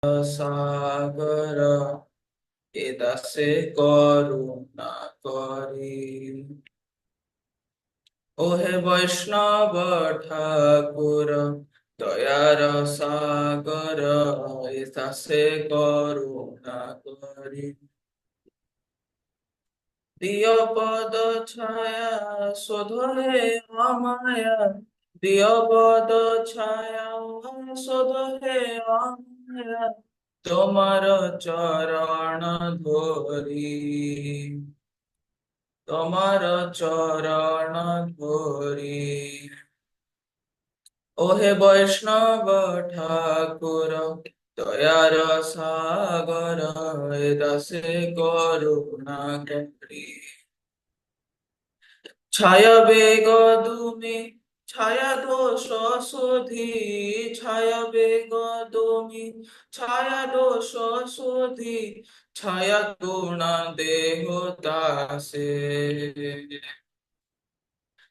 সাগর এ দাসে করুণা করি। ওহে বৈষ্ণব ঠাকুর দয়ার সাগর এ দাসে করুণা করি। দিয় পদ ছায়া শোধ হে অমায়া, দিয় পদ ছায়া শোধ হে অমায়া, তোমার চরণ ধরি, তোমার চরণ ধরি। ওহে বৈষ্ণব ঠাকুর দয়ার সাগর এ দাসে করুণা করি। ছায়া বেগ তুমি ছায়া দোষ শোধি, ছায়া বেগ তুমি ছায়া দোষ শোধি, ছায়া গুণ দেহ দাসে,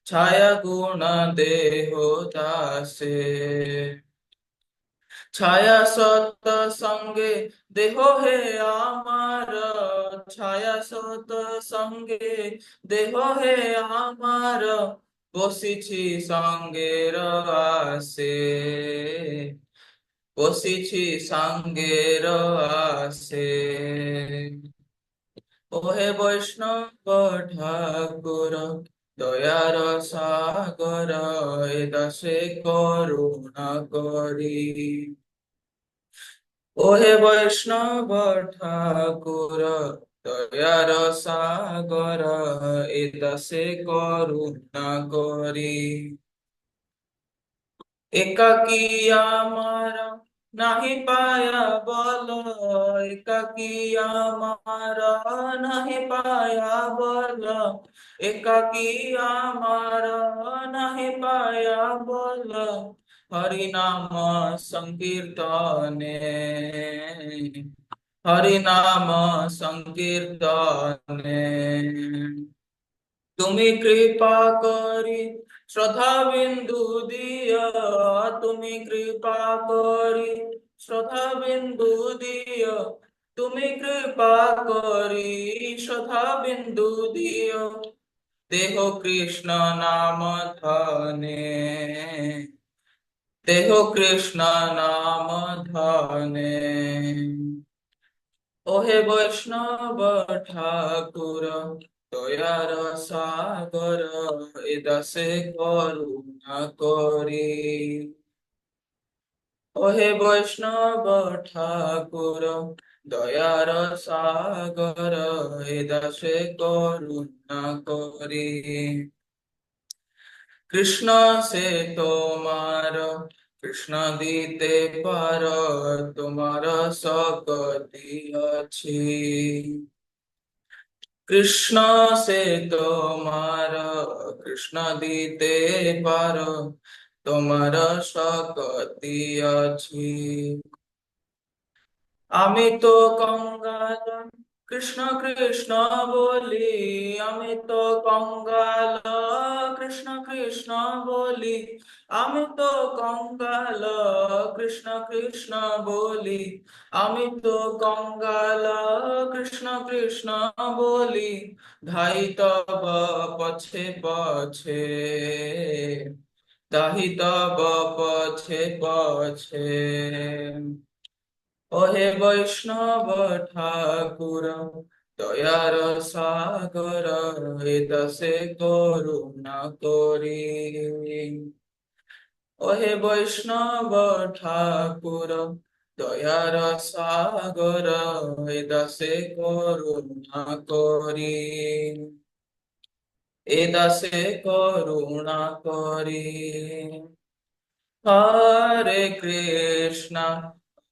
ছায়া গুণ দেহ দাসে। ছায়া সত সঙ্গে দেহ হে আমার, ছায়া সত সঙ্গে দেহ হে আমার, বসিছি সঙ্গের আসে, বসিছি সঙ্গের আসে। ওহে বৈষ্ণব ঠাকুর দয়ার সাগর এ দাসে করুণা করি। ওহে বৈষ্ণব ঠাকুর দয়ার সাগর এ দাসে করুণা করি। একাকী আমার নাহি পায়া বল, একাকী আমার নাহি পায়া বল, একাকী আমার নাহি পায়া বল, হরি নাম সংকীর্তনে, হরি নাম সংকীর্তনে। তুমি কৃপা করি শ্রদ্ধা বিন্দু দিয়, তুমি কৃপা করি শ্রদ্ধা বিন্দু দিয়, তুমি কৃপা করি শ্রদ্ধা বিন্দু দিয়। দেহ কৃষ্ণ নাম ধনে, দেহ কৃষ্ণ নাম ধনে। ওহে বৈষ্ণব ঠাকুর দয়ার সাগর এ দাসে করুণা করি। ওহে বৈষ্ণব ঠাকুর দয়ার সাগর এ দাসে করুণা করি। কৃষ্ণ সে তোমার কৃষ্ণ দিতে পার, তোমার শক্তি আছে। কৃষ্ণ সে তোমার কৃষ্ণ দিতে পার, তোমার শক্তি আছে। আমি তো কঙ্গাল কৃষ্ণ কৃষ্ণ বলি, আমি তো কঙ্গাল কৃষ্ণ কৃষ্ণ বলি, আমি তো কঙ্গাল কৃষ্ণ কৃষ্ণ বলি, আমি তো কঙ্গাল কৃষ্ণ কৃষ্ণ বলি। ধাই তব পছে পছে, দাহি তব পছে পছে। ওহে বৈষ্ণব ঠাকুর দয়ার সাগর এ দাসে করুণা করি। ওহে বৈষ্ণব ঠাকুর দয়ার সাগর এ দাসে করুণা করি। এ দাসে করুণা করি। হরে কৃষ্ণ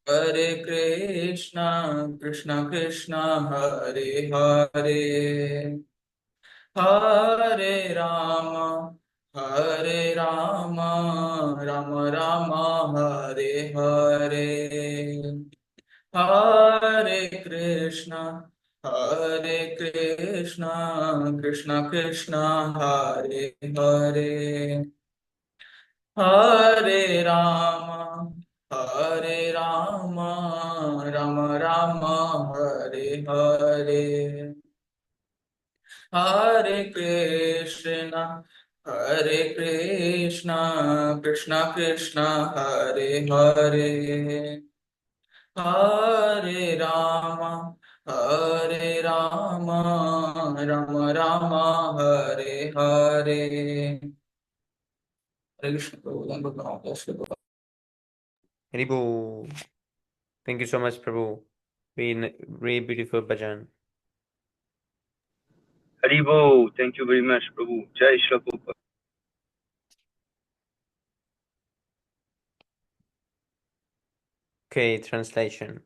হরে কৃষ্ণ কৃষ্ণ কৃষ্ণ হরে হরে, হরে রাম হরে রাম রাম রাম হরে হরে। হরে কৃষ্ণ কৃষ্ণ কৃষ্ণ হরে হরে, হরে Ram Hare Rama, Rama Rama, Hare Hare. Hare Krishna, Hare Krishna, Krishna Krishna, Hare Hare. Hare Rama, Hare Rama, Rama Rama, Hare Hare. Hare Krishna, Prabhu, Thank you, Prabhu. Bless you, Prabhu. Haribo. Thank you so much, Prabhu. Really beautiful bhajan. Haribo, thank you very much, Prabhu. Jai Shri Prabhupada. Okay, translation.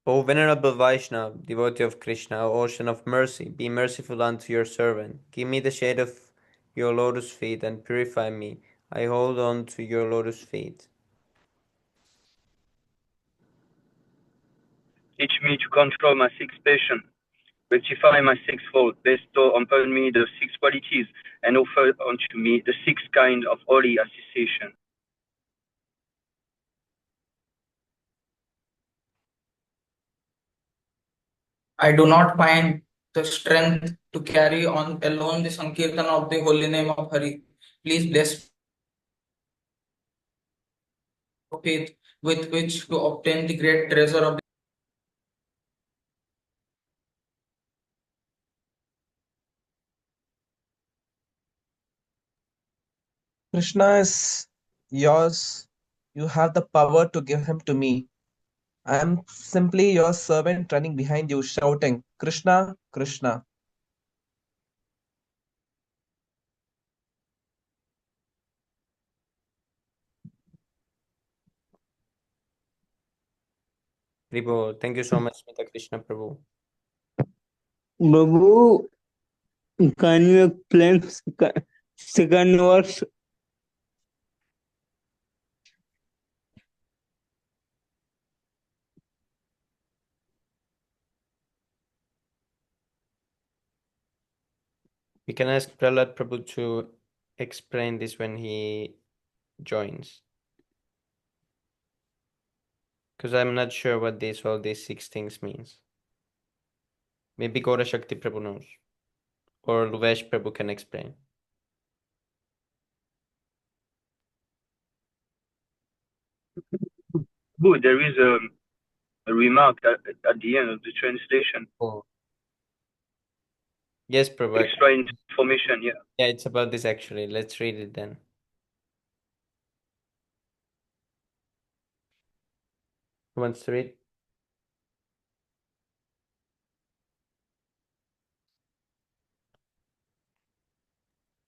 O Venerable Vaishnav, devotee of Krishna, O Ocean of Mercy, be merciful unto your servant. Give me the shade of your lotus feet and purify me. I hold on to your lotus feet. Teach me to control my six passions, rectify my sixfold, bestow upon me the six qualities, and offer unto me the six kind of holy association. I do not find the strength to carry on alone the Sankirtan of the holy name of Hari. Please bless faith with which to obtain the great treasure of Krishna is yours. You have the power to give him to me. I am simply your servant running behind you, shouting, Krishna, Krishna. Haribo, thank you so much, Mita Krishna Prabhu. Babu, can you explain second verse? We can ask Prahlad Prabhu to explain this when he joins. Because I'm not sure what all these six things means. Maybe Gaura Shakti Prabhu knows. Or Luvesh Prabhu can explain. Good, there is a remark at the end of the translation. Oh. Yes, Prabhu. Extra information, yeah. Yeah, it's about this actually. Let's read it then. Who wants to read?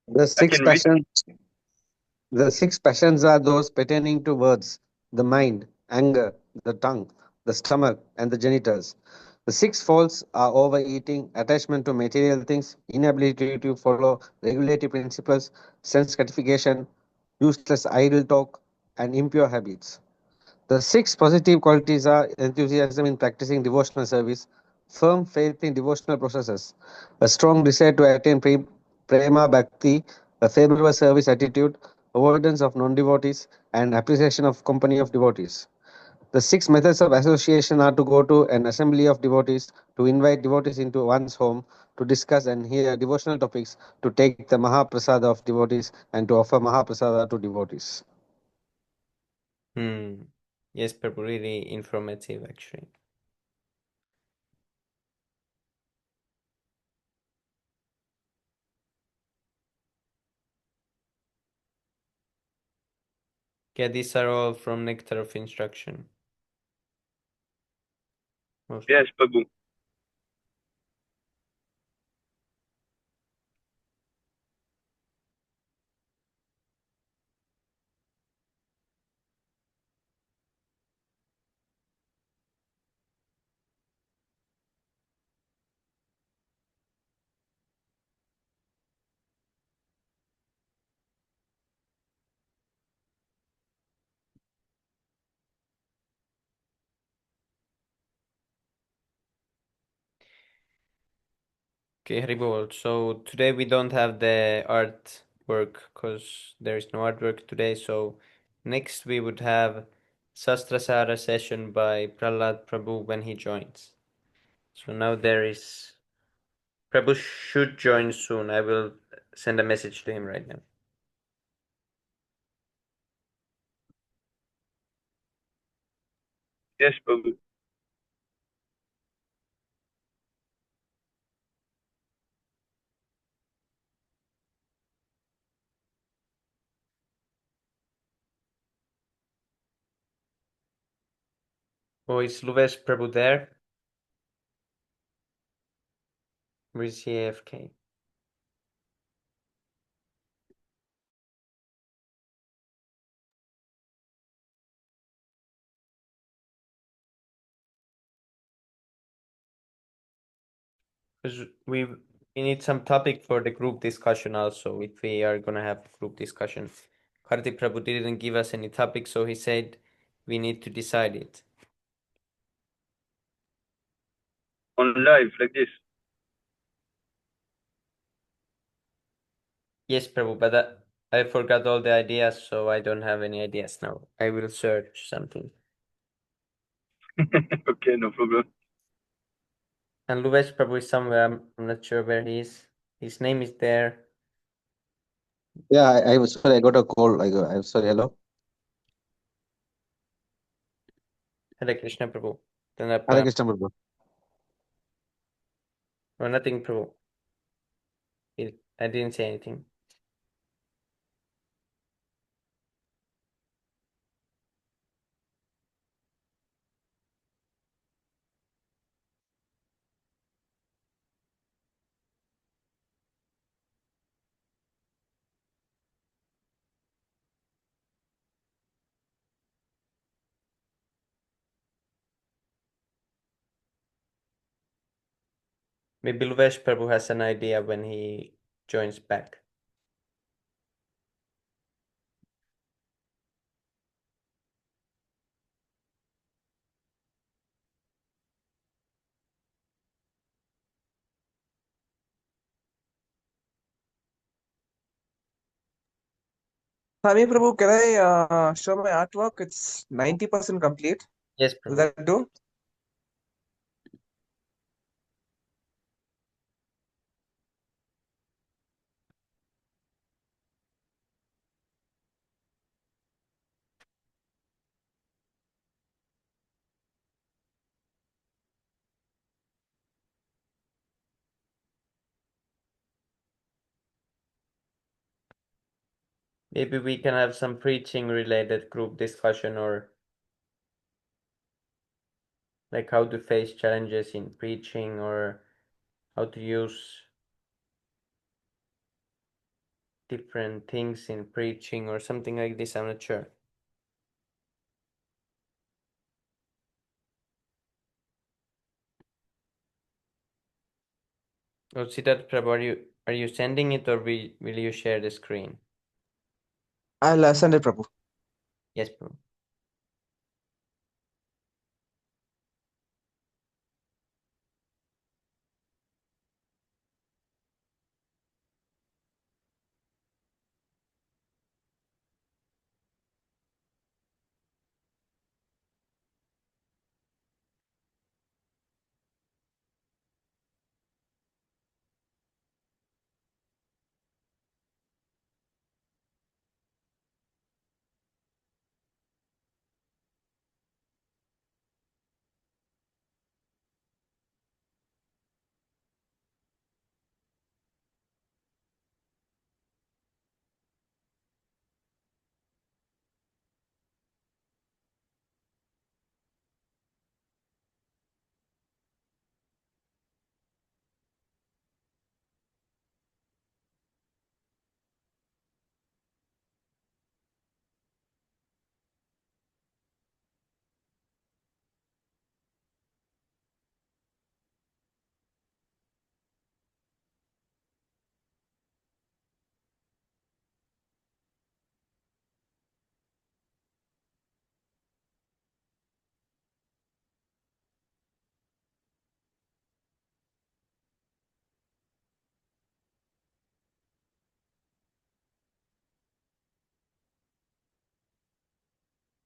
The I six can read. passions, the six passions are those pertaining to words, the mind, anger, the tongue, the stomach, and the genitals. The six faults are overeating, attachment to material things, inability to follow regulative principles, sense gratification, useless idle talk, and impure habits. The six positive qualities are enthusiasm in practicing devotional service, firm faith in devotional processes, a strong desire to attain prema bhakti, a favorable service attitude, avoidance of non devotees, and appreciation of company of devotees. The six methods of association are to go to an assembly of devotees, to invite devotees into one's home, to discuss and hear devotional topics, to take the Mahaprasada of devotees, and to offer Mahaprasada to devotees. Yes, Prabhu, really informative actually. Yeah, these are all from Nectar of Instruction. Yes, Prabhu. Okay, Haribol. So today we don't have the artwork because there is no artwork today. So Next, we would have Sastrasara session by Prahlad Prabhu when he joins. So now there is... Prabhu should join soon. I will send a message to him right now. Yes, Prabhu. Oh, is Luvesh Prabhu there? Where is he AFK? Because we need some topic for the group discussion also, if we are gonna have group discussion. Karti Prabhu didn't give us any topic, so he said we need to decide it. On live like this. Yes, Prabhu, but I forgot all the ideas, so I don't have any ideas now. I will search something. Okay, no problem. And Luvesh Prabhu is somewhere, I'm not sure where he is. His name is there. Yeah, I was sorry, I got a call. I'm sorry. Hello, Hare Krishna Prabhu. Hare Tanapa. Krishna Prabhu. No, nothing Prabhu. I didn't say anything. Maybe Luvesh Prabhu has an idea when he joins back. Swami Prabhu, can I show my artwork? It's 90% complete. Yes, Will Prabhu. that do? Maybe we can have some preaching related group discussion, or like how to face challenges in preaching, or how to use different things in preaching or something like this. I'm not sure. Oh, Siddharth Prabhu, are you sending it, or will you share the screen? I'll send it, Prabhu. Yes, Prabhu.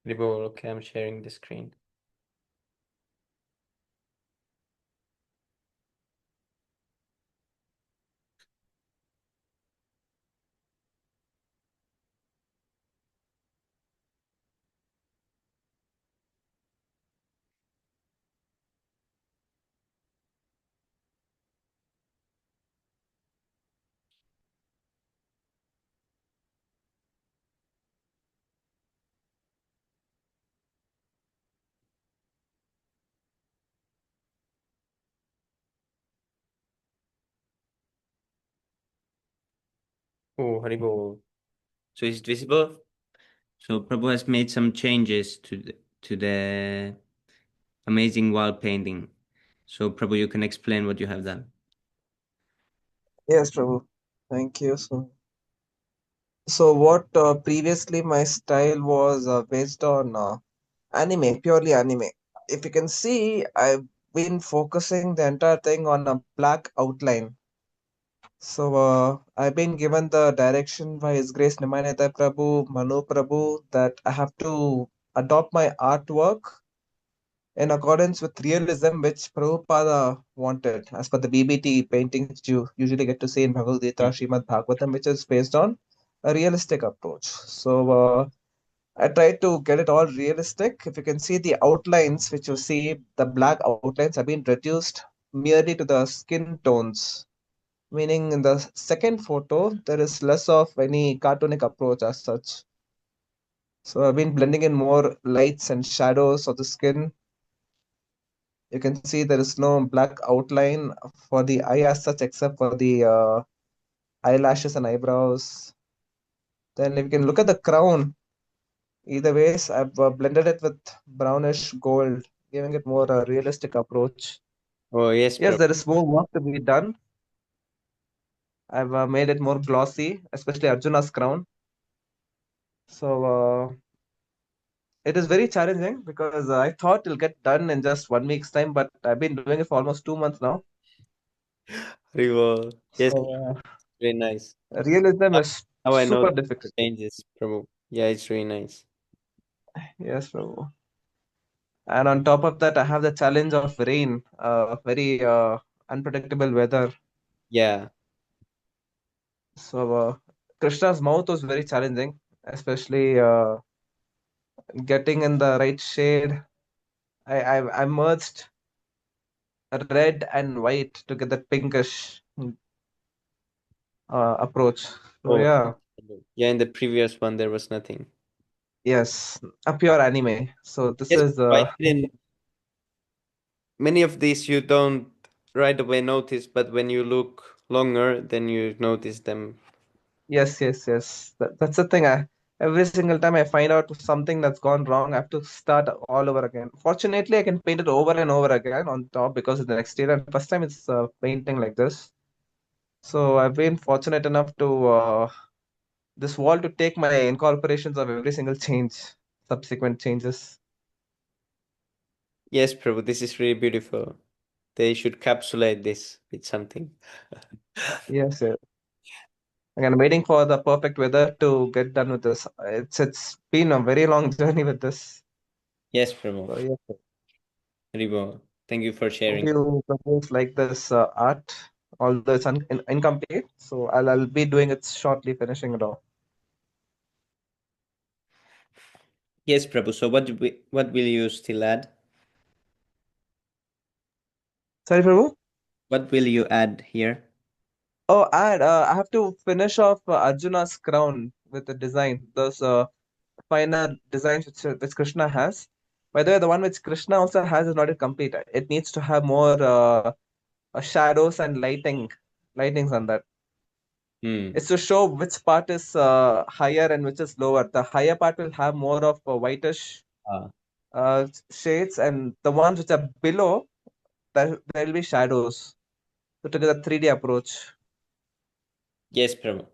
Haribol. Okay, I'm sharing the screen. Oh, Haribol. So is it visible? So Prabhu has made some changes to the amazing wall painting. So Prabhu, you can explain what you have done. Yes, Prabhu. Thank you. So what previously my style was based on anime, purely anime. If you can see, I've been focusing the entire thing on a black outline. So I've been given the direction by His Grace Nimaneta Prabhu, Manu Prabhu, that I have to adopt my artwork in accordance with realism, which Prabhupada wanted, as per the BBT paintings which you usually get to see in Bhagavad Gita, Mm. Srimad Bhagavatam, which is based on a realistic approach. So I tried to get it all realistic. If you can see the outlines, which you see, the black outlines have been reduced merely to the skin tones. Meaning, in the second photo, there is less of any cartoonic approach as such. So I've been blending in more lights and shadows of the skin. You can see there is no black outline for the eye as such, except for the eyelashes and eyebrows. Then if you can look at the crown, either ways, I've blended it with brownish gold, giving it more realistic approach. Oh yes, Yes, Prabhu. there is more work to be done. I've made it more glossy, especially Arjuna's crown. So it is very challenging because I thought it'll get done in just 1 week's time, but I've been doing it for almost 2 months now. Haribol. Yes, So very nice. realism is Now I know super the difficult. changes, Prabhu. Yeah, it's really nice. Yes, Prabhu. And on top of that, I have the challenge of rain, very unpredictable weather. Yeah. So Krishna's mouth was very challenging, especially getting in the right shade. I merged red and white to get that pinkish approach. So Oh, yeah, yeah. In the previous one, there was nothing. yes, a pure anime. So this Yes, is I didn't. Many of these you don't right away notice, but when you look longer, then you notice them. yes. That's the thing. Every single time I find out something that's gone wrong, I have to start all over again. Fortunately, I can paint it over and over again on top because it's the next year. And first time it's painting like this. So I've been fortunate enough to this wall to take my incorporations of every single change, subsequent changes. Yes, Prabhu, this is really beautiful. They should capsulate this with something. Yes. Again, waiting for the perfect weather to get done with this. It's been a very long journey with this. Yes, Prabhu. So yes. Ribo, thank you for Hope sharing. you propose like this art, although it's incomplete. So I'll be doing it shortly, finishing it off. Yes, Prabhu. So what will you still add? Sorry, Prabhu. What will you add here? Oh, and I have to finish off Arjuna's crown with the design. Those finer designs which Krishna has. By the way, the one which Krishna also has is not yet complete. It needs to have more shadows and lightings on that. Hmm. It's to show which part is higher and which is lower. The higher part will have more of whitish Ah, shades, and the ones which are below, there will be shadows. So to get a 3D approach. yes, Prabhu.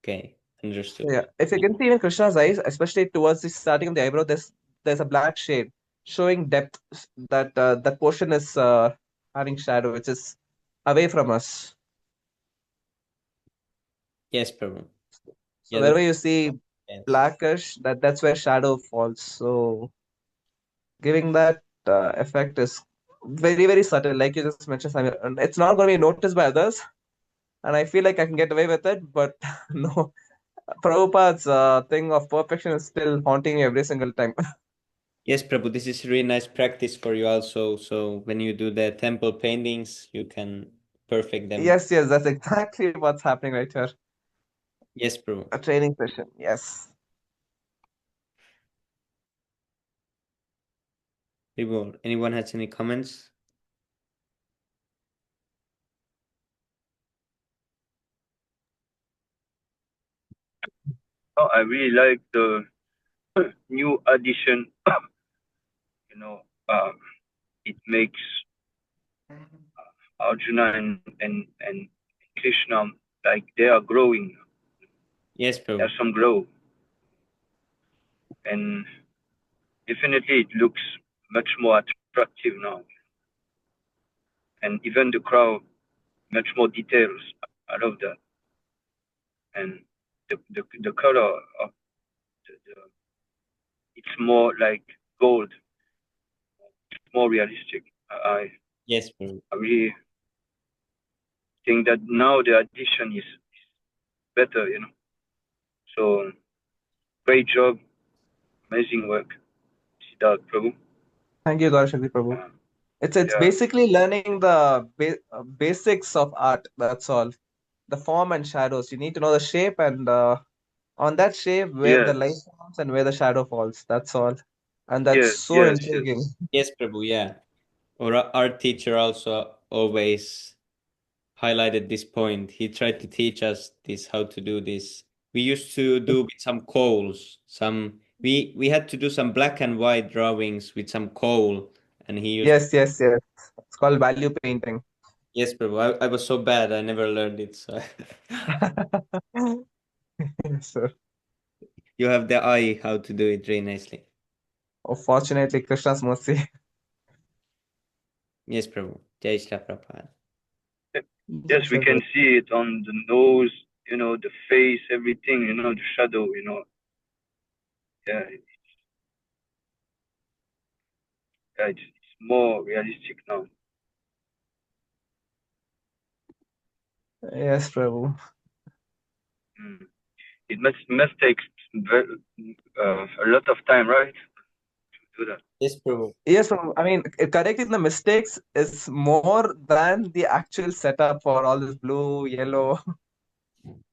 Okay, So understood. yeah, if you can see in Krishna's eyes, especially towards the starting of the eyebrow, there's a black shade showing depth. That that portion is having shadow, which is away from us. Yes, Prabhu. So Yeah, wherever that's you see Yes. blackish, that's where shadow falls. So giving that effect is very, very subtle, like you just mentioned, Samir. And it's not going to be noticed by others, and I feel like I can get away with it, but no, Prabhupada's thing of perfection is still haunting me every single time. Yes, Prabhu, this is really nice practice for you also. So when you do the temple paintings, you can perfect them. Yes, yes, that's exactly what's happening right here. Yes, Prabhu. A training session, yes. People, anyone has any comments? Oh, I really like the new addition. You know, it makes Arjuna and Krishna like they are growing. Yes, Prabhu. There's some grow, and definitely it looks much more attractive now. And even the crowd, much more details. I love that. And the color of the it's more like gold, more realistic. Yes, Prabhu. I really think that now the addition is better, you know. So great job, amazing work, Siddharth Prabhu. Thank you, Gaurashakti Prabhu. Uh, It's yeah, basically learning the basics of art. That's all. The form and shadows. You need to know the shape, and on that shape where yes, the light comes and where the shadow falls. That's all. And that's yes, so yes, yes. intriguing. Yes, Prabhu, yeah. Our teacher also always highlighted this point. He tried to teach us this how to do this. We used to do with some coals. We had to do some black and white drawings with some coal, and he used. Yes, yes, yes. It's called value painting. Yes, Prabhu. I was so bad. I never learned it. So Yes, sir. you have the eye how to do it really nicely. Oh, fortunately, Krishna's mercy. Yes, Prabhu. Jai Shri Prabhupada. Yes, Yes, we sir. can see it on the nose, you know, the face, everything, you know, the shadow, you know. Yeah, it's more realistic now. Yes, Prabhu. Mm. It must take a lot of time, right, to do that. Yes, Prabhu. Yes, Prabhu. I mean, correcting the mistakes is more than the actual setup for all this blue, yellow.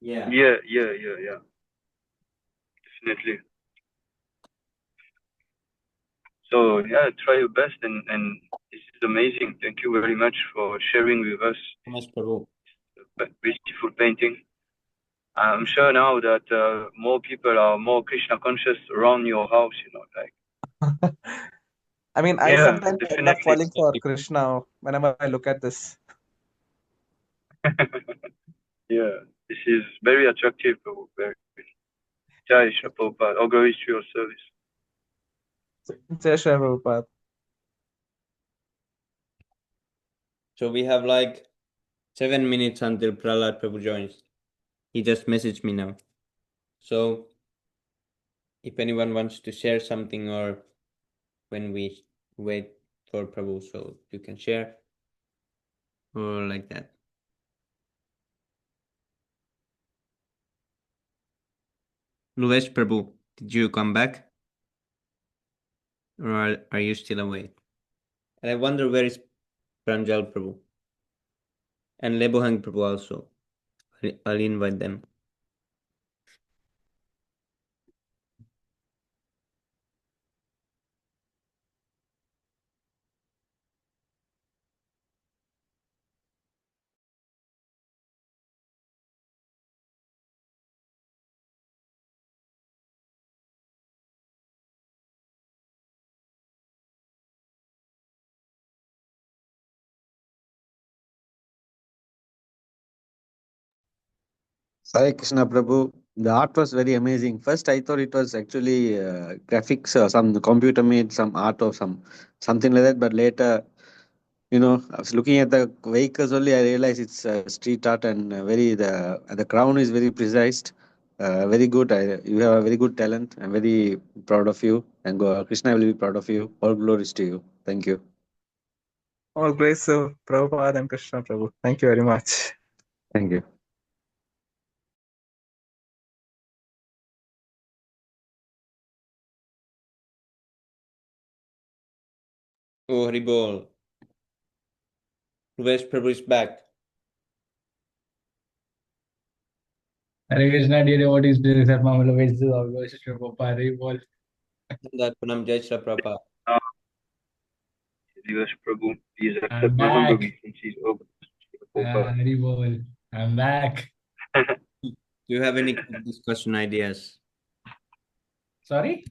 Yeah. Yeah. Definitely. So yeah, try your best, and this is amazing. Thank you very much for sharing with us So much, Prabhu. this beautiful painting. I'm sure now that more people are more Krishna conscious around your house. You know, like I mean, I yeah, sometimes end up definitely. falling for Krishna whenever I look at this. Yeah, this is very attractive. Very. Jai Shri Prabhupada. All glories to your service. Jai Shri Prabhupada. So we have like 7 minutes until Prahlad Prabhu joins. He just messaged me now. So if anyone wants to share something or when we wait for Prabhu, so you can share or like that. Luvesh Prabhu, did you come back? Or are you still away? And I wonder where is Pranjal Prabhu? And Lebohang Prabhu also. I'll invite them. Hare Krishna Prabhu. The art was very amazing. First, I thought it was actually graphics or some computer made some art or something like that. But later, I was looking at the vehicles only. I realized it's street art and the crown is very precise. Very good. You have a very good talent. I'm very proud of you. And Krishna will be proud of you. All glories to you. Thank you. All grace of Prabhupada and Krishna Prabhu. Thank you very much. Thank you. Oh, Haribol. Rupesh Prabhu is back. Hare Krishna, dear devotees, please accept my humble obeisance of worship to Prabhupada. Hare Bol. Punam Jai Shri Prabhupada. Uh, Divesh Prabhu, please I'm accept my humble back. obeisances of Prabhupada. Hare Bol. I'm back. Do you have any group discussion ideas? Sorry?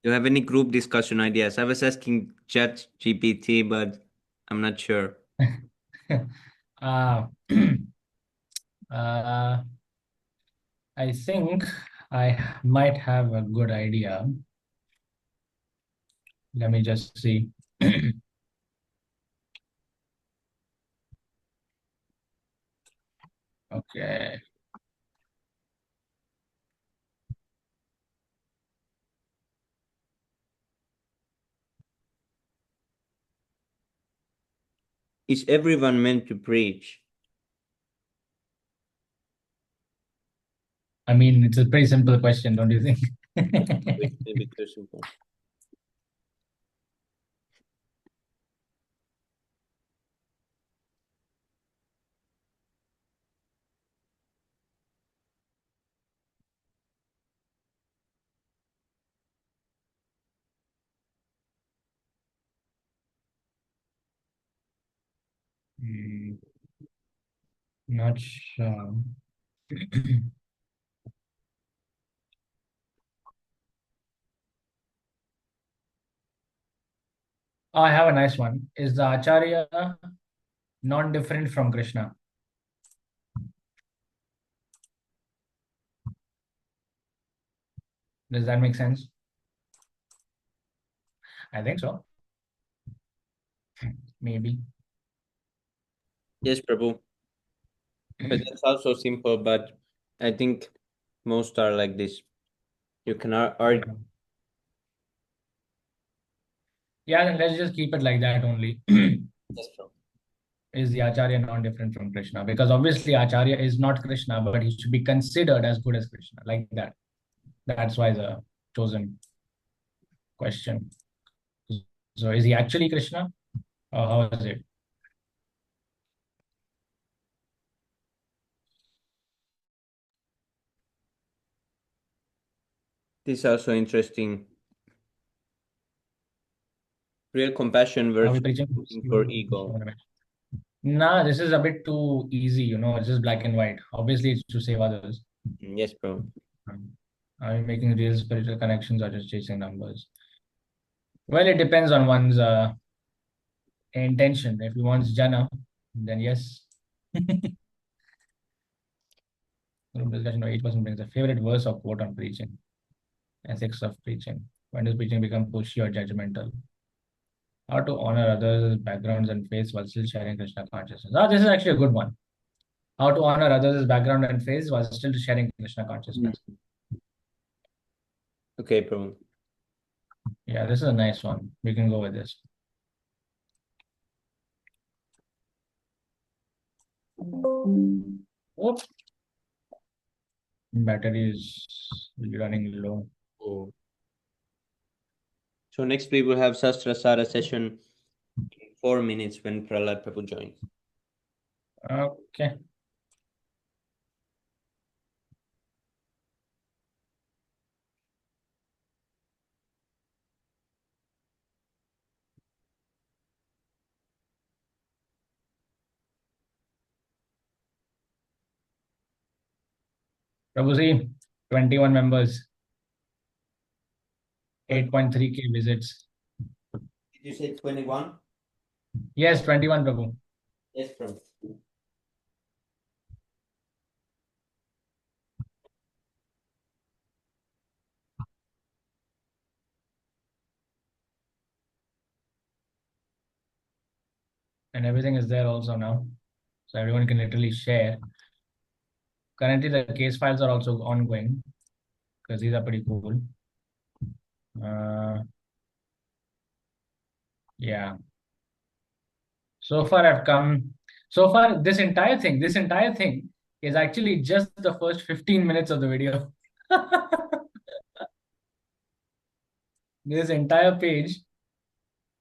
Do you have any group discussion ideas? I was asking Chat GPT, but I'm not sure. uh, uh, I think I might have a good idea. Let me just see. Okay. Is everyone meant to preach? I mean, it's a pretty simple question, don't you think? It's maybe too simple. Hmm, not sure. Oh, I have a nice one. Is the Acharya non-different from Krishna? Does that make sense? I think so. Maybe. Yes, Prabhu. But that's also simple, but I think most are like this. You can argue. Yeah, then let's just keep it like that only. Yes, Prabhu. Is the Acharya non-different from Krishna? Because obviously Acharya is not Krishna, but he should be considered as good as Krishna, like that. That's why the chosen question. So is he actually Krishna? Or how is it? This is also interesting. Real compassion Are we versus preaching? looking for ego. Nah, this is a bit too easy, it's just black and white. Obviously, it's to save others. Yes, bro. Are we making real spiritual connections or just chasing numbers? Well, it depends on one's intention. If he wants jhana, then yes. Group discussion where each person brings a favorite verse or quote on preaching. Ethics of preaching. When does preaching become pushy or judgmental? How to honor others' backgrounds and faiths while still sharing Krishna consciousness. Ah, this is actually a good one. How to honor others' background and faiths while still sharing Krishna consciousness. Okay, bro. Yeah, this is a nice one. We can go with this. Oops. Battery is running low. Oh. So next we will have Sastra Sara session in 4 minutes when Prahlad Prabhu joins. Okay. Prabhuji, 21 members, 8.3K visits. Did you say 21? Yes, 21, Prabhu. Yes, Prabhu. And everything is there also now. So everyone can literally share. Currently, the case files are also ongoing because these are pretty cool. Yeah. So far, I've come. So far, this entire thing is actually just the first 15 minutes of the video. This entire page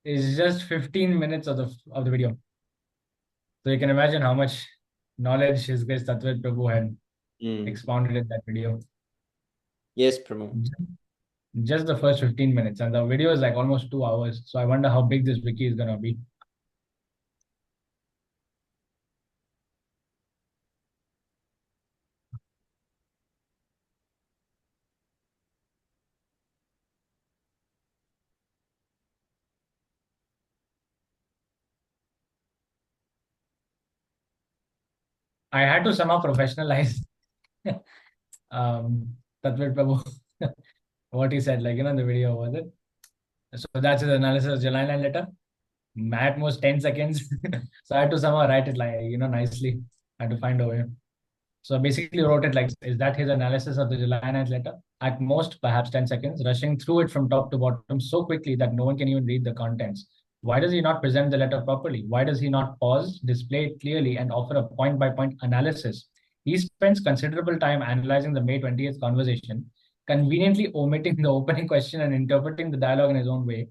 is just 15 minutes of the video. So you can imagine how much knowledge his guest Tatwit Prabhu had expounded in that video. Yes, Prabhu. Just the first 15 minutes, and the video is like almost 2 hours. So I wonder how big this wiki is gonna be. I had to somehow professionalize Tatwit Prabhu. What he said, like, in the video, was it? So that's his analysis of July line letter. At most 10 seconds. So I had to somehow write it like, nicely. I had to find a way. So basically wrote it like, is that his analysis of the July 9th letter? At most, perhaps 10 seconds, rushing through it from top to bottom so quickly that no one can even read the contents. Why does he not present the letter properly? Why does he not pause, display it clearly, and offer a point-by-point analysis? He spends considerable time analyzing the May 20th conversation, conveniently omitting the opening question and interpreting the dialogue in his own way.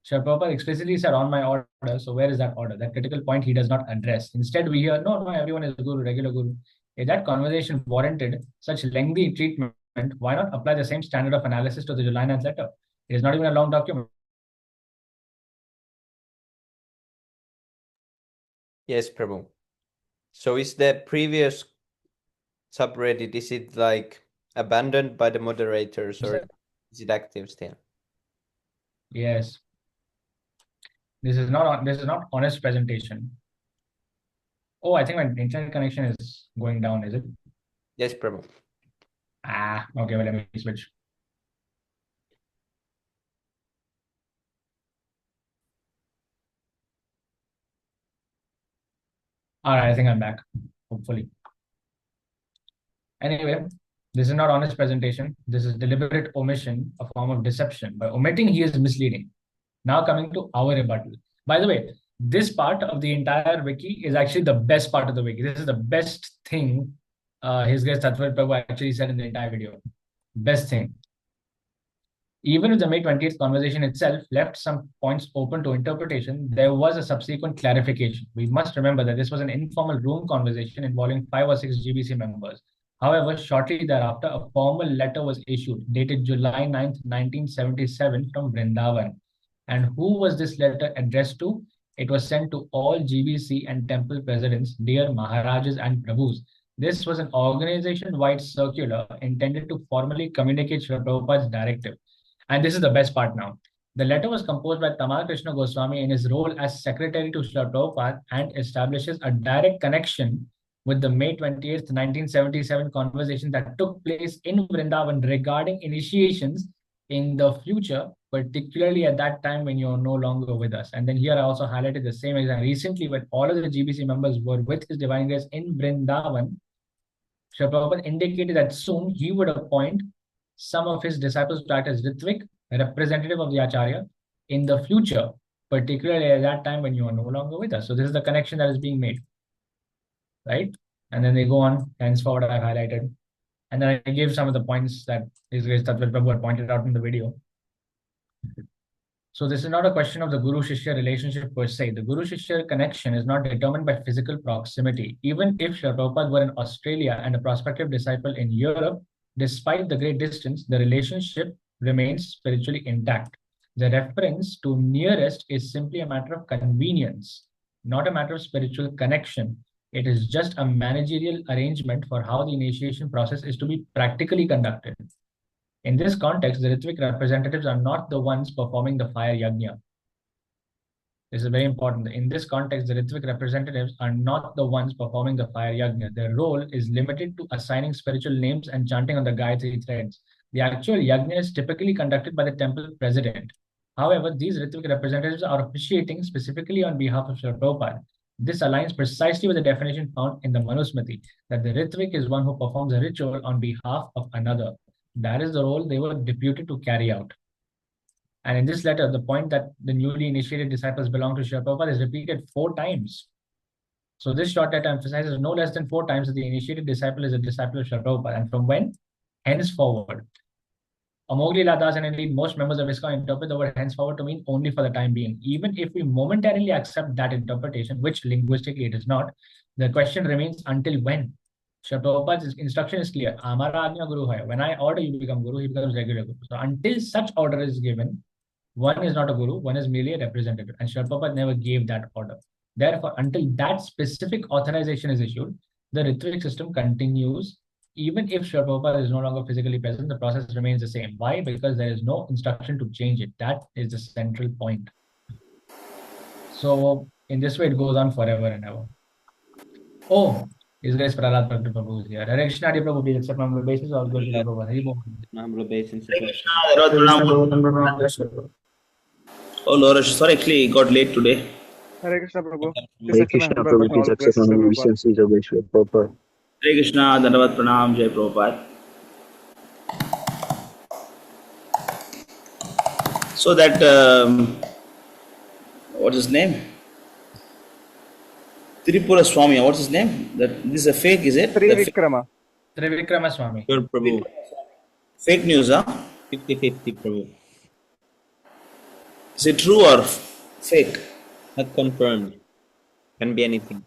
Srila Prabhupada explicitly said on my order, so where is that order? That critical point he does not address. Instead, we hear, no, everyone is guru, regular guru. If that conversation warranted such lengthy treatment, why not apply the same standard of analysis to the July 9th letter? It is not even a long document. Yes, Prabhu. So is the previous subreddit, is it like abandoned by the moderators or is it active still? Yes. This is not honest presentation. Oh, I think my internet connection is going down, is it? Yes, Prabhu. Okay, well, let me switch. All right, I think I'm back, hopefully. Anyway, this is not honest presentation. This is deliberate omission, a form of deception. By omitting, he is misleading. Now coming to our rebuttal. By the way, this part of the entire wiki is actually the best part of the wiki. This is the best thing his guest Tatwit Prabhu actually said in the entire video. Best thing. Even if the May 20th conversation itself left some points open to interpretation, there was a subsequent clarification. We must remember that this was an informal room conversation involving 5 or 6 GBC members. However, shortly thereafter, a formal letter was issued, dated July 9th, 1977, from Vrindavan. And who was this letter addressed to? It was sent to all GBC and temple presidents, dear Maharajas and Prabhus. This was an organization-wide circular intended to formally communicate Srila Prabhupada's directive. And this is the best part now. The letter was composed by Tamal Krishna Goswami in his role as secretary to Srila Prabhupada and establishes a direct connection with the May 20th, 1977 conversation that took place in Vrindavan regarding initiations in the future, particularly at that time when you're no longer with us. And then here I also highlighted the same example. Recently, when all of the GBC members were with His Divine Grace in Vrindavan, Srila Prabhupada indicated that soon he would appoint some of his disciples to act as Ritvik, representative of the Acharya, in the future, particularly at that time when you are no longer with us. So this is the connection that is being made, right? And then they go on, henceforward I've highlighted. And then I gave some of the points that His Grace Tatwit Prabhu had pointed out in the video. So this is not a question of the Guru-Shishya relationship per se. The Guru-Shishya connection is not determined by physical proximity. Even if Srila Prabhupada were in Australia and a prospective disciple in Europe, despite the great distance, the relationship remains spiritually intact. The reference to nearest is simply a matter of convenience, not a matter of spiritual connection. It is just a managerial arrangement for how the initiation process is to be practically conducted. In this context, the Ritvik representatives are not the ones performing the fire yajna. This is very important. In this context, the Ritvik representatives are not the ones performing the fire yajna. Their role is limited to assigning spiritual names and chanting on the Gayatri threads. The actual yajna is typically conducted by the temple president. However, these Ritvik representatives are officiating specifically on behalf of Srila Prabhupada. This aligns precisely with the definition found in the Manusmriti that the Ritvik is one who performs a ritual on behalf of another. That is the role they were deputed to carry out. And in this letter, the point that the newly initiated disciples belong to Srila Prabhupada is repeated 4 times. So this short letter emphasizes no less than 4 times that the initiated disciple is a disciple of Srila Prabhupada. And from when? Henceforward. Amogli Ladas and indeed most members of ISKCON interpret the word henceforward to mean only for the time being. Even if we momentarily accept that interpretation, which linguistically it is not, the question remains until when? Srila Prabhupada's instruction is clear. Amara Agnya Guru hai. When I order you become Guru, he becomes regular Guru. So until such order is given, one is not a Guru, one is merely a representative. And Srila Prabhupada never gave that order. Therefore, until that specific authorization is issued, the Ritvik system continues. Even if Srila Prabhupada is no longer physically present, the process remains the same. Why? Because there is no instruction to change it. That is the central point. So in this way, it goes on forever and ever. Oh, HG Prahlad Prabhu is here. Hare Krishna, Hare Prabhu, please accept my humble obeisance. All goes to the Prabhu. Hare Bol. Humble obeisance. Oh, Lord, sorry, actually got late today. Hare Krishna Prabhu. Hare Krishna Prabhu, please accept my obeisances of Vishwa Prabhupada. Hare Krishna, Dandavat Pranam, Jai Prabhupada. So that, what's his name? Tripura Swami, what's his name? That this is a fake, is it? Trivikrama. Trivikrama Swami. Sure, Prabhu. Fake news, huh? 50-50, Prabhu. Is it true or fake? Not confirmed. Can be anything.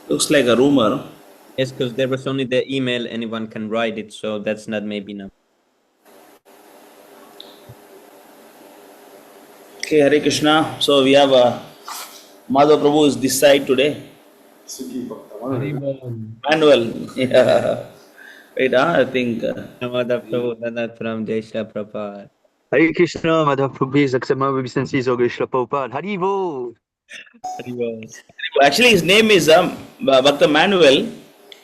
Looks like a rumor. Yes, because there was only the email, anyone can write it, so that's not maybe now. Okay, Hare Krishna. So we have Madhav Prabhu is this side today. Hare Bol. Manuel. Yeah. Wait, I think. Namada Prabhu, Dandavat Pranam, Jai Shri Prabhupada. Hare Krishna, Madhav Prabhu, please accept my obeisances of Vishwa Prabhupada. Hare Bol. Actually, his name is Bhakta Manuel,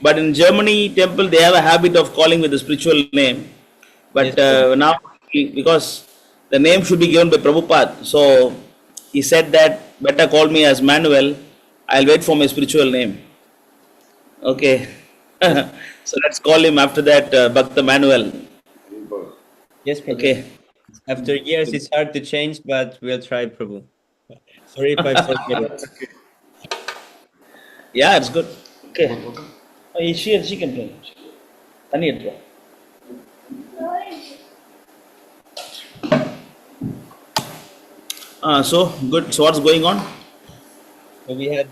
but in Germany temple they have a habit of calling with a spiritual name. But now, because the name should be given by Prabhupada, so he said that better call me as Manuel. I'll wait for my spiritual name. Okay, so let's call him after that Bhakta Manuel. Yes, Prabhu. Okay. After years, it's hard to change, but we'll try, Prabhu. Sorry if I forget it. Yeah, it's good. Okay. Oh, she can play. Tani so good. So what's going on? So we had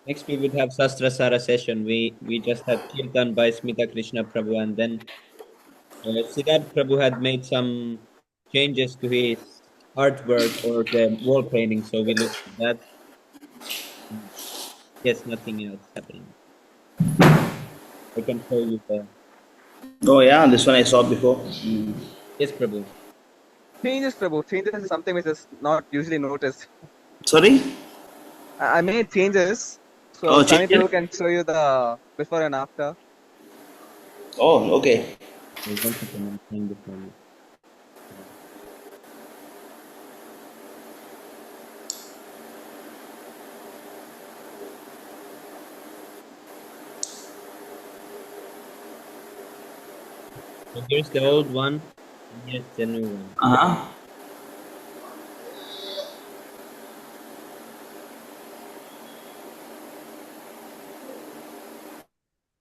next we would have Sastra Sara session. We just had Kirtan by Smita Krishna Prabhu, and then Siddharth Prabhu had made some changes to his artwork or the wall painting, so we looked at that. Yes, nothing else happening. I can show you the. Oh yeah, this one I saw before. Yes, Prabhu. Changes, Prabhu. Changes is something which is not usually noticed. Sorry? I made changes. So Oh, Swami changes? Prabhu can show you the before and after. Oh, okay. I want to comment on this one. So here's the old one, and here's the new one. Uh-huh.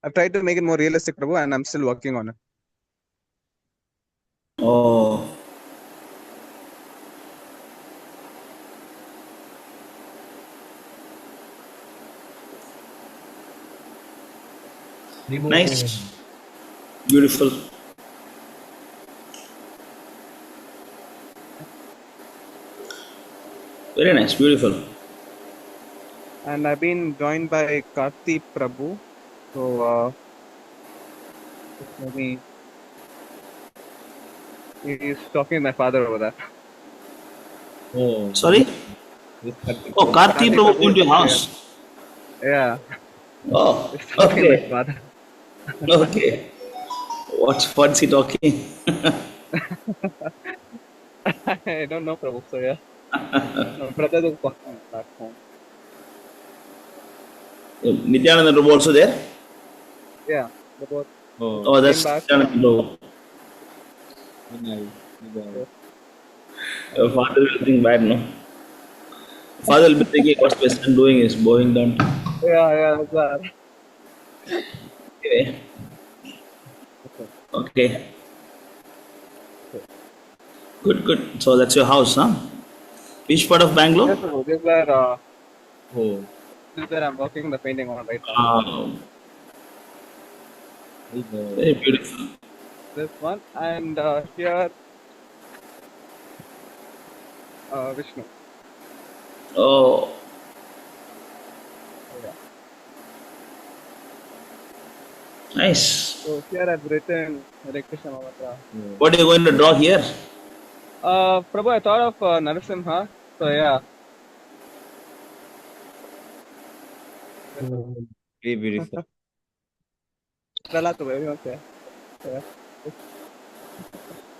I've tried to make it more realistic, Prabhu, and I'm still working on it. Oh. Hare Bol. Nice. Beautiful. Very nice, beautiful. And I've been joined by Karthi Prabhu. So, maybe he's talking to my father over there. Oh, Sorry? this particular. Oh, Karthi Prabhu came to your house. Yeah, Oh, he's talking to my okay. father. Okay. What's he talking? I don't know, Prabhu. So, yeah. No, brother is walking back home. Nityananda Prabhu also there? Yeah, they both Oh, came that's back Nityananda from. Prabhu. Yes. Your father will think bad, no? Father will be thinking, what's my son doing is bowing down. Yeah, that's that. Okay. Okay. Okay. Okay. Good, good. So that's your house, huh? Which part of Bangalore? Yes, Prabhu. This is where I'm working the painting on right now. Very beautiful. This one and here Vishnu. Oh, So, yeah. nice. So here I've written Hare Krishna Mantra. What are you going to draw here? Prabhu, I thought of Narasimha. So yeah. Very beautiful. Prahlad Prabhu, everyone say. Yeah.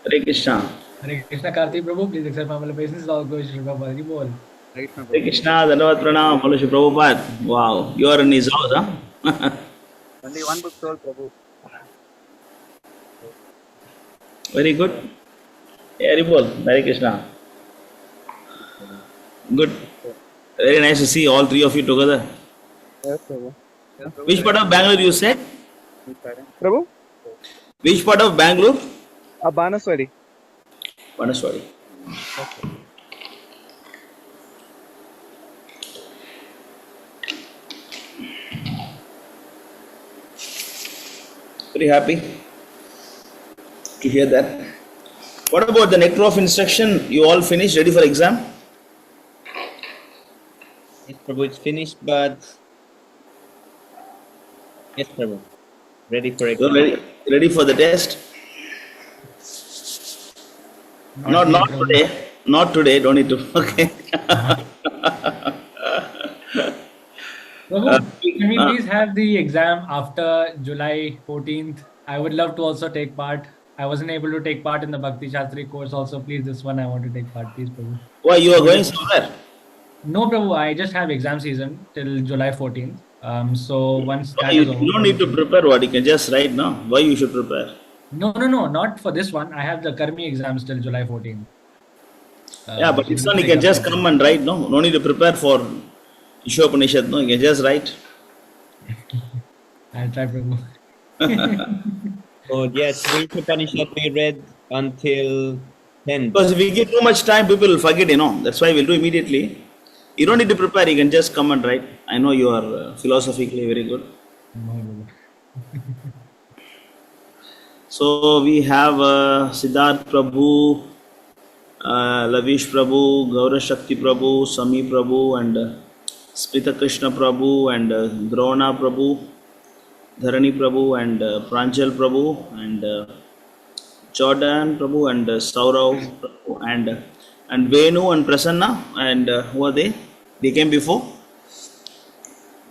Hare Krishna. Hare Krishna Kartik Prabhu, please accept my obeisance. All goes to Prabhupada. Hari Bol. Hare Krishna Hare Prabhu. Krishna, Dhanavad Pranam, follow Shri Prabhupada. Wow, you are in his house, huh? Only one book sold, Prabhu. Very good. Hari Bol, Hare Krishna. Good. Very nice to see all three of you together. Yes, Prabhu. Yes, Prabhu. Which part of Bangalore you said? Prabhu? Which part of Bangalore? Banaswadi. Banaswadi. Okay. Very happy to hear that. What about the nectar of instruction? You all finished, ready for exam? Yes, Prabhu, it's finished, but yes, Prabhu, ready for You're exam. ready for the test? Not yet, Prabhu. today. Not today. Don't need to. Okay. Prabhu, can we please have the exam after July 14th? I would love to also take part. I wasn't able to take part in the Bhakti Shastri course also. Please, this one I want to take part, please, Prabhu. Why you are going somewhere? No, Prabhu, I just have exam season till July 14th. So once that You is over. don't need to prepare what you can just write now. Why you should prepare? No, not for this one. I have the Karmi exams till July 14th. Yeah, but So this this one you is can exam just season. come and write. No need to prepare for Ishopanishad. No, you can just write. I'll try, Prabhu. So yes, Sri Upanishad we read until 10th. Because if we give too much time, people will forget. That's why we'll do immediately. You don't need to prepare. You can just come and write. I know you are philosophically very good. No, Prabhu. So we have Siddharth Prabhu, Lavish Prabhu, Gaura Shakti Prabhu, Sami Prabhu, and Smita Krishna Prabhu, and Drona Prabhu, Dharani Prabhu, and Pranjal Prabhu, and Jordan Prabhu, and Saurav Prabhu, and Venu and Prasanna, and who are they? They came before.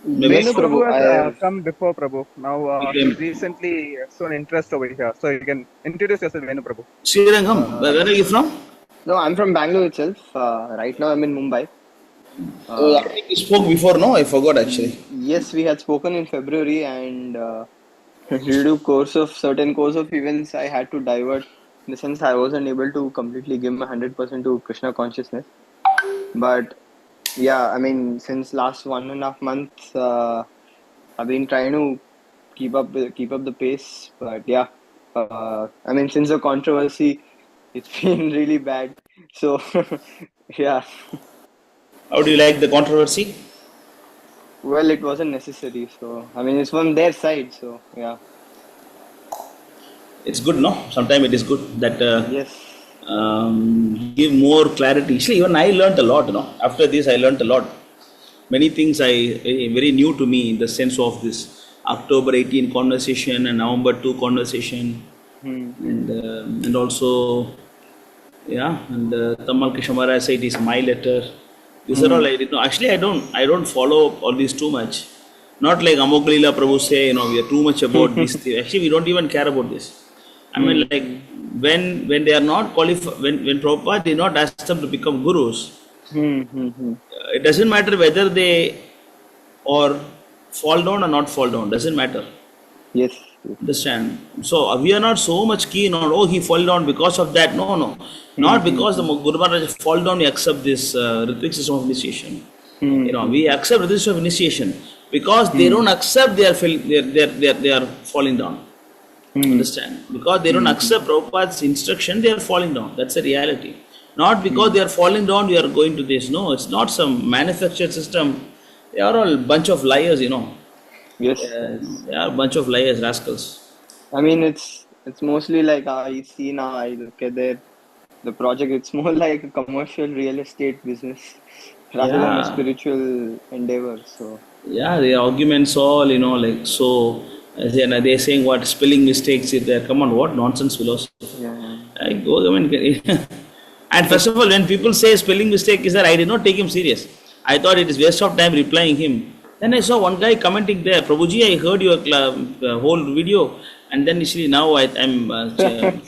Maybe Venu Yes, Prabhu. Prabhu I has have. come before Prabhu. Now they he's came. recently shown interest over here. So you can introduce yourself, Venu Prabhu. Srirangam, where are you from? No, I'm from Bangalore itself. Right now, I'm in Mumbai. Oh, I think you spoke before. No, I forgot actually. Yes, we had spoken in February, and due to certain course of events, I had to divert. In the sense, I wasn't able to completely give my 100% to Krishna consciousness. But yeah, I mean, since last 1.5 months, I've been trying to keep up the pace. But yeah, I mean, since the controversy, it's been really bad. So yeah, How do you like the controversy? well, it wasn't necessary. So I mean, it's from their side. So yeah, It's good, no? Sometimes it is good that yes. give more clarity. Actually, even I learnt a lot, After this, I learnt a lot. Many things very new to me in the sense of this October 18 conversation and November 2 conversation, and also, yeah, and Tamal Krishamara said it is my letter. These are all I did. No, actually, I don't follow all this too much. Not like Amoglila Prabhu say, we are too much about this thing. Actually, we don't even care about this. I mean, like when they are not qualified, when Prabhupada did not ask them to become gurus, It doesn't matter whether they or fall down or not fall down. Doesn't matter. Yes. Understand? So we are not so much keen on, oh, he fell down because of that. No, no. Not because the Guru Maharaj fall down, we accept this ritual system of initiation. We accept ritual system of initiation because they don't accept they are falling down. Understand? Because they don't accept Prabhupada's instruction, they are falling down. That's the reality. Not because they are falling down, we are going to this. No, it's not some manufactured system. They are all bunch of liars, Yes. They are a bunch of liars, rascals. I mean, it's mostly like I see now. I look at the project. It's more like a commercial real estate business rather than a Yeah. spiritual endeavor. So Yeah, the arguments all, like so. They're saying what spelling mistakes is there. Come on, what nonsense philosophy. yeah. I go, I mean, and first of all, when people say spelling mistake is there, I did not take him serious. I thought it is waste of time replying him. Then I saw one guy commenting there, Prabhuji, I heard your whole video, and then actually now I'm I'm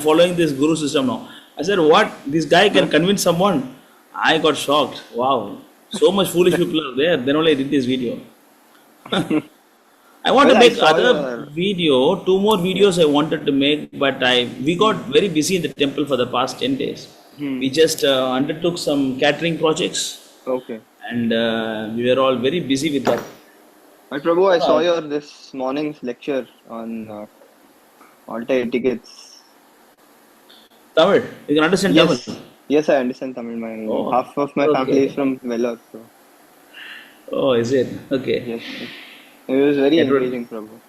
following this guru system now. I said, what? This guy can convince someone? I got shocked. Wow, so much foolish people are there. Then only I did this video. I want to Well, I make saw other your video, 2 more videos I wanted to make, but we got very busy in the temple for the past 10 days. We just undertook some catering projects, okay. and we were all very busy with that. But Prabhu, I saw your this morning's lecture on altar etiquettes. Tamil, you can understand Yes. Tamil? Yes, I understand Tamil. Half of my family okay. is from Vellore. So Oh, is it? Okay. yes. It was very It would- engaging, Prabhu.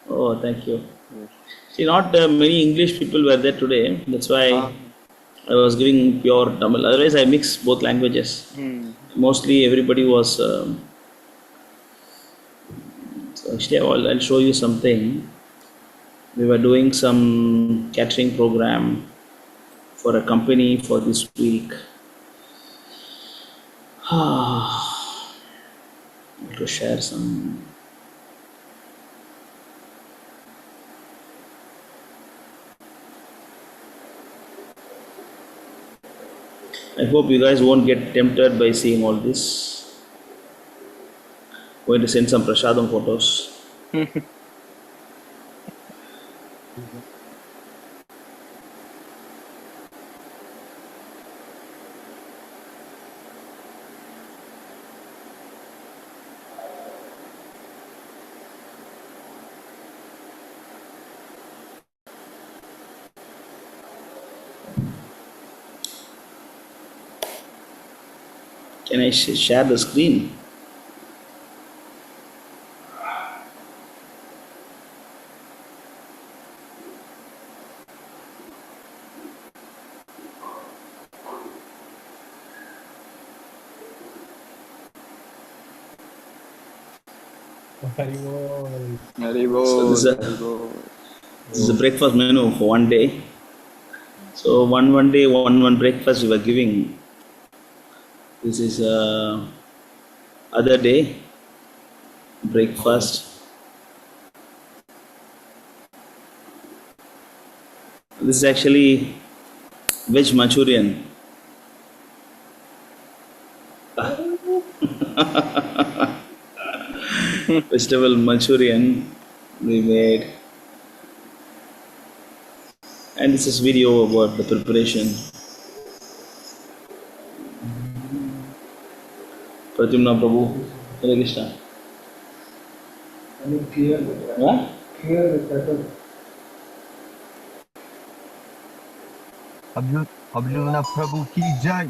Oh, thank you. Yes. See, not many English people were there today. That's why I was giving pure Tamil. Otherwise, I mix both languages. Mostly everybody was. So actually, I'll show you something. We were doing some catering program for a company for this week. To share some. I hope you guys won't get tempted by seeing all this. Going to send some prasadam photos. Can I share the screen? So this is a breakfast menu for one day. So one day, one breakfast we were giving. This is other day breakfast. This is actually veg Manchurian. Vegetable Manchurian we made. And this is video about the preparation. Pratimna Prabhu, Hare Krishna. What? Prahlad Prabhu ki jai.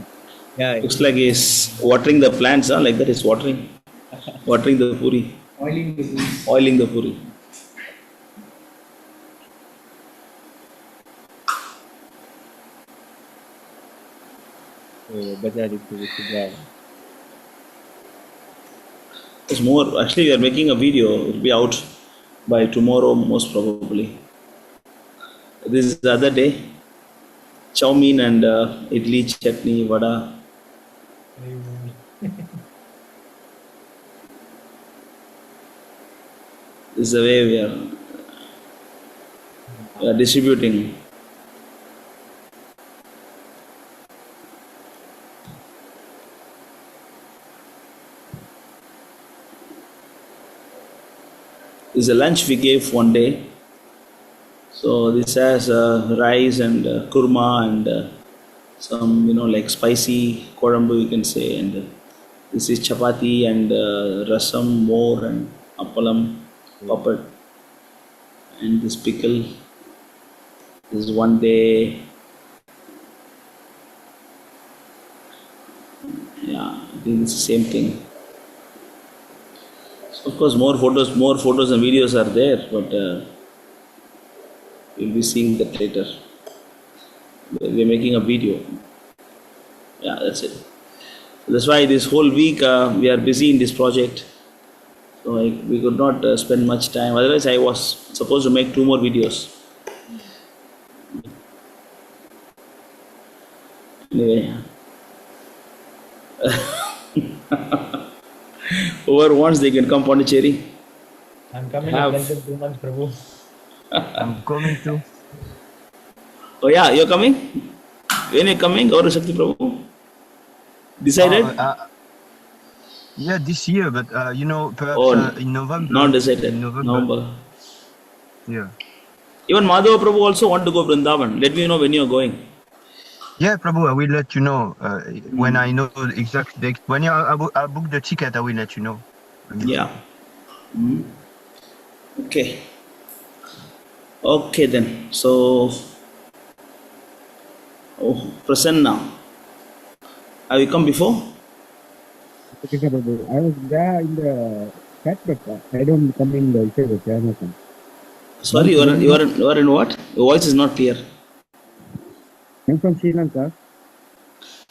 Yeah. Looks like he's watering the plants, like that he's watering the puri. Oiling the puri. It's more, actually we are making a video, it will be out by tomorrow most probably. This is the other day, chow mein and idli, chutney, vada. This is the way we are distributing. This is a lunch we gave one day. So this has rice and kurma and some, like spicy korambu, you can say, and this is chapati and rasam, more and appalam, papad, and this pickle. This is one day. Yeah, I think it's the same thing. So of course, more photos and videos are there, but you'll be seeing that later. We're making a video. Yeah, that's it. That's why this whole week we are busy in this project. So we could not spend much time. Otherwise, I was supposed to make 2 more videos. Anyway, whoever wants, they can come Pondicherry. I'm coming in less than 2 months, Prabhu. I'm coming too. Oh yeah, you're coming? When are you coming? Gaurav Shakti Prabhu? Decided? Yeah, this year, but perhaps in November. Not decided. In November. Yeah. Even Madhava Prabhu also want to go Vrindavan. Let me know when you're going. Yeah, Prabhu, I will let you know when I know the exact date. When I book the ticket, I will let you know. Yeah. Okay. Okay then. So, Prasanna, have you come before? Okay, Prabhu. I was there in the chat, but I don't come in the channel. Sorry, you are in what? Your voice is not clear. I'm from Sri Lanka.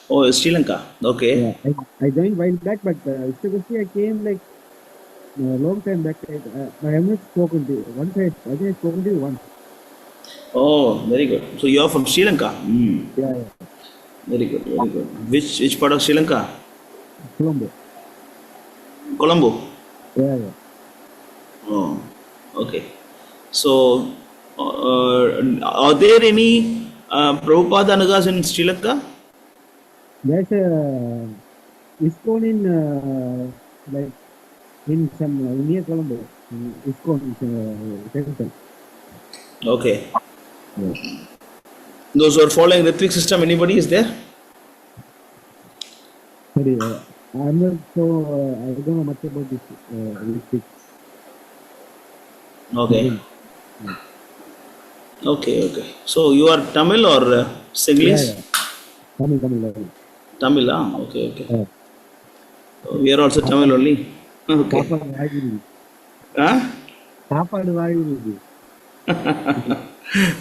Oh, Sri Lanka. Okay. Yeah, I joined while back, but Istagoshti I came like a long time back. I have not spoken to you. Once I think I spoken to you once. Oh, very good. So you are from Sri Lanka? Yeah. Very good, very good. Which part of Sri Lanka? Colombo. Yeah. Oh, okay. So, are there any Prabhupada Anugas in Sri Lanka? There's a ISKCON in like in some near Colombo. ISKCON temple. Okay. Yeah. Those who are following Ritvik system, anybody is there? Sorry, I'm not so. I don't know much about this Ritvik. Okay. Okay. So you are Tamil or Sinhalese? Yeah. Tamil. Tamil, okay. Yeah. We are also Tamil only. Okay. Sapadu vaayirudhu.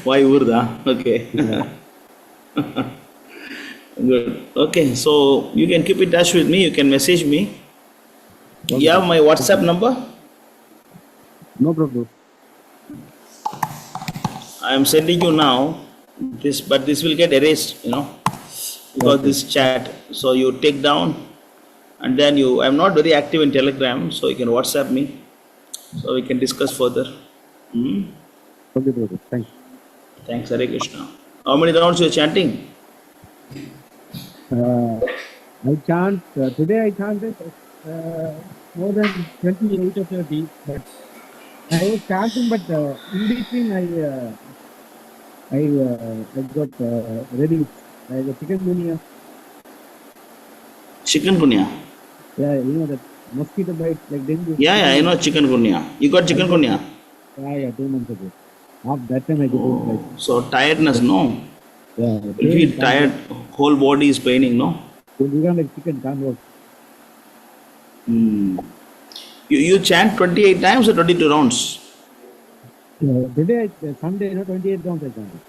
Why Urda? Okay. Good. Okay, so you can keep in touch with me. You can message me. You have my WhatsApp number? No problem. I am sending you now this, but this will get erased, because this chat. So you take down, and then I'm not very active in Telegram, so you can WhatsApp me, so we can discuss further. Okay, brother. Thanks. Thanks, Hare Krishna. How many rounds you are chanting? I chant today. I chanted more than 28 or 30, but I was chanting, but in between I got ready. I got chikungunya. Chikungunya? Yeah, you know that mosquito bite like dengue. Yeah, I know chikungunya. You got chikungunya? Yeah, 2 months ago. After that time I got like. So tiredness, no? Yeah. You feel tired, whole body is paining, no? So you can't like chicken, can't work. You chant 28 times or 22 rounds? Today, Sunday, 28 rounds I chanted.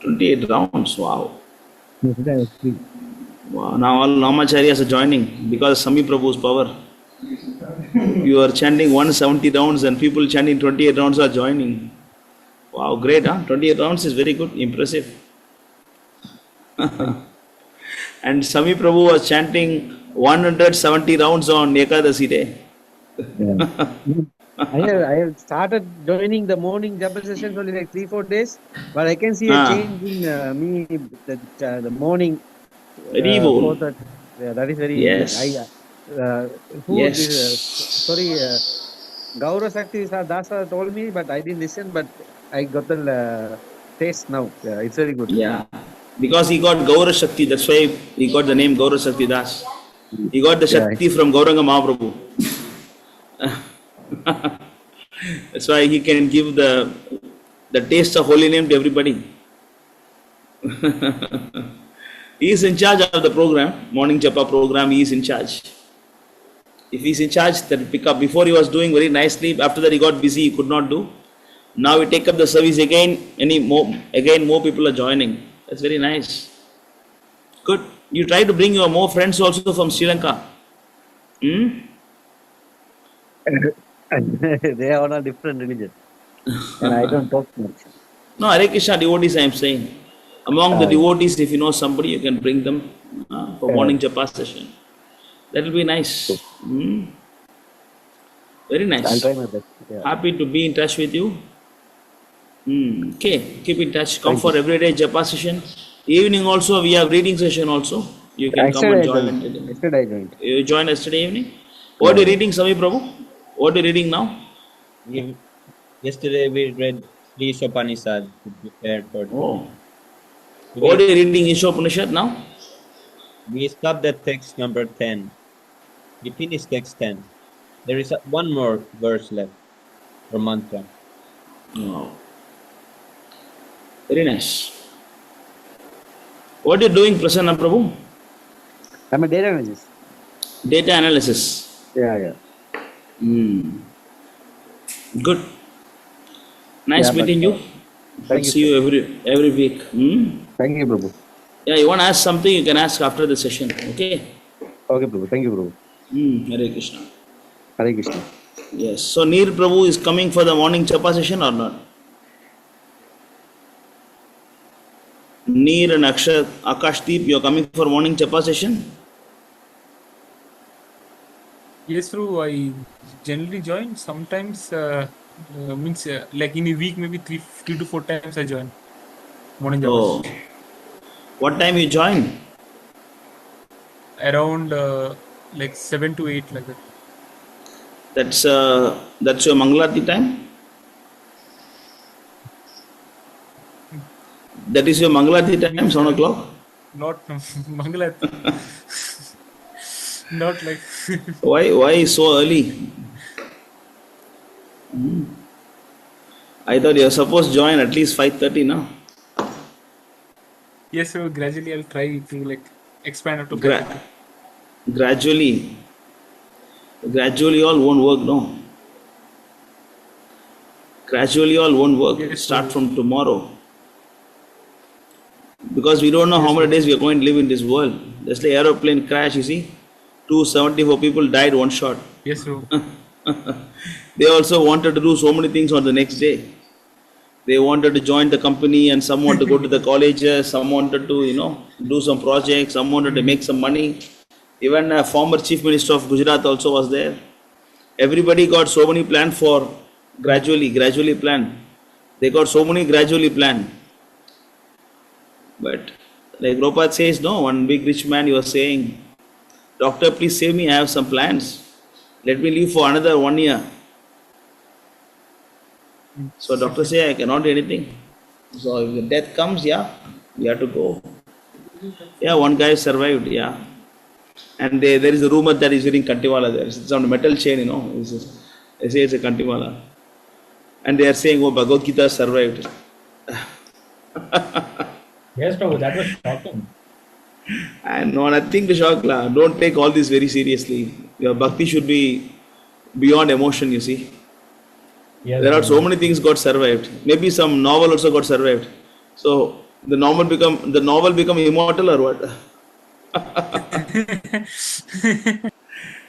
28 rounds, wow. No, today I was free. Wow, now all Namacharyas are joining because of Sami Prabhu's power. You are chanting 170 rounds and people chanting 28 rounds are joining. Wow, great, huh? 28 rounds is very good, impressive. And Sami Prabhu was chanting 170 rounds on Ekadasi day. Yeah. I have started joining the morning japa sessions only like 3-4 days, but I can see a change in me the morning. Very bold. Yeah, that is very. Yes. Sorry, Gaura Shakti Dasa told me, but I didn't listen. But I got the taste now. Yeah, it's very good. Yeah, because he got Gaura Shakti, that's why he got the name Gaura Shakti Das. He got the Yeah, Shakti from Gauranga Mahaprabhu. That's why he can give the taste of holy name to everybody. He is in charge of the program, morning japa program. He is in charge. If he is in charge, then pick up. Before he was doing very nicely. After that he got busy. He could not do. Now we take up the service again. More people are joining. That's very nice. Good. You try to bring your more friends also from Sri Lanka. they are on a different religion, and I don't talk much. No, Hare Krishna devotees I am saying. Among the devotees, if you know somebody, you can bring them for morning japa session. That will be nice. Very nice. I'll try my best. Yeah. Happy to be in touch with you. Okay, keep in touch. Come for everyday japa session. Evening also, we have reading session also. You can come and join. Yesterday I joined. You joined yesterday evening? What are you reading, Sami Prabhu? What are you reading now? Yesterday we read Sri Upanishad to prepare for. Oh. What are you reading Ishopanishad now? We stopped at text number 10. We finished text 10. There is one more verse left for mantra. Oh. Very nice. What are you doing, Prasanna Prabhu? I'm a data analyst. Data analysis. Yeah. Good. Nice meeting you. Thank See you every week. Thank you, Prabhu. Yeah, you want to ask something, you can ask after the session. Okay? Okay, Prabhu. Thank you, Prabhu. Hare Krishna. Hare Krishna. Yes. So Neer Prabhu is coming for the morning chapa session or not? Neer and Akashdeep, you are coming for morning chapa session? Yes, Prabhu. I generally join. Sometimes, means like in a week, maybe three to four times I join morning japa session. What time you join? Around like 7 to 8, like that. That's your Mangalati time? That is your Mangalati time, 7 o'clock? Not Mangalati. Not like. Why so early? I thought you were supposed to join at least 5:30 now. Yes, so gradually I'll try to like expand up to 5:30. Gradually all won't work, no? Gradually all won't work. Yes, Start from tomorrow. Because we don't know how many days we are going to live in this world. Just like aeroplane crash, you see, 274 people died one shot. Yes, sir. They also wanted to do so many things on the next day. They wanted to join the company, and some wanted to go to the colleges, some wanted to, do some projects, some wanted to make some money. Even a former chief minister of Gujarat also was there. Everybody got so many planned for gradually planned. They got so many gradually planned. But like Prabhupada says, no, one big rich man, he was saying, doctor, please save me, I have some plans. Let me live for another 1 year. So doctor say, I cannot do anything. So if death comes, we have to go. One guy survived, And there is a rumor that he's wearing kantiwala there. It's on a metal chain, They say it's a kantiwala. And they are saying, Bhagavad Gita survived. Yes, Prabhu, that was shocking. And no, nothing to shock. Don't take all this very seriously. Your bhakti should be beyond emotion, you see. Yes, there are so many things got survived. Maybe some novel also got survived. So the novel become immortal or what?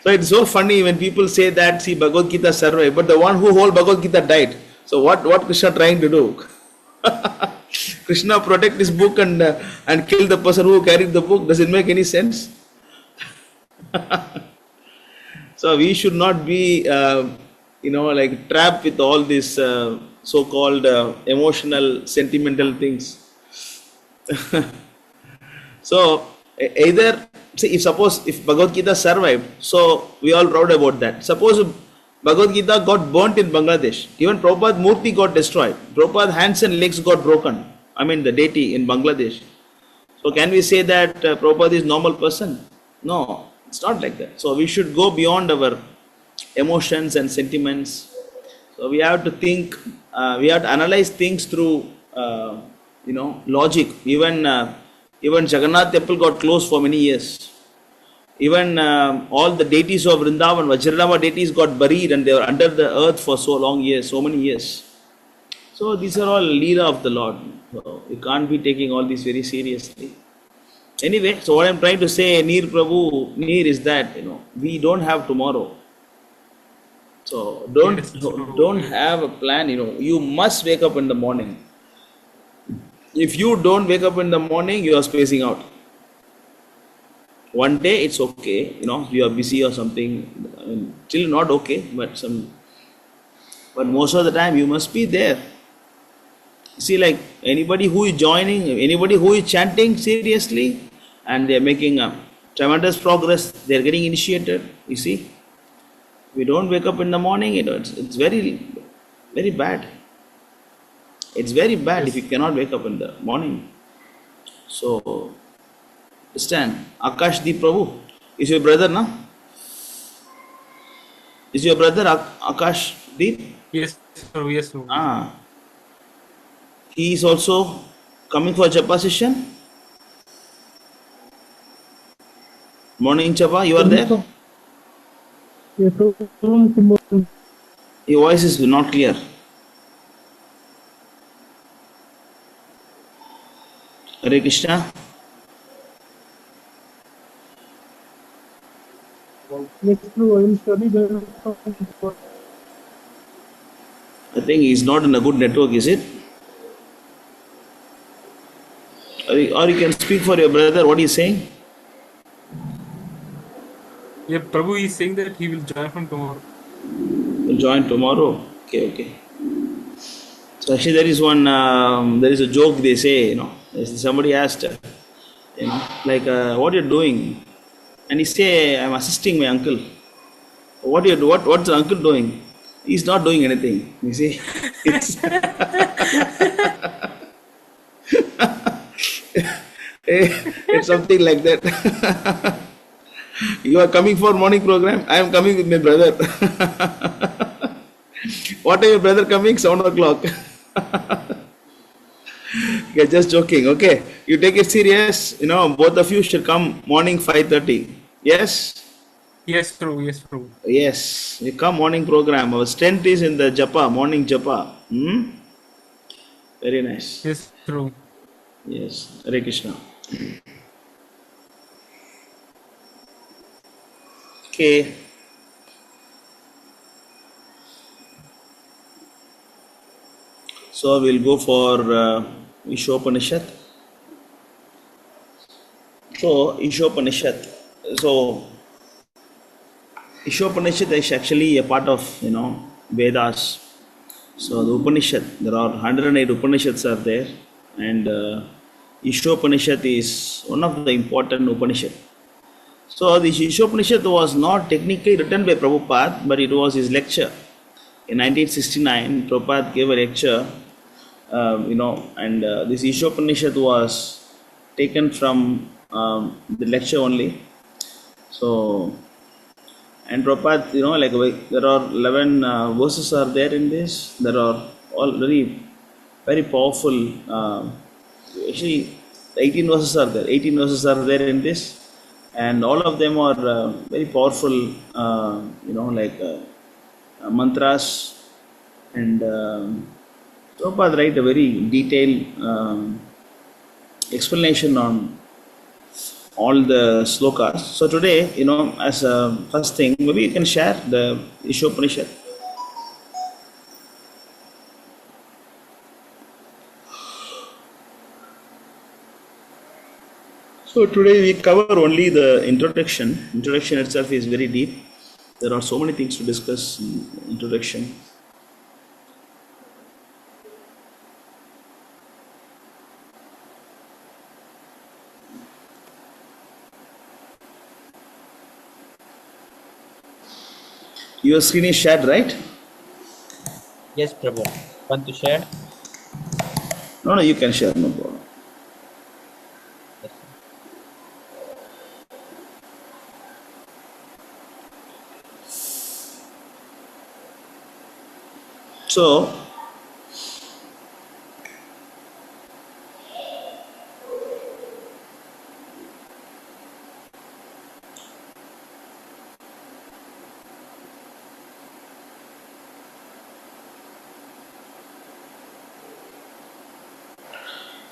So it's so funny when people say that, see, Bhagavad Gita survived, but the one who hold Bhagavad Gita died. So what Krishna trying to do? Krishna protect his book and kill the person who carried the book. Does it make any sense? So we should not be, like trapped with all these so-called emotional, sentimental things. So either, see, if Bhagavad Gita survived, so we all proud about that. Suppose Bhagavad Gita got burnt in Bangladesh. Even Prabhupada Murti got destroyed. Prabhupada hands and legs got broken. I mean the deity in Bangladesh. So can we say that Prabhupada is normal person? No, it's not like that. So we should go beyond our emotions and sentiments. So we have to think, we have to analyze things through, logic. Even Jagannath temple got closed for many years. Even all the deities of Vrindavan, Vajradhama deities got buried and they were under the earth for so long years, so many years. So these are all Leela of the Lord. So you can't be taking all these very seriously. Anyway, so what I'm trying to say, Neer Prabhu, Neer is that, we don't have tomorrow. So don't have a plan, you must wake up in the morning. If you don't wake up in the morning, you are spacing out. One day it's okay, you are busy or something, still not okay, but most of the time you must be there. See, like anybody who is joining, anybody who is chanting seriously, and they are making a tremendous progress, they are getting initiated. You see, we don't wake up in the morning, it's very, very bad. It's very bad if you cannot wake up in the morning. So, understand, Akash Deep Prabhu is your brother, na? Is your brother Akash Deep? Yes, Prabhu. Yes, Prabhu. Ah, he is also coming for Japa session. Morning Japa, you are there? Yes, Prabhu. Your voice is not clear. Hare Krishna. Next, I will study the. I think he's not in a good network, is it? Or you can speak for your brother, what he's saying? Yeah, Prabhu is saying that he will join from tomorrow. Will join tomorrow? Okay. So actually there is one, there is a joke they say, somebody asked, what you're doing? And he say, I'm assisting my uncle. What's the uncle doing? He's not doing anything. You see? It's something like that. You are coming for morning program, I am coming with my brother. What are your brother coming? 7 o'clock. Okay, just joking, okay? You take it serious, both of you should come morning 5:30. Yes? Yes, Prabhu. Yes, Prabhu. Yes, you come morning program. Our strength is in the japa, morning japa. Very nice. Yes, Prabhu. Yes, Hare Krishna. Okay. So we'll go for Ishopanishad. So Ishopanishad. So Ishopanishad is actually a part of Vedas. So the Upanishad, there are 108 Upanishads are there, and Ishopanishad is one of the important Upanishad. So the Ishopanishad was not technically written by Prabhupada, but it was his lecture. In 1969, Prabhupada gave a lecture, and this Ishopanishad was taken from the lecture only. So, and Prabhupada, there are 11 verses are there in this. There are all very, very powerful, actually 18 verses are there. 18 verses are there in this. And all of them are very powerful, mantras. And Prabhupada write a very detailed explanation on all the slokas. So today, as a first thing, maybe you can share the Ishopanishad. So today we cover only the introduction. Introduction itself is very deep. There are so many things to discuss in introduction. Your screen is shared, right? Yes, Prabhu. Want to share? No, you can share, no problem. Yes. So,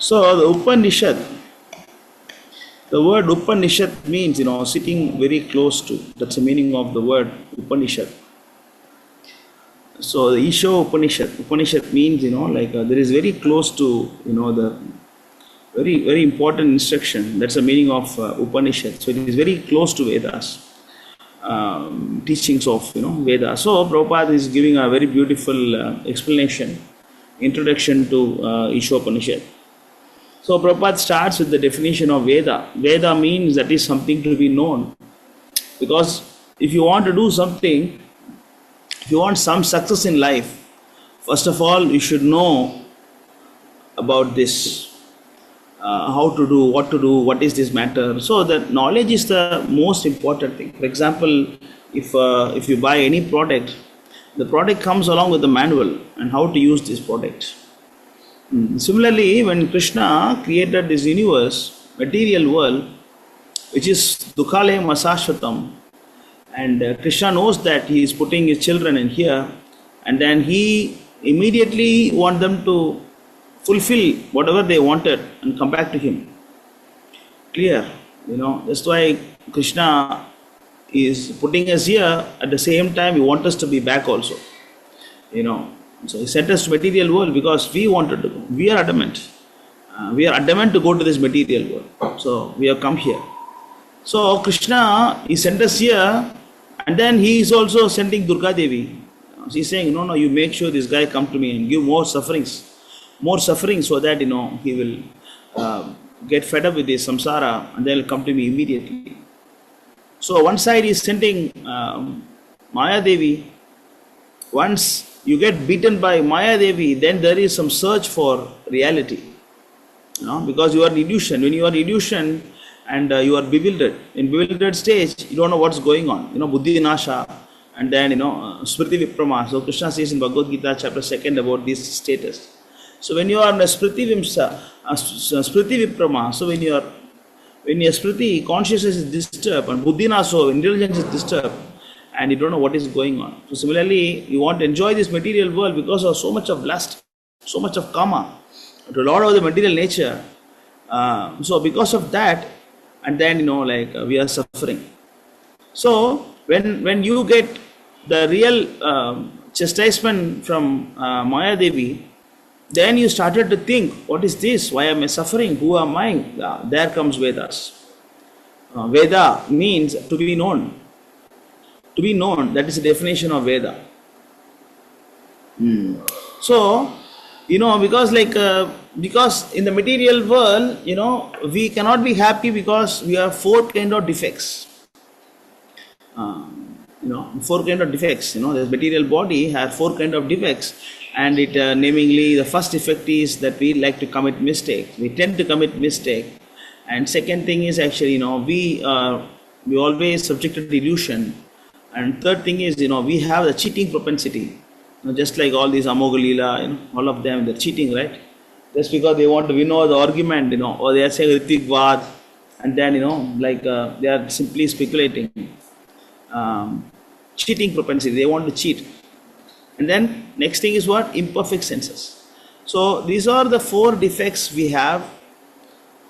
the Upanishad, the word Upanishad means, sitting very close to. That's the meaning of the word Upanishad. So the Isha Upanishad means, there is very close to, the very, very important instruction. That's the meaning of Upanishad. So it is very close to Vedas, teachings of, Vedas. So Prabhupada is giving a very beautiful explanation, introduction to Isha Upanishad. So Prabhupada starts with the definition of Veda. Veda means that is something to be known. Because if you want to do something, if you want some success in life, first of all, you should know about this, how to do, what is this matter. So the knowledge is the most important thing. For example, if you buy any product, the product comes along with the manual and how to use this product. Similarly, when Krishna created this universe, material world, which is Dukhalayam Asashvatam, and Krishna knows that he is putting his children in here, and then he immediately wants them to fulfill whatever they wanted and come back to him. Clear? That's why Krishna is putting us here. At the same time, he wants us to be back also. So he sent us to material world because we wanted to go. We are adamant. We are adamant to go to this material world. So we have come here. So Krishna, he sent us here, and then he is also sending Durga Devi. He's saying, no, you make sure this guy come to me and give more suffering so that, he will get fed up with this samsara and then he'll come to me immediately. So one side is sending Maya Devi. Once you get beaten by Maya Devi, then there is some search for reality. Because you are in illusion. When you are in illusion and you are bewildered, in bewildered stage, you don't know what's going on. Buddhi Nasha, and then, Smriti Viprama. So Krishna says in Bhagavad Gita chapter 2 about this status. So when you are in a Smriti Viprama, so when your Smriti consciousness is disturbed and Buddhi Naso, intelligence is disturbed, and you don't know what is going on. So similarly, you want to enjoy this material world because of so much of lust, so much of karma, to a lot of the material nature. So because of that, and then we are suffering. So when you get the real chastisement from Maya Devi, then you started to think, what is this? Why am I suffering? Who am I? There comes Vedas. Veda means to be known. To be known, that is the definition of Veda. So, because in the material world, we cannot be happy because we have 4 kind of defects. 4 kind of defects. The material body has 4 kind of defects, and it namely the first defect is that we like to commit mistake. We tend to commit mistake, and second thing is actually we always subjected to illusion, and third thing is we have the cheating propensity. Just like all these Amogalila, all of them, they're cheating, right? Just because they want to win over the argument, or they are saying Ritik Vad, and then, they are simply speculating. Cheating propensity, they want to cheat. And then, next thing is what? Imperfect senses. So, these are the 4 defects we have.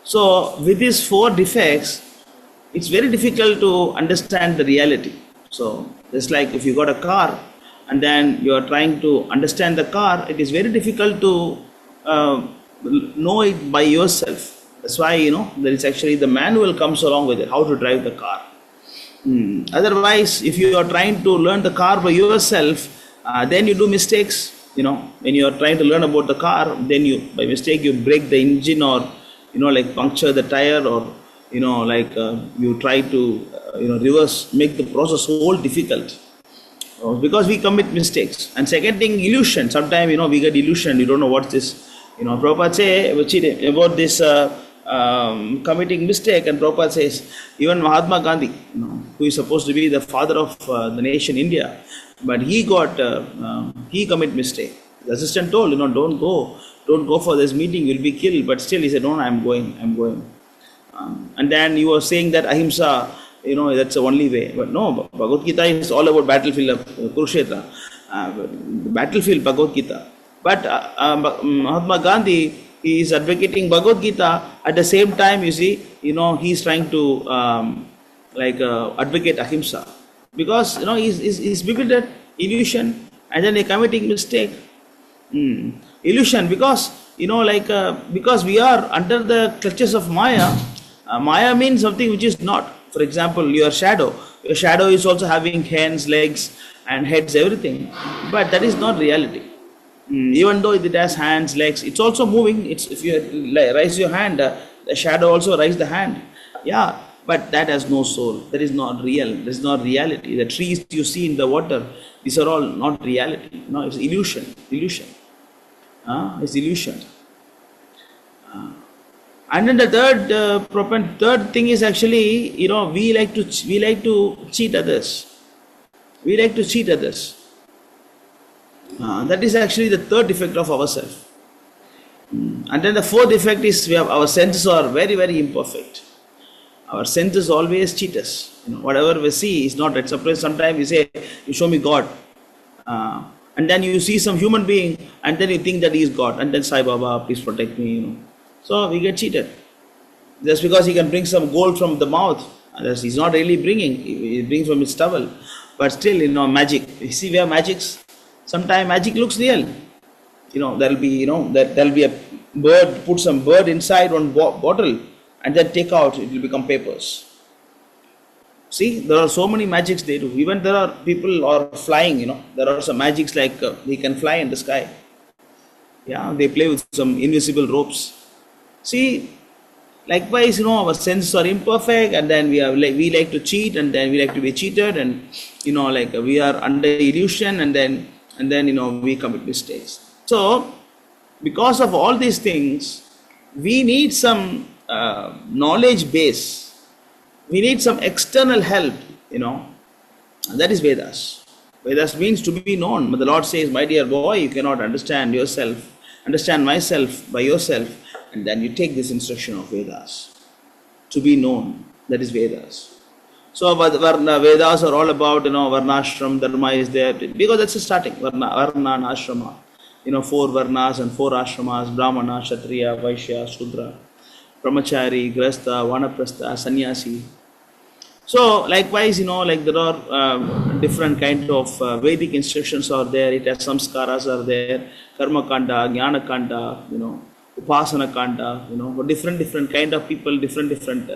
So, with these 4 defects, it's very difficult to understand the reality. So, just like if you got a car, and then you are trying to understand the car, it is very difficult to know it by yourself. That's why, there is actually the manual comes along with it, how to drive the car. Otherwise, if you are trying to learn the car by yourself, then you do mistakes. When you are trying to learn about the car, then by mistake you break the engine, or puncture the tire, or you try to reverse, make the process whole difficult. Because we commit mistakes. And second thing, illusion. Sometimes, we get illusion. You don't know what's this. Prabhupada say about this committing mistake, and Prabhupada says, even Mahatma Gandhi, who is supposed to be the father of the nation India, but he commit mistake. The assistant told, don't go for this meeting, you'll be killed. But still he said, no, I'm going. And then you were saying that ahimsa, that's the only way. But no, Bhagavad Gita is all about battlefield of Kurukshetra, battlefield Bhagavad Gita. But Mahatma Gandhi, he is advocating Bhagavad Gita. At the same time, you see, he's trying to advocate ahimsa, because he's bewildered, illusion, and then a committing mistake. Illusion, because because we are under the clutches of Maya. Maya means something which is not. For example, your shadow is also having hands, legs, and heads, everything, but that is not reality. Even though it has hands, legs, it's also moving. If you raise your hand, the shadow also raises the hand. Yeah, but that has no soul. That is not real. That is not reality. The trees you see in the water, these are all not reality. No, it's illusion. It's illusion. And then the third thing is actually, we like to cheat others. We like to cheat others. That is actually the third effect of ourselves. And then the fourth effect is our senses are very, very imperfect. Our senses always cheat us. Whatever we see is not right. Sometimes we say, you show me God. And then you see some human being, and then you think that he is God. And then Sai Baba, please protect me. So we get cheated. Just because he can bring some gold from the mouth, he's not really bringing. He brings from his towel. But still, magic. You see, we have magics. Sometimes magic looks real. There'll be a bird, put some bird inside one bottle, and then take out, it will become papers. See, there are so many magics they do. Even there are people are flying, there are some magics like they can fly in the sky. Yeah, they play with some invisible ropes. See, likewise, our senses are imperfect, and then we like to cheat, and then we like to be cheated, and we are under illusion, and then we commit mistakes. So, because of all these things, we need some knowledge base. We need some external help, and that is Vedas. Vedas means to be known. But the Lord says, my dear boy, you cannot understand myself by yourself, and then you take this instruction of Vedas. To be known, that is Vedas. So Vedas are all about, Varnashram, Dharma is there, because that's the starting, Varna and Ashrama. 4 Varnas and 4 Ashramas, Brahmana, Kshatriya, Vaishya, Shudra, Brahmachari, Grasta, Vanaprastha, Sannyasi. So likewise, there are different kind of Vedic instructions are there. It has samskaras are there, Karma Kanda, Jnana Kanda, Upasana Kanda, different kind of people, different,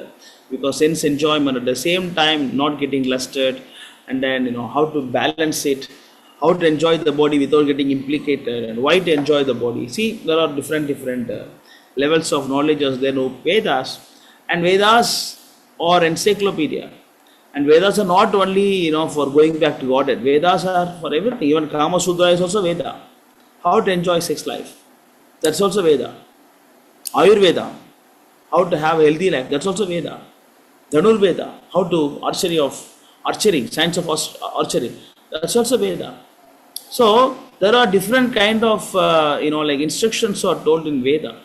because sense enjoyment at the same time not getting lusted, and then, how to balance it, how to enjoy the body without getting implicated, and why to enjoy the body. See, there are different levels of knowledge as there are Vedas, and Vedas are encyclopedia. And Vedas are not only, for going back to Godhead. Vedas are for everything. Even Kama Sutra is also Veda. How to enjoy sex life. That's also Veda. Ayurveda. How to have a healthy life. That's also Veda. Dhanurveda. How to archery, science of archery. That's also Veda. So, there are different kind of, instructions are told in Veda.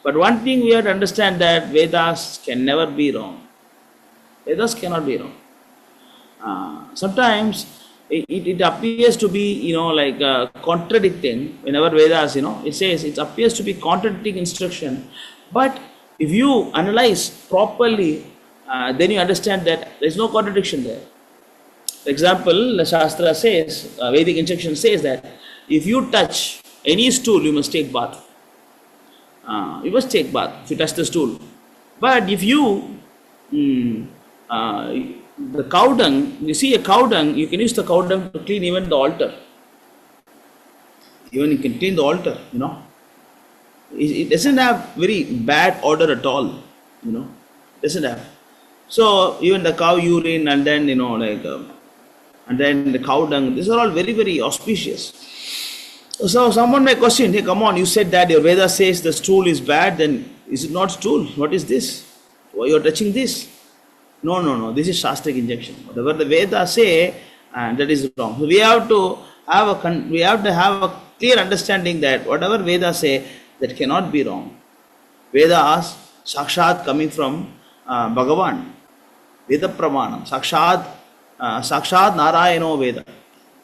But one thing we have to understand that Vedas can never be wrong. Vedas cannot be wrong. Sometimes it appears to be, contradicting. Whenever Vedas, it says it appears to be contradicting instruction. But if you analyze properly, then you understand that there is no contradiction there. For example, the Shastra says, Vedic instruction says that if you touch any stool, you must take bath. You must take bath if you touch the stool. But if you the cow dung, you see a cow dung, you can use the cow dung to clean even the altar. Even you can clean the altar, It doesn't have very bad odor at all, Doesn't have. So even the cow urine, and then, and then the cow dung. These are all very, very auspicious. So someone may question, hey, come on, you said that your Veda says the stool is bad, then is it not stool? What is this? Why you are touching this? No, this is Shastric injection. Whatever the Vedas say, and that is wrong. So we have to have a clear understanding that whatever Vedas say, that cannot be wrong. Vedas, Sakshat coming from Bhagavan, Veda Pramanam, Sakshat Narayano Veda.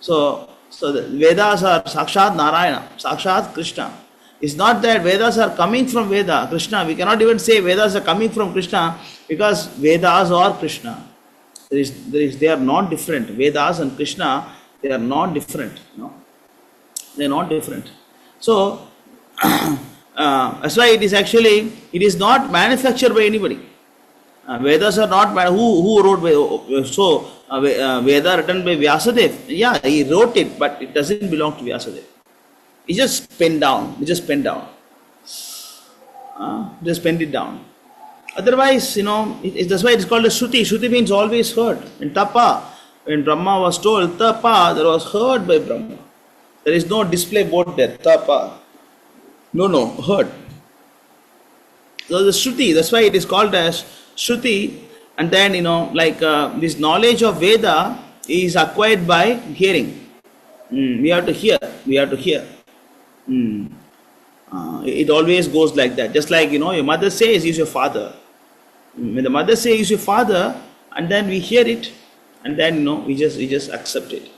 So the Vedas are Sakshat Narayana, Sakshat Krishna. It's not that Vedas are coming from Veda, Krishna. We cannot even say Vedas are coming from Krishna because Vedas are Krishna. They are not different. Vedas and Krishna, they are not different. No? They are not different. So that's why it is not manufactured by anybody. Vedas are not who wrote Veda written by Vyasadeva. Yeah, he wrote it, but it doesn't belong to Vyasadeva. He just penned down. Just penned it down. Otherwise, that's why it's called a Shruti. Shruti means always heard. In Tapa, when Brahma was told Tapa, there was heard by Brahma. There is no display board there. Tapa. No, heard. So the Shruti, that's why it is called as Shruti. And then, this knowledge of Veda is acquired by hearing. We have to hear. It always goes like that. Just like, your mother says, he's your father. When the mother says, he's your father, and then we hear it, and then, we just accept it.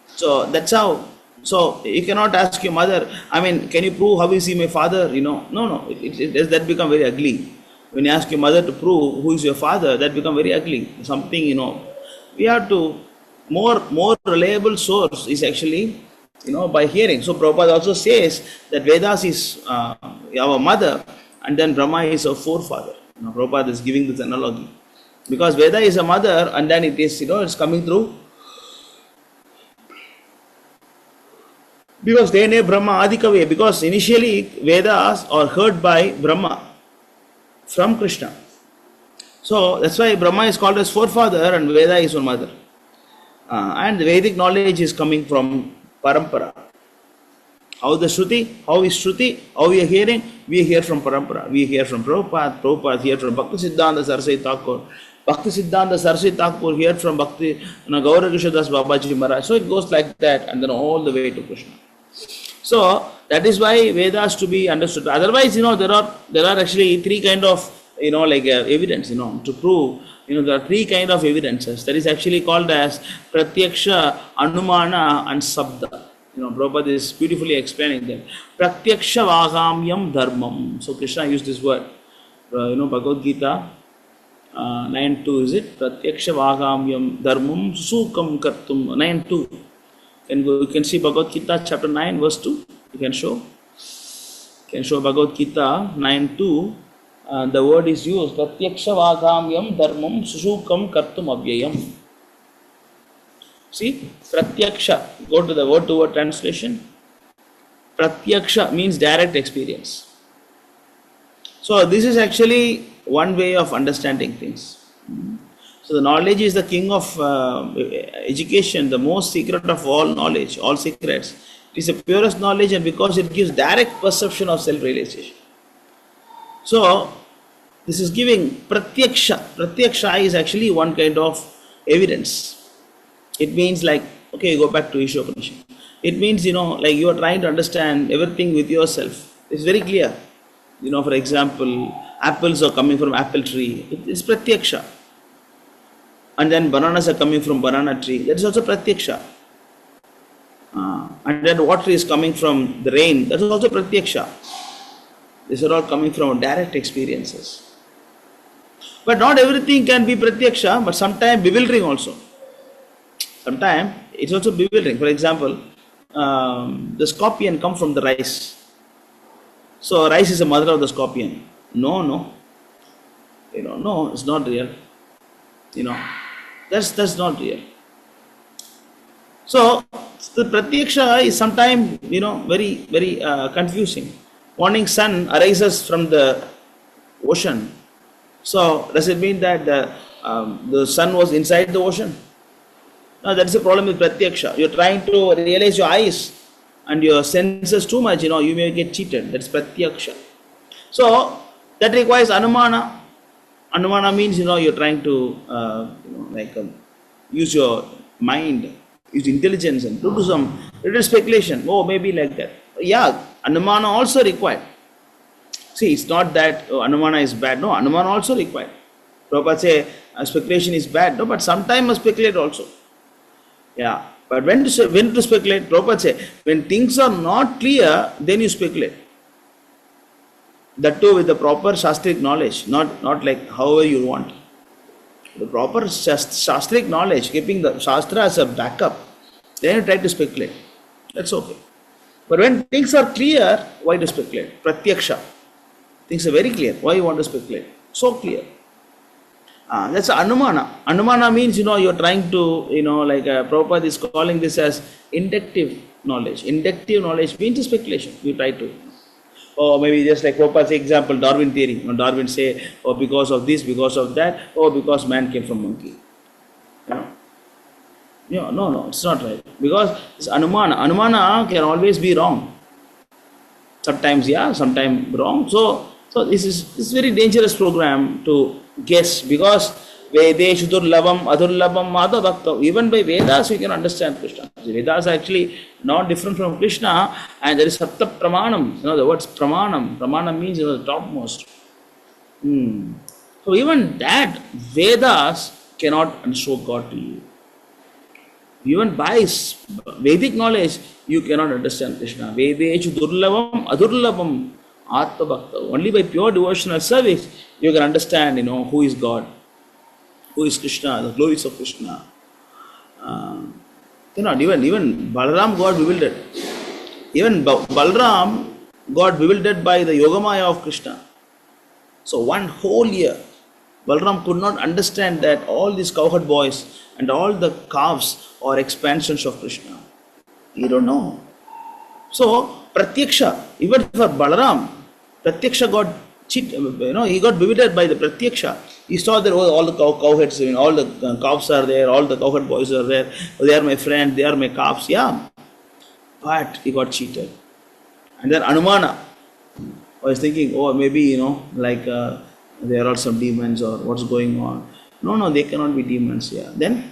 So that's how. So you cannot ask your mother, can you prove how is he my father? No. That become very ugly. When you ask your mother to prove who is your father, that become very ugly. Something, we have to, more reliable source is actually, by hearing. So Prabhupada also says that Vedas is our mother and then Brahma is our forefather. Prabhupada is giving this analogy. Because Veda is a mother and then it is, it's coming through. Because they name Brahma Adikave, because initially Vedas are heard by Brahma from Krishna. So that's why Brahma is called as forefather and Veda is one mother. And the Vedic knowledge is coming from Parampara. How is Shruti? How we are hearing? We hear from Parampara. We hear from Prabhupada. Prabhupada hear from Bhakti Siddhanta Saraswati Thakur. Bhakti Siddhanta Saraswati Thakur heard from Bhakti Gaura Krishnadas Babaji Maharaj. So it goes like that and then all the way to Krishna. So that is why Vedas to be understood. Otherwise, there are actually three kind of evidence. To prove. There are three kind of evidences. That is actually called as Pratyaksha, Anumana, and Sabda. Prabhupada is beautifully explaining them. Pratyaksha Vagamyam Dharmam. So Krishna used this word. Bhagavad Gita 9.2 is it? Pratyaksha Vagamyam Dharmam Sukam Kartum 9.2. You can see Bhagavad Gita chapter 9 verse 2. You can show Bhagavad Gita 9.2. The word is used. Pratyaksha Vagamyam Dharmam Susukam Kartum Avyayam. See, Pratyaksha. Go to the word to word translation. Pratyaksha means direct experience. So this is actually one way of understanding things. So the knowledge is the king of education, the most secret of all knowledge, all secrets. It is the purest knowledge, and because it gives direct perception of self-realization. So this is giving Pratyaksha. Pratyaksha is actually one kind of evidence. It means okay, go back to Ishopanishad. It means, like you are trying to understand everything with yourself. It's very clear. For example, apples are coming from apple tree. It's Pratyaksha. And then bananas are coming from banana tree. That is also Pratyaksha. And then water is coming from the rain. That is also Pratyaksha. These are all coming from direct experiences. But not everything can be Pratyaksha, but sometimes bewildering also. Sometimes it's also bewildering. For example, the scorpion comes from the rice. So rice is the mother of the scorpion. No. It's not real. That's not real. So the Pratyaksha is sometimes, very, very confusing. Morning sun arises from the ocean. So does it mean that the sun was inside the ocean? Now that's the problem with pratyaksha. You're trying to realize your eyes and your senses too much, you may get cheated. That's pratyaksha. So that requires anumana. Anumana means you're trying to use your mind, use intelligence and do some little speculation. Oh, maybe like that. Yeah, anumana also required. See, it's not that anumana is bad. No, anumana also required. Prabhupada say speculation is bad. No, but sometimes must speculate also. Yeah, but when to speculate? Prabhupada say when things are not clear, then you speculate. That too with the proper shastric knowledge, not like however you want. The proper shastric knowledge, keeping the shastra as a backup, then you try to speculate. That's okay. But when things are clear, why to speculate? Pratyaksha. Things are very clear. Why you want to speculate? So clear. That's anumana. Anumana means, you're trying to, Prabhupada is calling this as inductive knowledge. Inductive knowledge means speculation. You try to. Or maybe just like Prabhupada's example, Darwin theory. When Darwin say, because of this, because of that, because man came from monkey. No, it's not right. Because it's anumana. Anumana can always be wrong. Sometimes yeah, sometimes wrong. So this is very dangerous program to guess, because Vedeshu Durlabam Adurlabam Madha Bhakta. Even by Vedas we can understand Krishna. Vedas are actually not different from Krishna, and there is Sapta Pramanam. The words Pramanam. Pramanam means the topmost. So even that Vedas cannot show God to you. Even by Vedic knowledge, you cannot understand Krishna. Vedeshu Durlabam Adurlabam Atma Bhakta. Only by pure devotional service you can understand, who is God, who is Krishna, the glories of Krishna. Even Balaram got bewildered. Even Balaram got bewildered by the Yogamaya of Krishna. So one whole year, Balaram could not understand that all these cowherd boys and all the calves are expansions of Krishna. You don't know. So Pratyaksha, even for Balaram, Pratyaksha got he got bewildered by the Pratyaksha. He saw that all the cowheads, all the calves are there, all the cowherd boys are there. They are my friends, they are my calves. Yeah, but he got cheated. And then Anumana was thinking, maybe there are some demons or what's going on. No, they cannot be demons. Yeah, then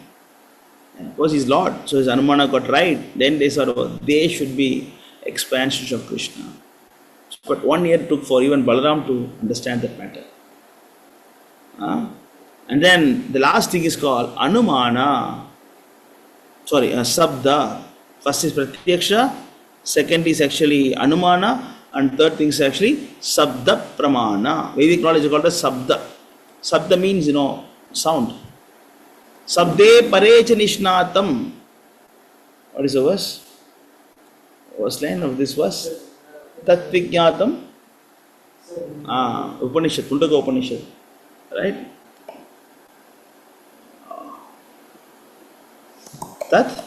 because he's Lord, so his Anumana got right. Then they said, they should be expansions of Krishna. But 1 year took for even Balaram to understand that matter. And then the last thing is called Anumana. Sabda. First is Pratyaksha, second is actually Anumana, and third thing is actually Sabda Pramana. Vedic knowledge is called as Sabda. Sabda means, sound. Sabde Parecha Nishnatam. What is the verse? First line of this verse? Tat Vijnatam. Upanishad, Mundaka Upanishad. Right? Tat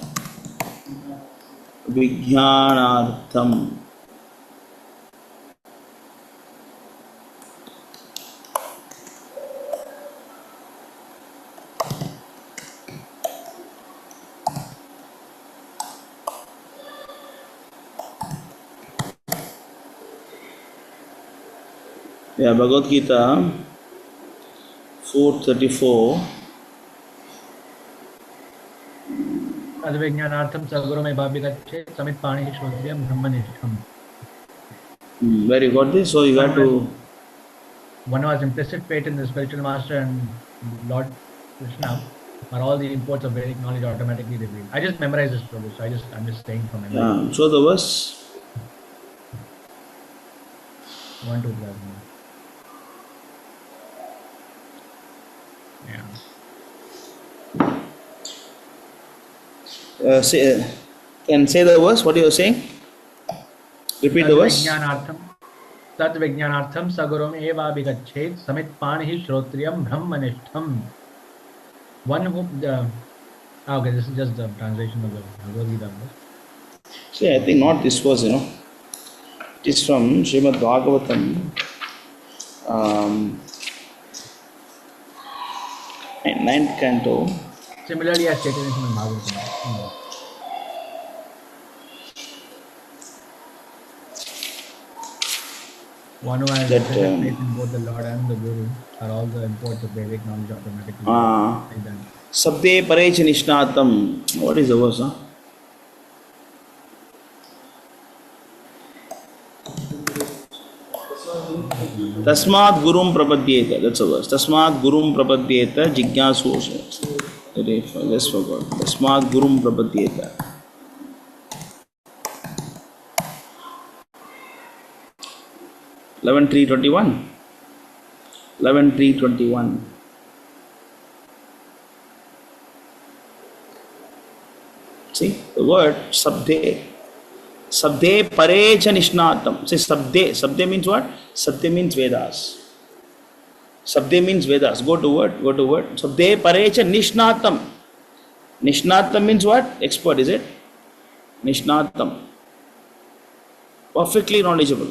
Vijnanartham. Yeah, Bhagavad Gita 4:34. Advijnanartham saguro me bhabhikache samit pani shrodriyam brahmanishtham. Where you got this? So you got to. One was implicit faith in the spiritual master and Lord Krishna, are all the imports of Vedic knowledge automatically revealed. I just memorized this, Prabhu, so I'm just saying from memory. Yeah, so the verse. 1, 2, 3. Yeah. Can say the verse, what you are saying? Repeat the verse. Tat Vijnanartham Sagurum Eva Bigachet Samit Panihi Shrotriyam Brahmanishtham. One who okay, this is just the translation of the Bhagavad Gita. See, I think not this was, it is from Srimad Bhagavatam, 9th canto, Similarly, as stated in Srimad Bhagavatam. One who has That implicit faith in both the Lord and the Guru are also imports of Vedic knowledge automatically. Like that. Sabde parecha nishnatam. What is the verse? Huh? Tasmat gurum prapadyeta. That's a verse. Tasmat gurum prapadyeta jignasusha. I just forgot. Tasmat gurum prapadyeta. 11:3:21. 11:3:21. See the word sabde. Sabde parecha nishnatam. See sabde. Sabde means what? Sabde means Vedas. Sabde means Vedas. Go to word. Go to word. Sabde parecha nishnatam. Nishnatam means what? Expert, is it? Nishnatam. Perfectly knowledgeable.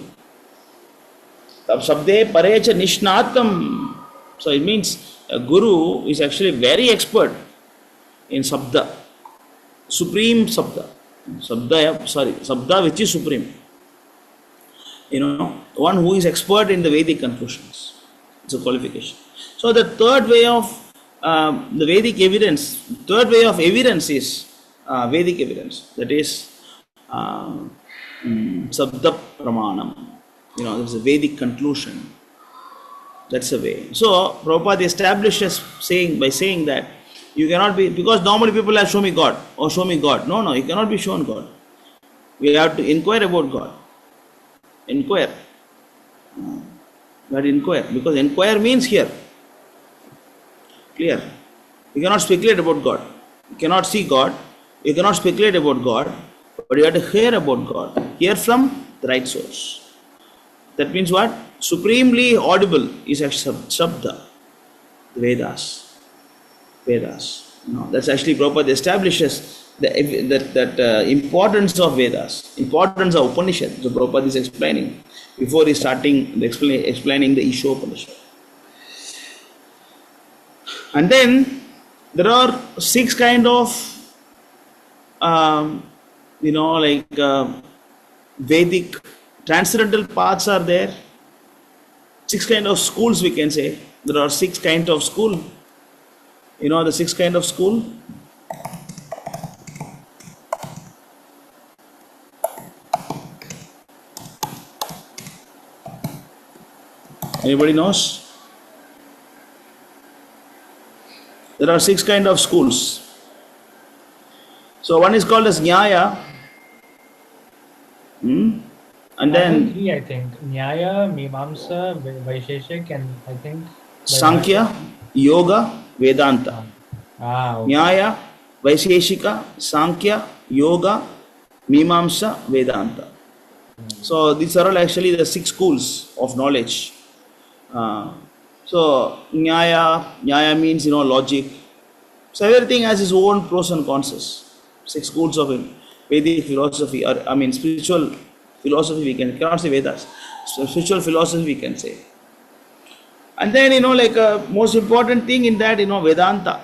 Sabde parecha nishnatam. So it means a guru is actually very expert in sabda. Supreme sabda. Sabda which is supreme. One who is expert in the Vedic conclusions. It's a qualification. So the third way of the Vedic evidence, third way of evidence is Vedic evidence. That is Sabda Pramanam. There's a Vedic conclusion. That's the way. So Prabhupada establishes by saying that you cannot be, because normally people have show me God or show me God. No, you cannot be shown God. We have to inquire about God. Inquire. But inquire, because inquire means here. Clear. You cannot speculate about God. You cannot see God. You cannot speculate about God. But you have to hear about God. Hear from the right source. That means what? Supremely audible is a Shabda. Vedas. That's actually Prabhupada establishes that importance of Vedas, importance of Upanishad. So Prabhupada is explaining before he's starting explaining the Ishopanishad. And then there are 6 kind of Vedic transcendental paths are there. 6 kind of schools, we can say. There are 6 kind of school. The 6 kind of school. Anybody knows? There are 6 kind of schools. So one is called as Nyaya. And then 3, I think. Nyaya, Mimamsa, Vaisheshik, and I think Sankhya, Yoga, Vedanta. Okay. Nyaya, Vaisheshika, Sankhya, Yoga, Mimamsa, Vedanta. So these are all actually the 6 schools of knowledge. So Nyaya means logic. So everything has its own pros and cons. 6 schools of Vedic philosophy, or spiritual philosophy, we cannot say Vedas. So spiritual philosophy, we can say. And then most important thing in that, Vedanta.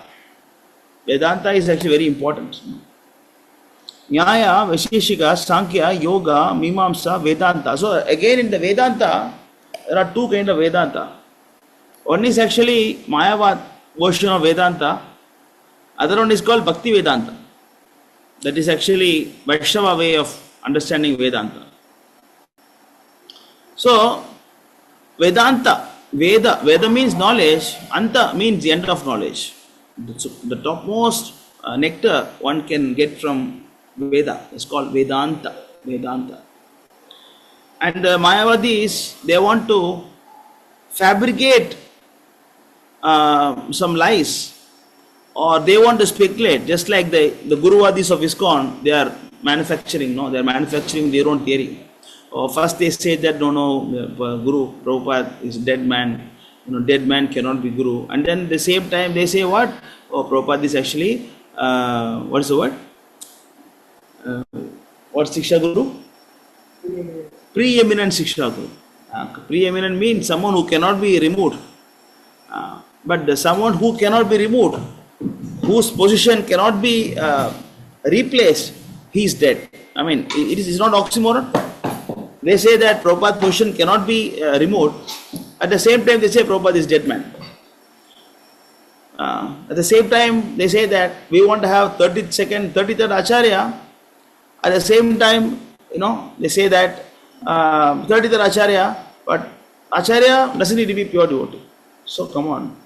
Vedanta is actually very important. Nyaya, Vaisheshika, Sankhya, Yoga, Mimamsa, Vedanta. So again in the Vedanta, there are 2 kind of Vedanta. One is actually Mayavad version of Vedanta. Other one is called Bhakti Vedanta. That is actually Vaishnava way of understanding Vedanta. So Vedanta, Veda means knowledge, Anta means the end of knowledge. The topmost nectar one can get from Veda is called Vedanta. And the Mayavadis, they want to fabricate some lies, or they want to speculate, just like the Guruvadis of ISKCON, they are manufacturing, they are manufacturing their own theory. First they say that Guru Prabhupada is dead man, dead man cannot be Guru. And then at the same time they say what? Prabhupada is actually, what is the word? What's Siksha Guru? Preeminent Siksha Guru. Preeminent means someone who cannot be removed. But someone who cannot be removed, whose position cannot be replaced, he is dead. I mean, it's not oxymoron. They say that Prabhupada's position cannot be removed. At the same time, they say Prabhupada is dead man. At the same time, they say that we want to have 33rd Acharya. At the same time, they say that 33rd Acharya, but Acharya doesn't need to be pure devotee. So come on,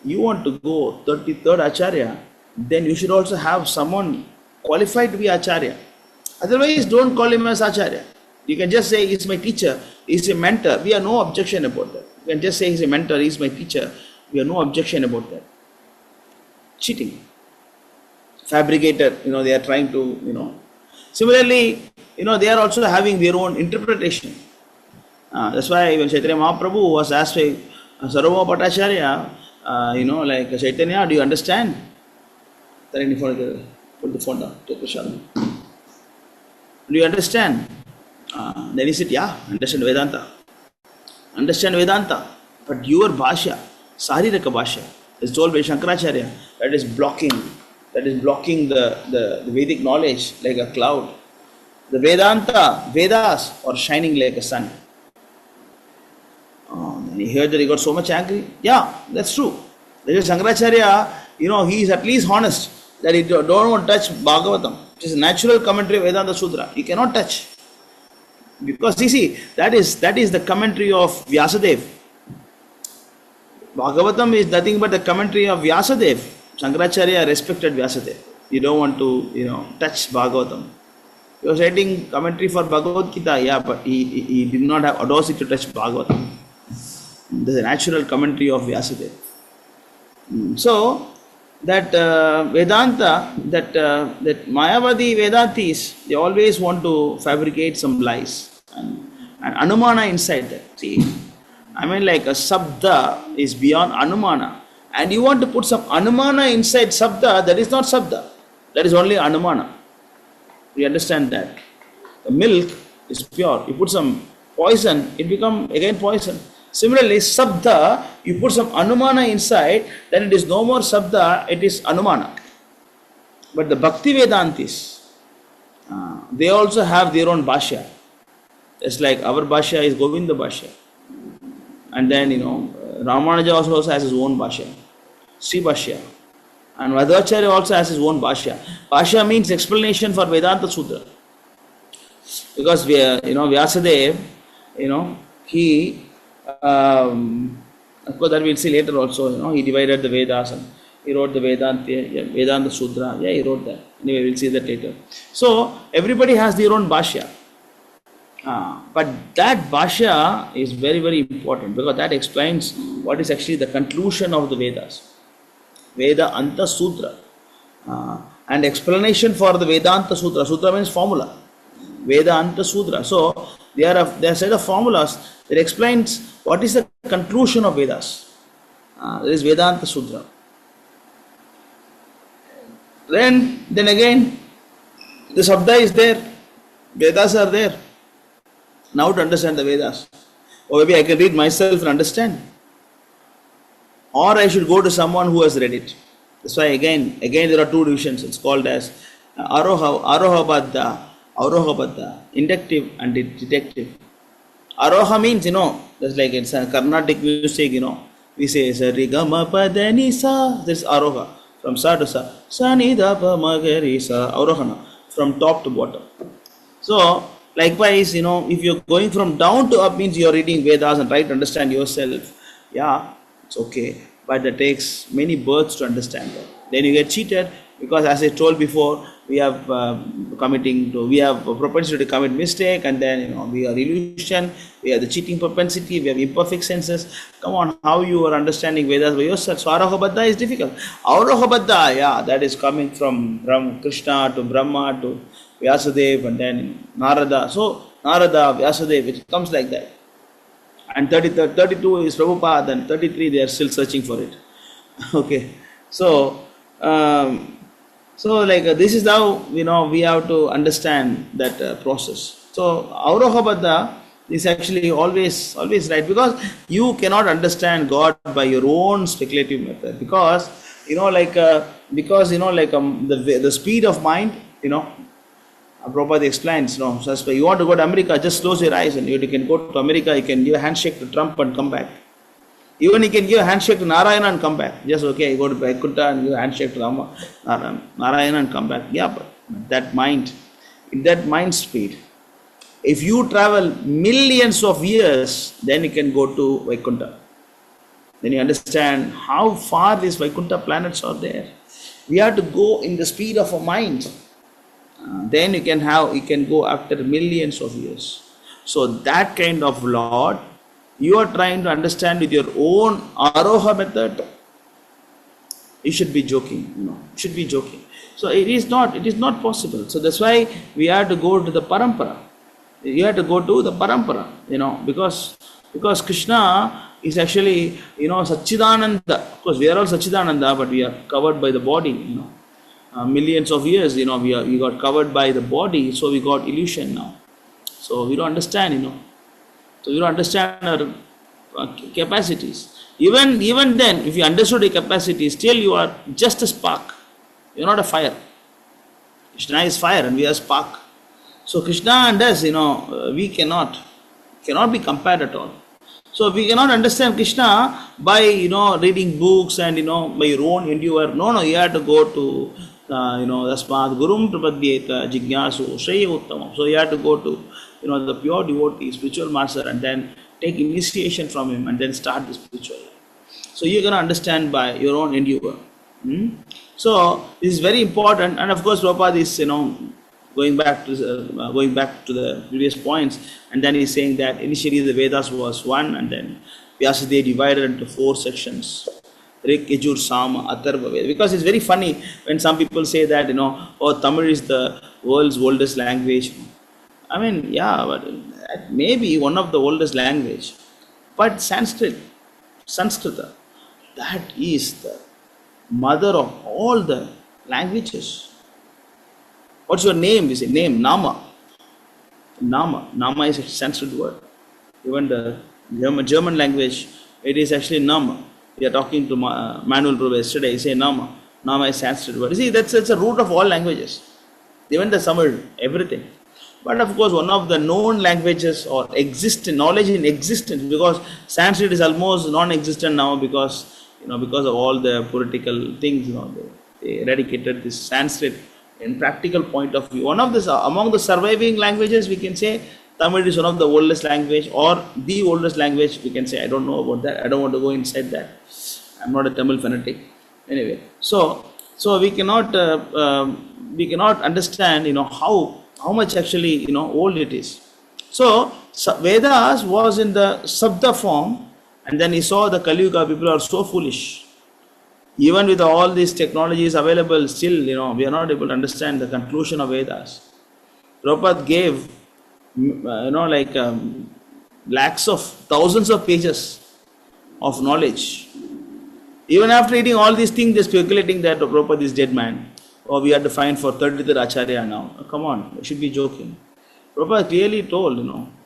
you want to go 33rd Acharya, then you should also have someone qualified to be Acharya. Otherwise, don't call him as Acharya. You can just say, he's my teacher, he's a mentor. We have no objection about that. You can just say, he's a mentor, he's my teacher. We have no objection about that. Cheating. Fabricated, they are trying to, Similarly, they are also having their own interpretation. That's why when Chaitanya Mahaprabhu was asked by Sarvabhauma Bhattacharya, like Chaitanya, do you understand? Put the phone down. Take the shot. Do you understand? Then he said, yeah, understand Vedanta. Understand Vedanta. But your Bhashya, Sariraka Bhashya, is told by Shankaracharya, that is blocking the Vedic knowledge like a cloud. The Vedanta, Vedas are shining like a sun. And he heard that he got so much angry. Yeah, that's true. That is Shankaracharya, he is at least honest that he don't want to touch Bhagavatam. It is a natural commentary of Vedanta Sutra. He cannot touch. Because you see, that is the commentary of Vyasadeva. Bhagavatam is nothing but the commentary of Vyasadeva. Shankaracharya respected Vyasadeva. You don't want to, touch Bhagavatam. He was writing commentary for Bhagavad Gita, yeah, but he did not have audacity to touch Bhagavatam. There's a natural commentary of Vyasadeva. So, that Vedanta, that Mayavadi Vedantis, they always want to fabricate some lies and Anumana inside that. See, I mean, like a Sabda is beyond Anumana, and you want to put some Anumana inside Sabda, that is not Sabda, that is only Anumana. You understand that? The milk is pure. You put some poison, it becomes again poison. Similarly, Sabda, you put some Anumana inside, then it is no more Sabda, it is Anumana. But the Bhakti Vedantis, they also have their own Bhashya. It's like our Bhashya is Govinda Bhashya. And then, Ramanuja also has his own Bhashya, Sri Bhashya. And Madhvacharya also has his own Bhashya. Bhashya means explanation for Vedanta Sutra. Because, Vyasadeva, he, of course, that we'll see later also, he divided the Vedas and he wrote the Vedanta Sutra. Yeah, he wrote that. Anyway, we'll see that later. So, everybody has their own Bhashya. But that Bhashya is very, very important because that explains what is actually the conclusion of the Vedas. Veda Anta Sutra. And explanation for the Vedanta Sutra. Sutra means formula. Veda Anta Sutra. So, there are a set of formulas that explains what is the conclusion of Vedas. That is Vedanta Sutra. Then again, the Sabda is there. Vedas are there. Now to understand the Vedas. Or maybe I can read myself and understand. Or I should go to someone who has read it. That's why again there are two divisions. It's called as Aroha Baddha, inductive and detective. Aroha means, that's like it's a Carnatic music, we say Sarigama Padani Sa, this is Aroha. From Sa to Sa. Sa Ni Da Pa Ma Ga Re Sa, Arohana. From top to bottom. So, likewise, if you're going from down to up means you're reading Vedas and trying to understand yourself. Yeah, it's okay. But that takes many births to understand that. Then you get cheated because, as I told before, we have we have a propensity to commit mistake, and then we are illusion, we have the cheating propensity, we have imperfect senses. Come on, how you are understanding Vedas by yourself? So Aroha Baddha is difficult. Aroha Baddha, yeah, that is coming from Krishna to Brahma to Vyasadeva and then Narada. So Narada, Vyasadeva, it comes like that. And 32 is Prabhupada, and 33 they are still searching for it. Okay, so this is how we have to understand that process. So Aroha Baddha is actually always right, because you cannot understand God by your own speculative method, because like because the speed of mind, Prabhupada explains, so that's why you want to go to America, just close your eyes and you can go to America, you can give a handshake to Trump and come back. Even you can give a handshake to Narayana and come back. Just okay, you go to Vaikuntha and give a handshake to Narayana and come back. Yeah, but that mind, in that mind speed, if you travel millions of years, then you can go to Vaikuntha. Then you understand how far these Vaikuntha planets are there. We have to go in the speed of a mind. Then you can go after millions of years. So that kind of Lord, you are trying to understand with your own Aroha method. You should be joking, you should be joking. So it is not possible. So that's why we have to go to the parampara. You have to go to the parampara, because Krishna is actually, Satchidananda. Of course, we are all Satchidananda, but we are covered by the body, millions of years, we got covered by the body, so we got illusion now. So we don't understand, So we don't understand our capacities. Even then, if you understood your capacity, still you are just a spark. You're not a fire. Krishna is fire and we are spark. So Krishna and us, we cannot be compared at all. So we cannot understand Krishna by reading books and by your own endeavor. No, you have to go to Tasmad Gurum Prapadyeta Jignasu Shreya Uttamam. So you have to go to the pure devotee, spiritual master, and then take initiation from him and then start the spiritual life. So you're going to understand by your own endeavor. So this is very important, and of course Prabhupada is going back to the previous points, and then he's saying that initially the Vedas was one, and then Vyasadeva divided into 4 sections. Rik, Yajur, Sama, Atharva Veda. Because it's very funny when some people say that Tamil is the world's oldest language. I mean, yeah, but it may be one of the oldest language, but Sanskrita, that is the mother of all the languages. What's your name? We say name, Nama. Nama is a Sanskrit word. Even the German language, it is actually Nama. We are talking to Manuel Prabhu yesterday, he say Nama. Nama is Sanskrit word. You see, that's a root of all languages. Even the Tamil, everything. But of course, one of the known languages or knowledge in existence, because Sanskrit is almost non-existent now because of all the political things, they eradicated this Sanskrit in practical point of view. One of the among the surviving languages, we can say Tamil is one of the oldest language or the oldest language. We can say, I don't know about that. I don't want to go inside that. I'm not a Tamil fanatic. Anyway, so we cannot understand how much actually old it is. So Vedas was in the Sabda form, and then he saw the Kali Yuga people are so foolish. Even with all these technologies available, still we are not able to understand the conclusion of Vedas. Prabhupada gave lakhs of thousands of pages of knowledge. Even after reading all these things, they're speculating that Prabhupada is dead man. Or we have to find for 33rd Acharya now. Come on, we should be joking. Prabhupada clearly told,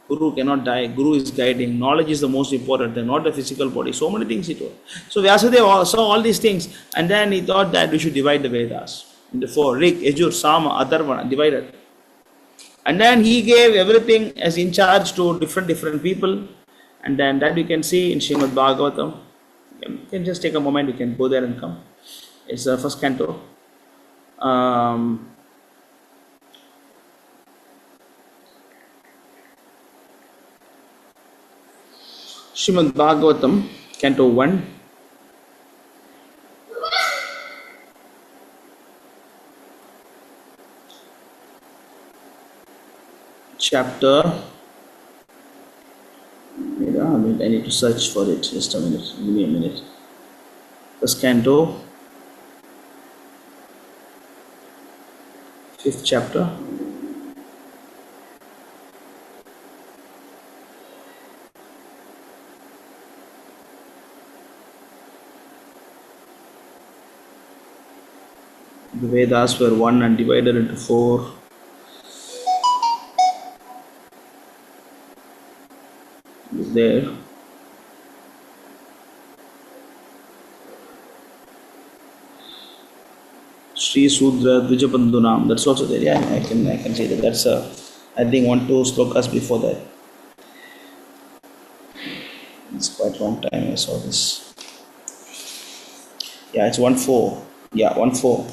Guru cannot die, Guru is guiding, knowledge is the most important thing, not the physical body. So many things he told. So Vyasadeva saw all these things, and then he thought that we should divide the Vedas into 4. Rik, Yajur, Sama, Atharvana, divided. And then he gave everything as in charge to different people. And then that you can see in Srimad Bhagavatam. You can just take a moment, you can go there and come. It's the first canto. Srimad Bhagavatam, Canto 1. Chapter. I need to search for it. Just a minute. Give me a minute. First Canto, 5th chapter. The Vedas were one and divided into 4. Is there. Sri Sudra Dvijabandhunam. That's also there. Yeah, I can say that. That's I think 1-2 slokas before that. It's quite a long time I saw this. Yeah, it's 1-4. Yeah, 1-4.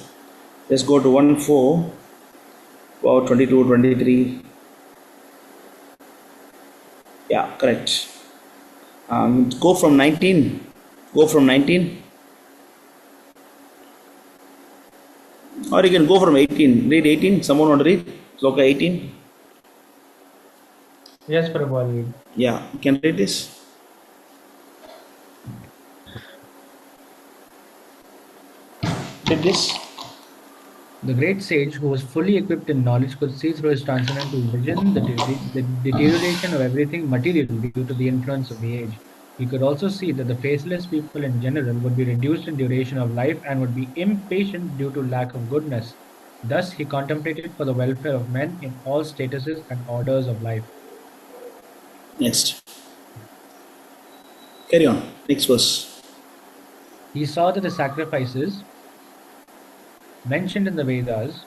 Let's go to 1-4. About 22, 23. Yeah, correct. Go from 19. Go from 19. Or you can go from 18. Read 18. Someone want to read? Sloka 18. Yes, Prabhu, I'll read. Yeah, you can read this. Read this. The great sage, who was fully equipped in knowledge, could see through his transcendental vision the deterioration of everything material due to the influence of the age. He could also see that the faceless people in general would be reduced in duration of life and would be impatient due to lack of goodness. Thus, he contemplated for the welfare of men in all statuses and orders of life. Next. Carry on. Next verse. He saw that the sacrifices mentioned in the Vedas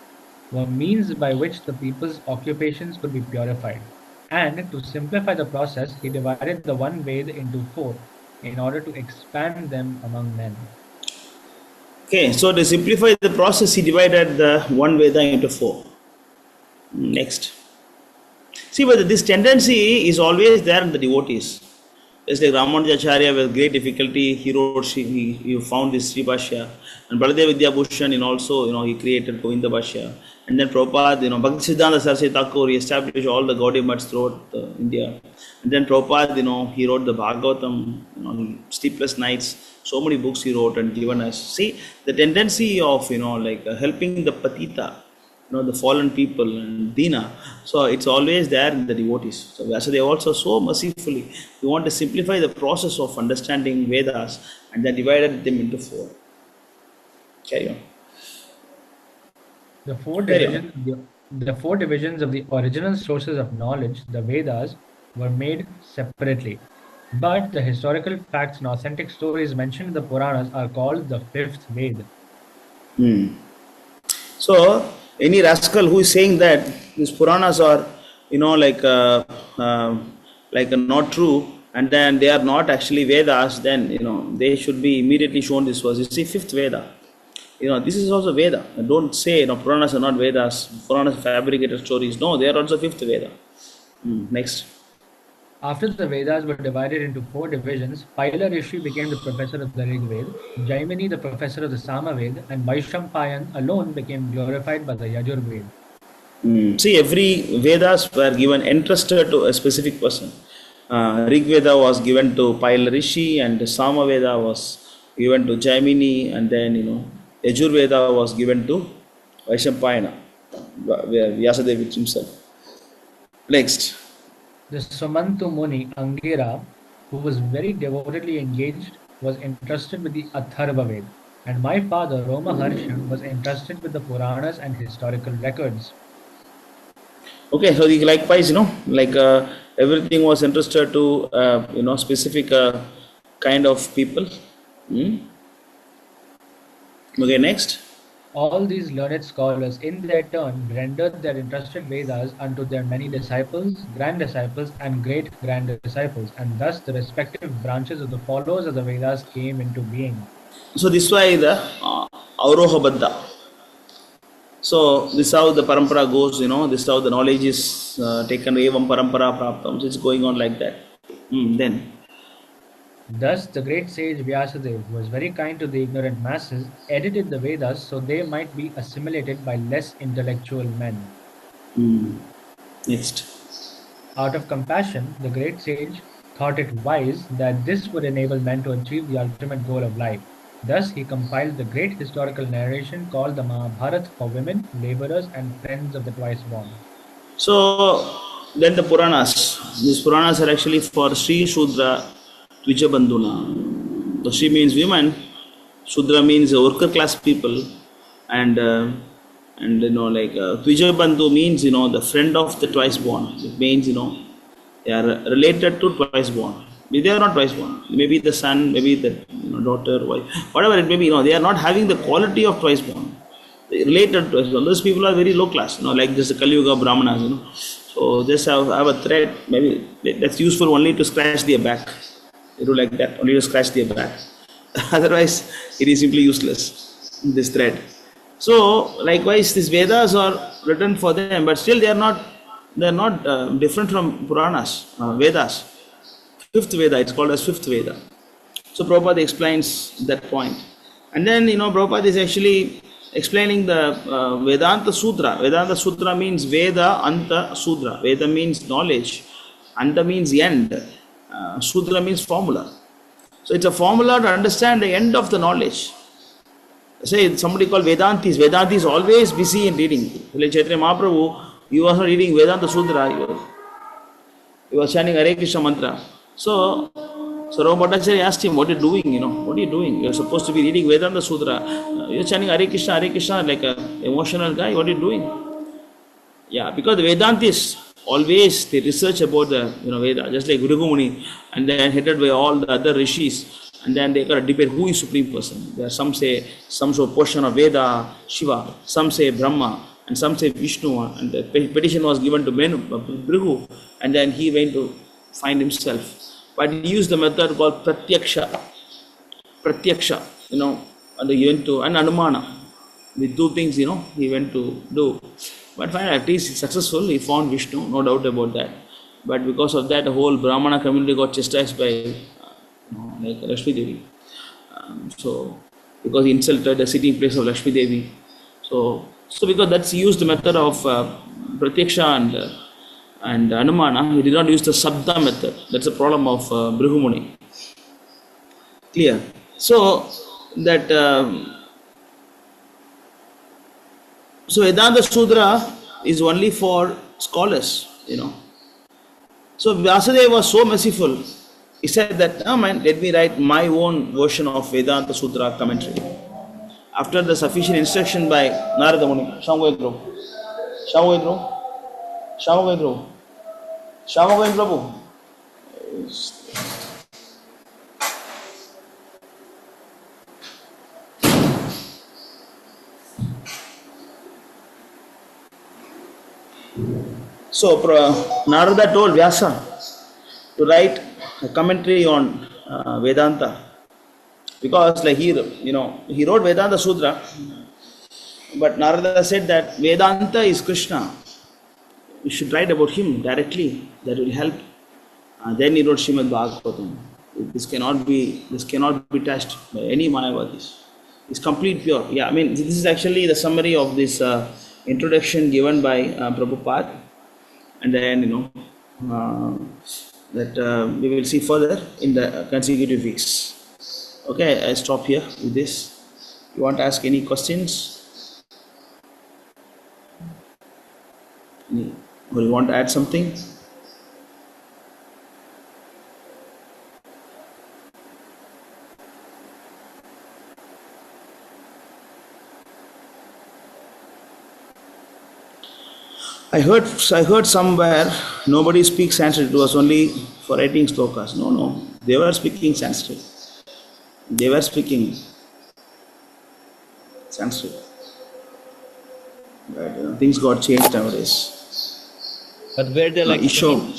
were means by which the people's occupations could be purified. And to simplify the process, he divided the one Veda into 4 in order to expand them among men. Okay, so to simplify the process, he divided the one Veda into 4. Next. See, but this tendency is always there in the devotees. It's like Ramanujacharya with great difficulty, he found this Sri Bhashya, and Baladev Vidyabhushan, also, he created Govinda Bhashya, and then Prabhupada, Bhakti Siddhanta Saraswati Thakur, he established all the Gaudiya Maths throughout India, and then Prabhupada, he wrote the Bhagavatam, Sleepless Nights, so many books he wrote and given us. See, the tendency of, helping the Patita, the fallen people and Dina. So it's always there in the devotees. So Vyasadeva also so mercifully, we want to simplify the process of understanding Vedas, and then divided them into 4. Carry on. The four divisions of the original sources of knowledge, the Vedas, were made separately. But the historical facts and authentic stories mentioned in the Puranas are called the 5th Veda. So, any rascal who is saying that these Puranas are, not true, and then they are not actually Vedas, then, they should be immediately shown this verse. You see, 5th Veda. This is also Veda. Don't say, Puranas are not Vedas, Puranas are fabricated stories. No, they are also 5th Veda. Next. After the Vedas were divided into 4 divisions, Paila Rishi became the professor of the Rig Veda, Jaimini the professor of the Sama Veda, and Vaishampayan alone became glorified by the Yajur Veda. See, every Vedas were given entrusted to a specific person. Rig Veda was given to Paila Rishi, and Sama Veda was given to Jaimini, and then, Yajur Veda was given to Vaishampayana, Vyasadeva himself. Next. The Sumantu Muni Angira, who was very devotedly engaged, was entrusted with the Atharva Veda, and my father Roma Harsha was entrusted with the Puranas and historical records. Okay, so likewise, everything was entrusted to specific kind of people. Okay, next. All these learned scholars in their turn rendered their entrusted Vedas unto their many disciples, grand disciples, and great grand disciples, and thus the respective branches of the followers of the Vedas came into being. So this is why the Auroha Baddha. So this is how the parampara goes, this is how the knowledge is taken, evam parampara praptam. So it's going on like that. Then. Thus, the great sage Vyasadeva, who was very kind to the ignorant masses, edited the Vedas so they might be assimilated by less intellectual men. Next. Out of compassion, the great sage thought it wise that this would enable men to achieve the ultimate goal of life. Thus, he compiled the great historical narration called the Mahabharata for women, laborers, and friends of the twice born. So, then the Puranas. These Puranas are actually for Sri Shudra Dvijabandhuna. So Sri means women, Shudra means worker class people, and Dvijabandhu means the friend of the twice born. It means they are related to twice born. They are not twice born. Maybe the son, maybe the daughter, wife, whatever it may be. They are not having the quality of twice born. related to us. So those people are very low class, like this Kali Yuga Brahmanas, So just have a thread, maybe that's useful only to scratch their back. They do like that, only to scratch their back. Otherwise, it is simply useless, this thread. So likewise, these Vedas are written for them, but still they are not different from Puranas, Vedas. Fifth Veda, it's called as Fifth Veda. So Prabhupada explains that point. And then, Prabhupada is actually explaining the Vedanta Sutra. Vedanta Sutra means Veda, Anta, Sudra. Veda means knowledge. Anta means end. Sudra means formula. So it's a formula to understand the end of the knowledge. Say somebody called Vedantis. Vedantis always busy in reading. Like Chaitanya Mahaprabhu, he was not reading Vedanta Sutra. He was chanting Hare Krishna mantra. So Sarva Bhattacharya asked him, what are you doing? What are you doing? You're supposed to be reading Vedanta Sutra. You're chanting Hare Krishna like an emotional guy. What are you doing? Yeah, because the Vedantis always they research about the Veda, just like Guru Muni, and then headed by all the other rishis, and then they got a debate who is supreme person. There are some say some sort of portion of Veda, Shiva, some say Brahma, and some say Vishnu, and the petition was given to Bhrigu, and then he went to find himself. But he used the method called Pratyaksha, and he went to, and Anumana. With two things, he went to do. But finally, at least he's successful, he found Vishnu, no doubt about that. But because of that, the whole Brahmana community got chastised by Lakshmi Devi. So, because he insulted the sitting place of Lakshmi Devi. So because that's used the method of Pratyaksha and Anumana, he did not use the Sabda method. That's the problem of Bhrigu Muni. Clear? So, that so Vedanta Sutra is only for scholars, So Vyasadeva was so merciful. He said that, let me write my own version of Vedanta Sutra commentary. After the sufficient instruction by Narada Muni, Shamagoindra Prabhu. So Narada told Vyasa to write a commentary on Vedanta, because he wrote Vedanta Sutra, but Narada said that Vedanta is Krishna. You should write about him directly. That will help. Then he wrote Srimad Bhagavatam. This cannot be touched by any Mayavadis. It's complete pure. Yeah, this is actually the summary of this introduction given by Prabhupada. And then, that we will see further in the consecutive weeks. Okay, I stop here with this. You want to ask any questions? Or you want to add something? I heard somewhere nobody speaks Sanskrit. It was only for writing slokas. No. They were speaking Sanskrit. But things got changed nowadays. But were they like singing?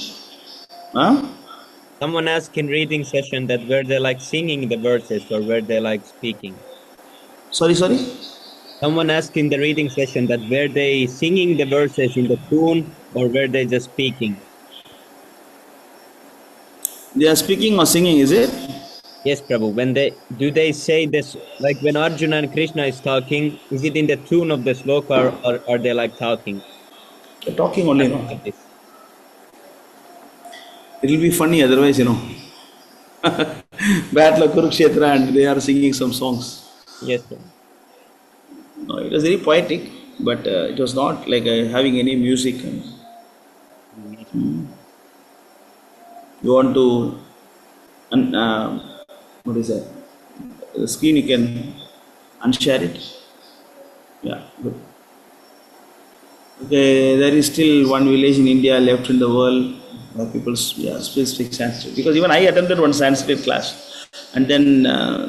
Someone asked in reading session that were they like singing the verses or were they like speaking? Sorry? Someone asked in the reading session that were they singing the verses in the tune or were they just speaking? They are speaking or singing, is it? Yes, Prabhu. Do they say this, like when Arjuna and Krishna is talking, is it in the tune of the sloka or are they like talking? They're talking only, It will be funny otherwise, Battle of Kurukshetra and they are singing some songs. Yes, sir. No, it was very poetic, but it was not like having any music. You want to, what is that? The screen, you can unshare it. Yeah, good. Okay, there is still one village in India left in the world where people still speak Sanskrit. Because even I attended one Sanskrit class, and then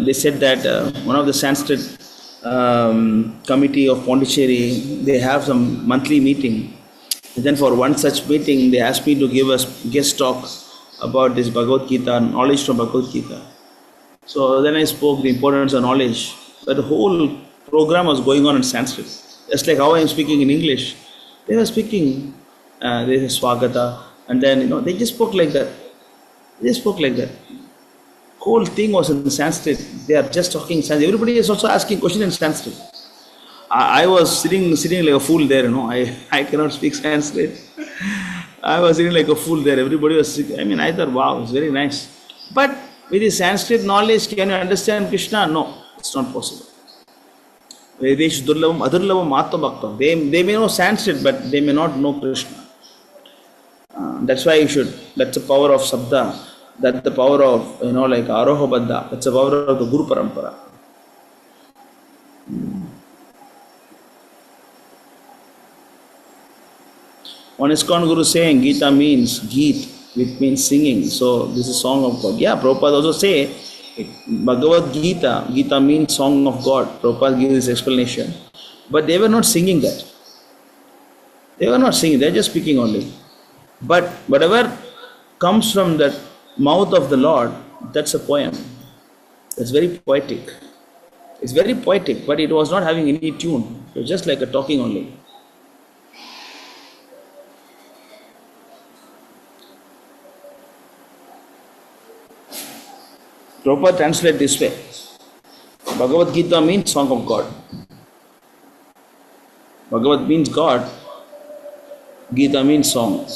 they said that one of the Sanskrit committee of Pondicherry, they have some monthly meeting. And then for one such meeting, they asked me to give a guest talk about this Bhagavad Gita, knowledge from Bhagavad Gita. So then I spoke the importance of knowledge. But the whole program was going on in Sanskrit. Just like how I am speaking in English. They were speaking, they say Swagata, and then, they just spoke like that. They spoke like that. Whole thing was in Sanskrit. They are just talking Sanskrit. Everybody is also asking questions in Sanskrit. I was sitting like a fool there, I cannot speak Sanskrit. I was sitting like a fool there. Everybody was, I thought, wow, it's very nice. But with the Sanskrit knowledge, can you understand Krishna? No, it's not possible. They may know Sanskrit, but they may not know Krishna. That's why that's the power of Sabda. That's the power of, like Aroha Baddha. That's the power of the Guru Parampara. One ISKCON Guru saying Gita means Geet, which means singing. So this is song of God. Yeah, Prabhupada also say Bhagavad Gita, Gita means song of God. Prabhupada gives this explanation. But they were not singing that. They were not singing, they are just speaking only. But whatever comes from the mouth of the Lord, that's a poem. It's very poetic. It's very poetic, but it was not having any tune. It was just like a talking only. Prabhupada translate this way. Bhagavad Gita means song of God. Bhagavad means God. Gita means song.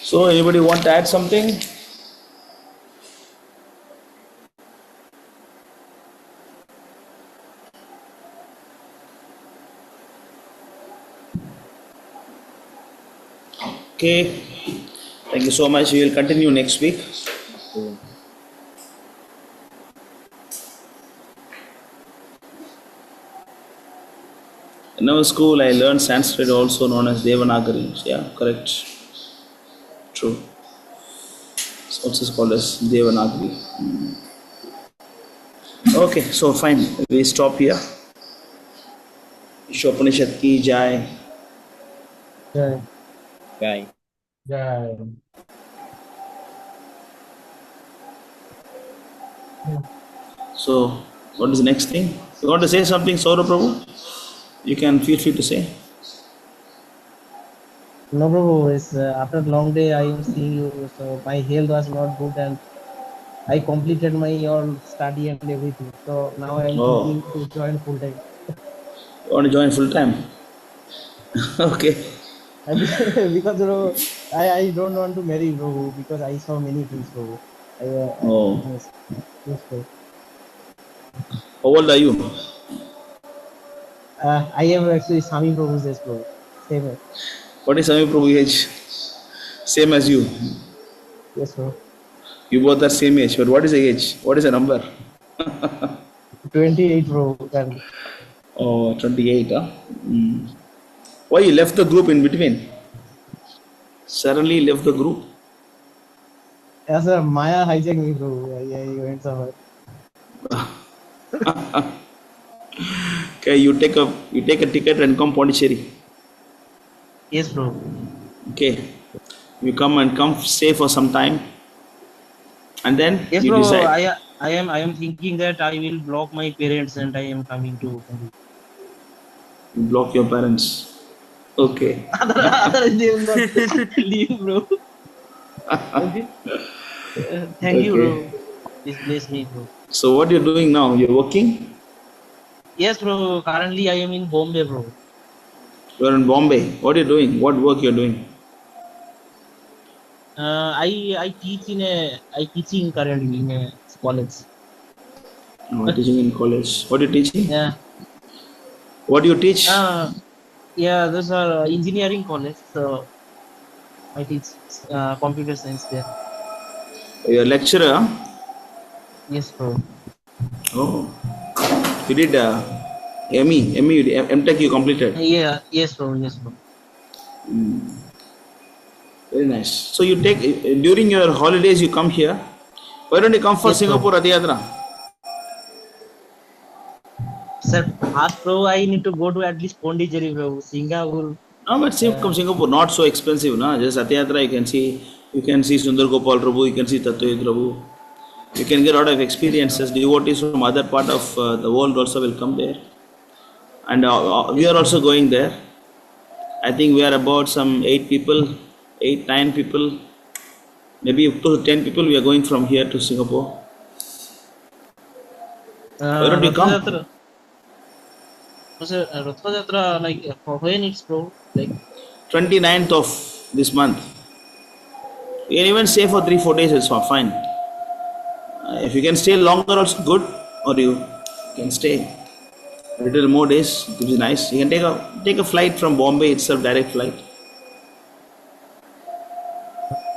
So, anybody want to add something? Okay. Thank you so much. We will continue next week. In our school, I learned Sanskrit, also known as Devanagari. Yeah, correct. True. It's also called as Devanagari. Okay, so fine. We stop here. Ishopanishad ki jai. Jai. Jai. Jai. So, what is the next thing? You want to say something, Saurabh Prabhu? You can feel free to say. No, Prabhu, it's, after a long day I am seeing you, so my health was not good and I completed my all study and everything. So now I am thinking to join full time. You want to join full time? Okay. Because I don't want to marry, Prabhu, because I saw many things, Prabhu. Yes, Prabhu. How old are you? I am actually Swami Prabhu's age, Prabhu. Same age. What is Swami Prabhu's age? Same as you. Yes, Prabhu. You both are same age, but what is the age? What is the number? 28, Prabhu. Oh, 28, huh? Why you left the group in between? Suddenly left the group? Yes, sir. Maya hijacked me, Prabhu. I went somewhere. Okay, you take a ticket and come Pondicherry. Yes, bro. Okay, you come stay for some time, and then yes, you bro. decide. I am thinking that I will block my parents and I am coming to You block your parents. Okay. Otherwise they will not leave, bro. Okay. Thank you, bro. Please bless me, bro. So what you're doing now? You're working? Yes, bro. Currently I am in Bombay, bro. You're in Bombay. What are you doing? What work you're doing? I teaching currently in a college. Oh, teaching in college. What are you teaching? Yeah. What do you teach? Yeah, those are engineering college. So I teach computer science there. You're a lecturer? Huh? Yes, bro. Oh, you did ME, MTech you completed? Yeah, yes, bro. Yes, bro. Very nice. So you take, during your holidays you come here. Why don't you come for Singapore Radiyatra? Sir, ask Prabhu, I need to go to at least Pondicherry, Prabhu. Singapore. No, but Singapore not so expensive, na. Just Satyatra, you can see Sundar Gopal Prabhu, you can see Tattva Prabhu. You can get a lot of experiences. Devotees from other part of the world also will come there, and we are also going there. I think we are about some 8 people, 8, 9 people, maybe up to 10 people. We are going from here to Singapore. Why don't you come? Rathayatra. Sir, Rathayatra, like for when it's Prabhu? Like 29th of this month. You can even stay for 3-4 days. It's fine. If you can stay longer, also good. Or you can stay a little more days. It will be nice. You can take a flight from Bombay itself, direct flight.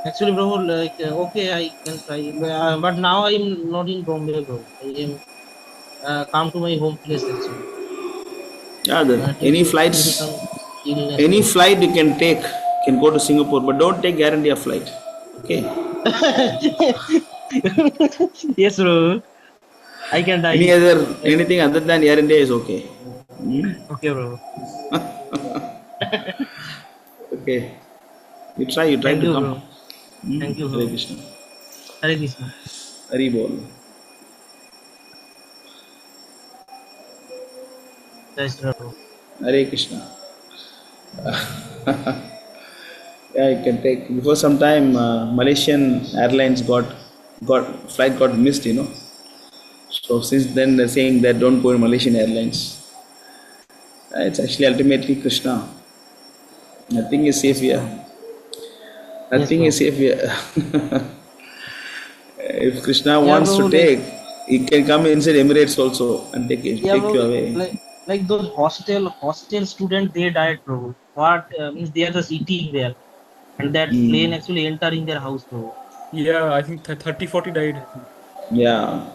actually, Prabhu, like okay, I can try, but now I'm not in Bombay, bro. I am come to my home place actually. Yeah, any flights, some illness. any flight you can take, can go to Singapore, but don't take guarantee of flight. Okay. Yes, bro. I can die. Anything other than Air India is okay. Okay, bro. Okay. You try Thank to you, come. bro. Thank you, bro. Hare Krishna. Hare Krishna. Hari Bol. Jai Shri Ram. Hare Krishna. Yeah, you can take. Before some time, Malaysian Airlines flight got missed. So since then they're saying that don't go in Malaysian Airlines. It's actually ultimately Krishna. Nothing is safe here. Nothing is safe here. If Krishna wants to take, he can come inside Emirates also and take you away. Like those hostel students, they died, bro. What means they are just eating there, and that plane actually entering their house, bro. Yeah, I think 30-40 died. I think. Yeah.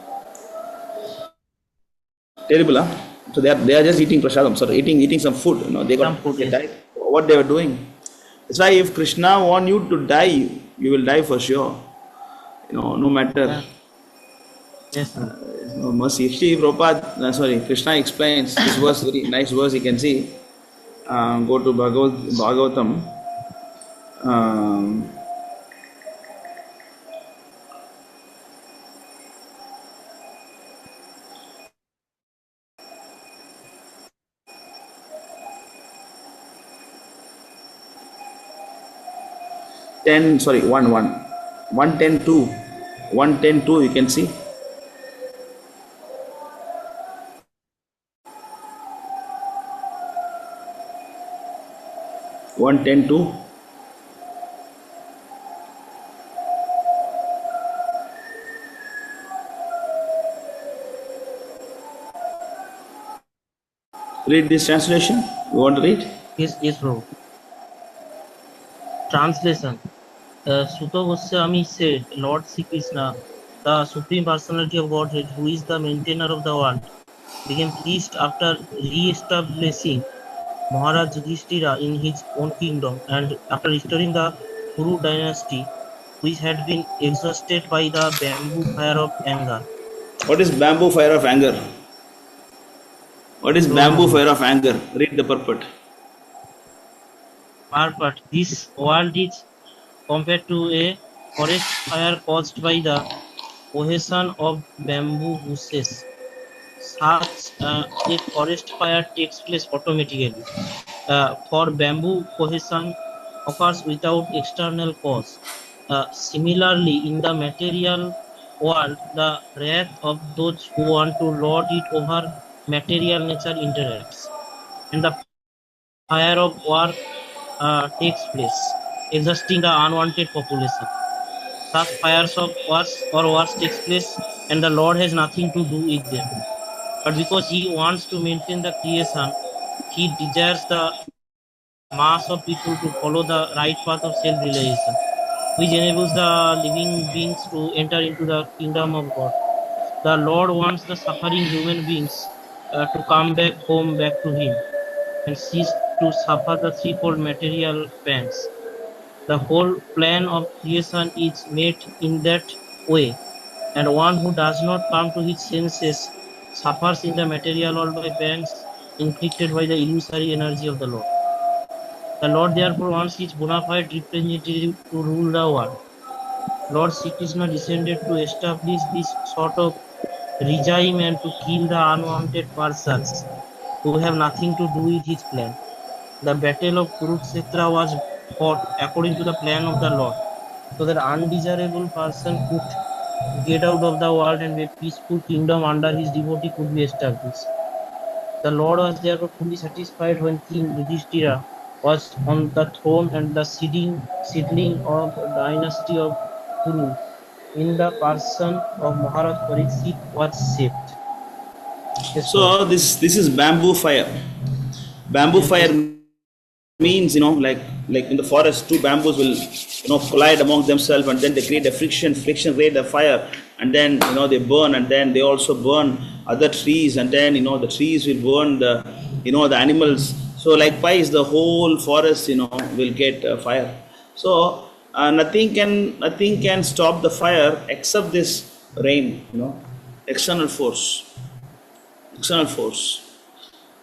Terrible, huh? So they are just eating prasadam, eating some food. They died. What they were doing. That's why if Krishna wants you to die, you will die for sure. No matter. Yes, sir. No mercy. Actually, Krishna explains this verse, very nice verse. You can see. Go to Bhagavatam. 110:2 you can see. One ten two. Read this translation. You want to read? Yes, bro. Translation. Sutta Goswami said, Lord Sri Krishna, the Supreme Personality of Godhead, who is the maintainer of the world, became pleased after re-establishing Maharaj Yudhishthira in his own kingdom and after restoring the Kuru dynasty, which had been exhausted by the bamboo fire of anger. What is bamboo fire of anger? What is bamboo fire of anger? Read the purport. Purport. This world is compared to a forest fire caused by the cohesion of bamboo bushes. Such a forest fire takes place automatically. For bamboo cohesion occurs without external cause. Similarly, in the material world, the wrath of those who want to lord it over material nature interacts, and the fire of war takes place, exhausting the unwanted population. Such fires of wars takes place, and the Lord has nothing to do with them. But because He wants to maintain the creation, He desires the mass of people to follow the right path of self-realization, which enables the living beings to enter into the kingdom of God. The Lord wants the suffering human beings to come back home, back to Him, and cease to suffer the threefold material pangs. The whole plan of creation is made in that way, and one who does not come to his senses suffers in the material world by pains inflicted by the illusory energy of the Lord. The Lord therefore wants his bona fide representative to rule the world. Lord Sri Krishna descended to establish this sort of regime and to kill the unwanted persons who have nothing to do with his plan. The battle of Kurukshetra was fought according to the plan of the Lord, so that undesirable person could get out of the world and a peaceful kingdom under his devotee could be established. The Lord was therefore fully satisfied when King Yudhishthira was on the throne and the seedling of the dynasty of Kuru in the person of Maharaj Pariksit was saved. Yes, So this is bamboo fire. Bamboo fire means, like in the forest, two bamboos will collide among themselves, and then they create a friction create a fire, and then they burn, and then they also burn other trees, and then the trees will burn the animals. So likewise the whole forest will get fire. So nothing can stop the fire except this rain, external force.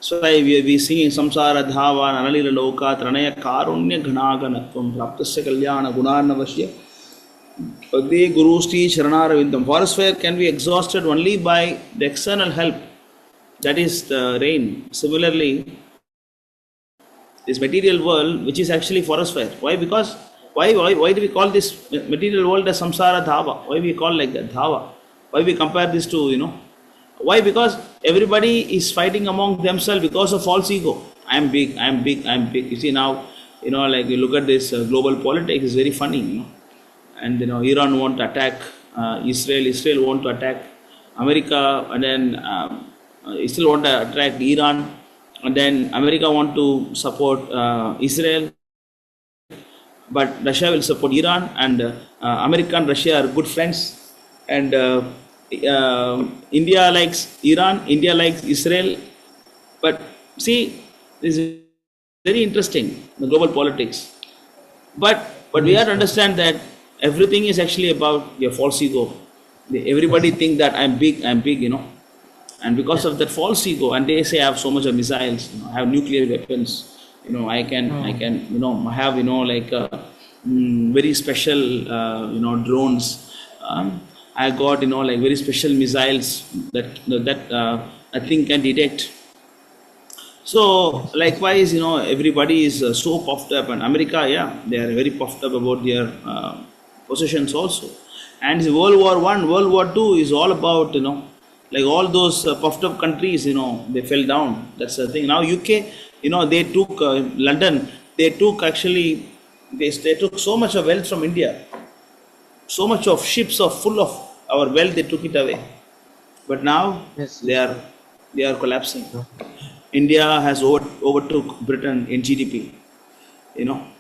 So we singing samsara dhava nanalila loka tranaya karunya ghanaganattvam praptasya kalyana gunarnavasya pagde guru sti charanaravidam. Forest fire can be exhausted only by the external help, that is the rain. Similarly, this material world, which is actually forest fire. Why? Because why do we call this material world as samsara dhava? Why we call like that dhava? Why we compare this to Why? Because everybody is fighting among themselves because of false ego. I am big, I am big, I am big. You see now, like you look at this global politics, it's very funny, And Iran want to attack Israel, Israel want to attack America, and then Israel want to attack Iran, and then America want to support Israel, but Russia will support Iran, and America and Russia are good friends, and India likes Iran, India likes Israel. But see, this is very interesting, the global politics. But we have to understand that everything is actually about your false ego. Everybody think that I'm big, and because of that false ego, and they say I have so much of missiles, I have nuclear weapons, I can, I have, very special, drones. I got, very special missiles that nothing can detect. So, likewise, everybody is so puffed up, and America, they are very puffed up about their possessions also. And World War I, World War II is all about, like all those puffed up countries, they fell down. That's the thing. Now UK, they took London, they took actually, they took so much of wealth from India. So much of ships are full of our wealth, they took it away. But now they are collapsing. India has overtook Britain in GDP.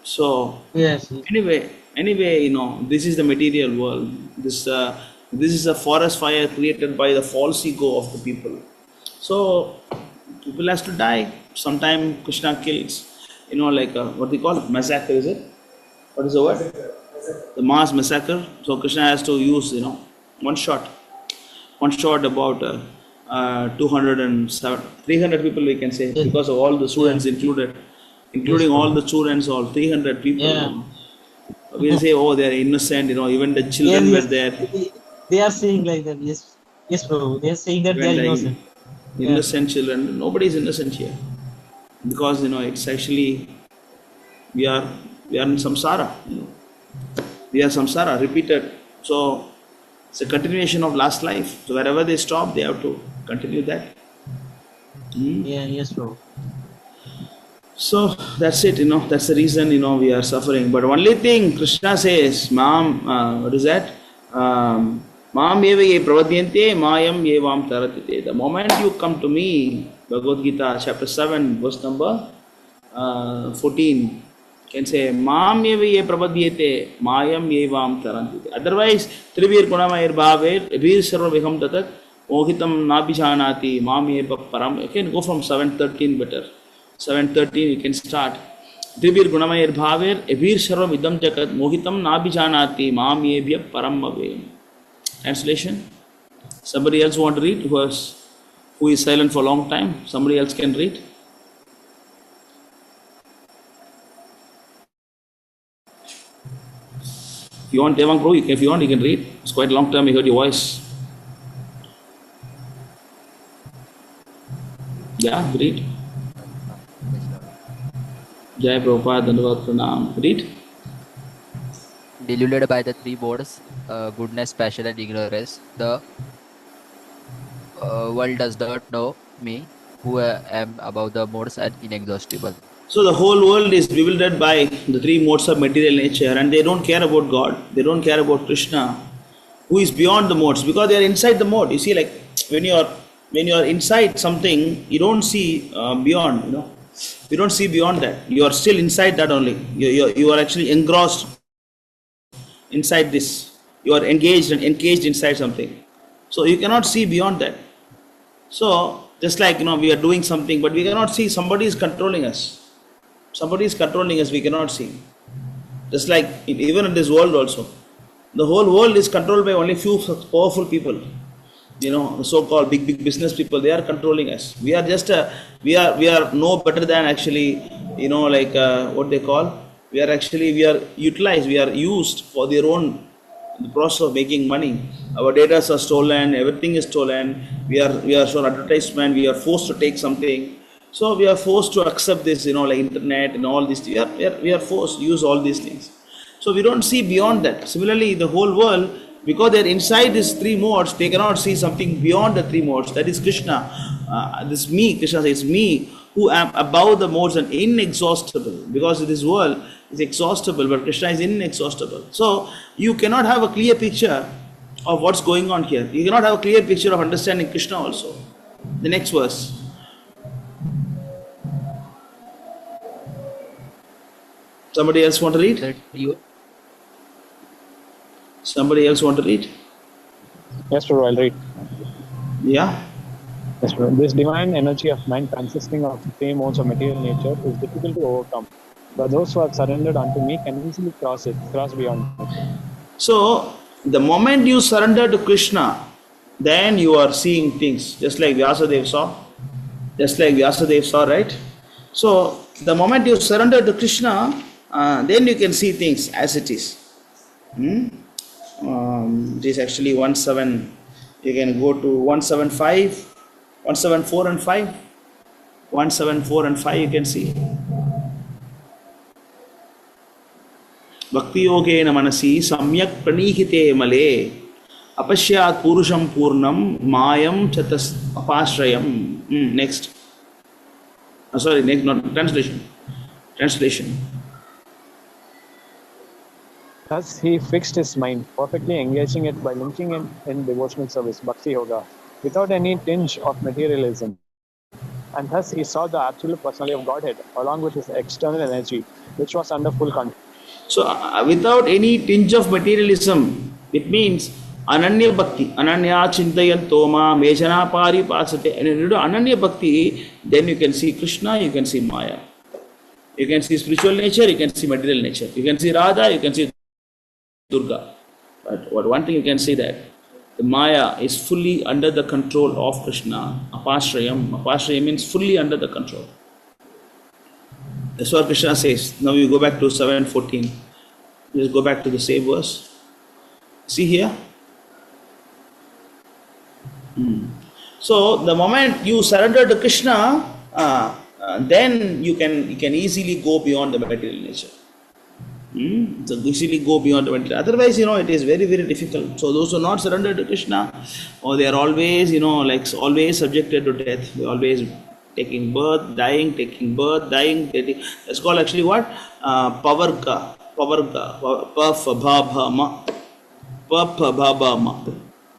So anyway, this is the material world. This is a forest fire created by the false ego of the people. So people has to die. Sometime Krishna kills, what they call it, massacre, is it? What is the word? The mass massacre. So Krishna has to use, one shot about 300 people, we can say, because of all the students including all the students, all 300 people. We'll say, oh, they are innocent, even the children were there. They are saying like that, yes, Prabhu. They are saying that they are innocent. Innocent children. Nobody is innocent here, because it's actually we are in samsara. We are samsara, repeated. So it's a continuation of last life. So wherever they stop, they have to continue that. Yes, Prabhu. So that's it, that's the reason, we are suffering. But only thing Krishna says, what is that? Mam eva ye pravadyante, mayam yevam taratite. The moment you come to me, Bhagavad Gita, chapter 7, verse number 14, can say, Mam eva ye pravadyate, mayam yevam tarantite. Otherwise, Trivir Gunamayir Bhaver, Vir Sarva Viham Tatat, Mohitam Nabhijanati, Mam eva param. You can go from 7:13 better. 7:13 you can start. Trivir Gunamayir Bhaver, Evir Sarvam Idam Jagat, Mohitam Nabhijanati, Mam yebhya param ave. Translation. Somebody else want to read? Verse Who is silent for a long time? Somebody else can read. If you want, Devang Prabhu, if you want, you can read. It's quite a long time we heard your voice. Yeah, read. Jai Prabhupada, Dandavat Pranam. Read. Deluded by the three modes, goodness, passion, and ignorance, the world does not know me, who am above the modes and inexhaustible. So the whole world is bewildered by the three modes of material nature, and they don't care about God. They don't care about Krishna, who is beyond the modes, because they are inside the mode. You see, like when you are inside something, you don't see beyond. You don't see beyond that. You are still inside that only. You are actually engrossed inside this. You are engaged and encaged inside something. So you cannot see beyond that. So just like we are doing something, but we cannot see. Somebody is controlling us. Somebody is controlling us. We cannot see. Just like even in this world also, the whole world is controlled by only few powerful people. The so-called big business people. They are controlling us. We are just we are no better than actually what they call. We are utilized. We are used for their own. The process of making money. Our data are stolen, everything is stolen. We are shown advertisement, we are forced to take something. So we are forced to accept this, like internet and all this. We are forced to use all these things. So we don't see beyond that. Similarly, the whole world, because they're inside these three modes, they cannot see something beyond the three modes. That is Krishna. This me, Krishna says, me who am above the modes and inexhaustible. Because this world is exhaustible, but Krishna is inexhaustible. So you cannot have a clear picture of what's going on here. You cannot have a clear picture of understanding Krishna also. The next verse. Somebody else want to read? Somebody else want to read? Yes, Prabhu, I'll read. Yeah. Yes, Prabhu. This divine energy of mind consisting of the three modes of material nature is difficult to overcome. But those who have surrendered unto me can easily cross beyond it. So, the moment you surrender to Krishna, then you are seeing things, just like Vyasadeva saw. Right? So, the moment you surrender to Krishna, then you can see things as it is. It is actually 17. You can go to 175, 174 and 5. 174 and 5 you can see. Bhakti yogena manasi samyak pranihite male apashyat purusham purnam mayam chatas apashrayam. Next. Next, not translation. Thus he fixed his mind, perfectly engaging it by linking it in devotional service, Bhakti Yoga, without any tinge of materialism. And thus he saw the absolute personality of Godhead, along with his external energy, which was under full control. So, without any tinge of materialism, it means Ananya Bhakti, Ananya Chintayan Toma, Mejana Pari Pasate. And when you do Ananya Bhakti, then you can see Krishna, you can see Maya. You can see spiritual nature, you can see material nature. You can see Radha, you can see Durga. But one thing you can see that the Maya is fully under the control of Krishna. Apashrayam. Apashrayam means fully under the control. That's what Krishna says. Now we go back to 7:14. Just go back to the same verse. See here. So the moment you surrender to Krishna, then you can easily go beyond the material nature. So easily go beyond the material. Otherwise, it is very, very difficult. So those who are not surrendered to Krishna, or they are always, always subjected to death. They are always taking birth, dying, That's called actually what? Pavarga. Papabhabama.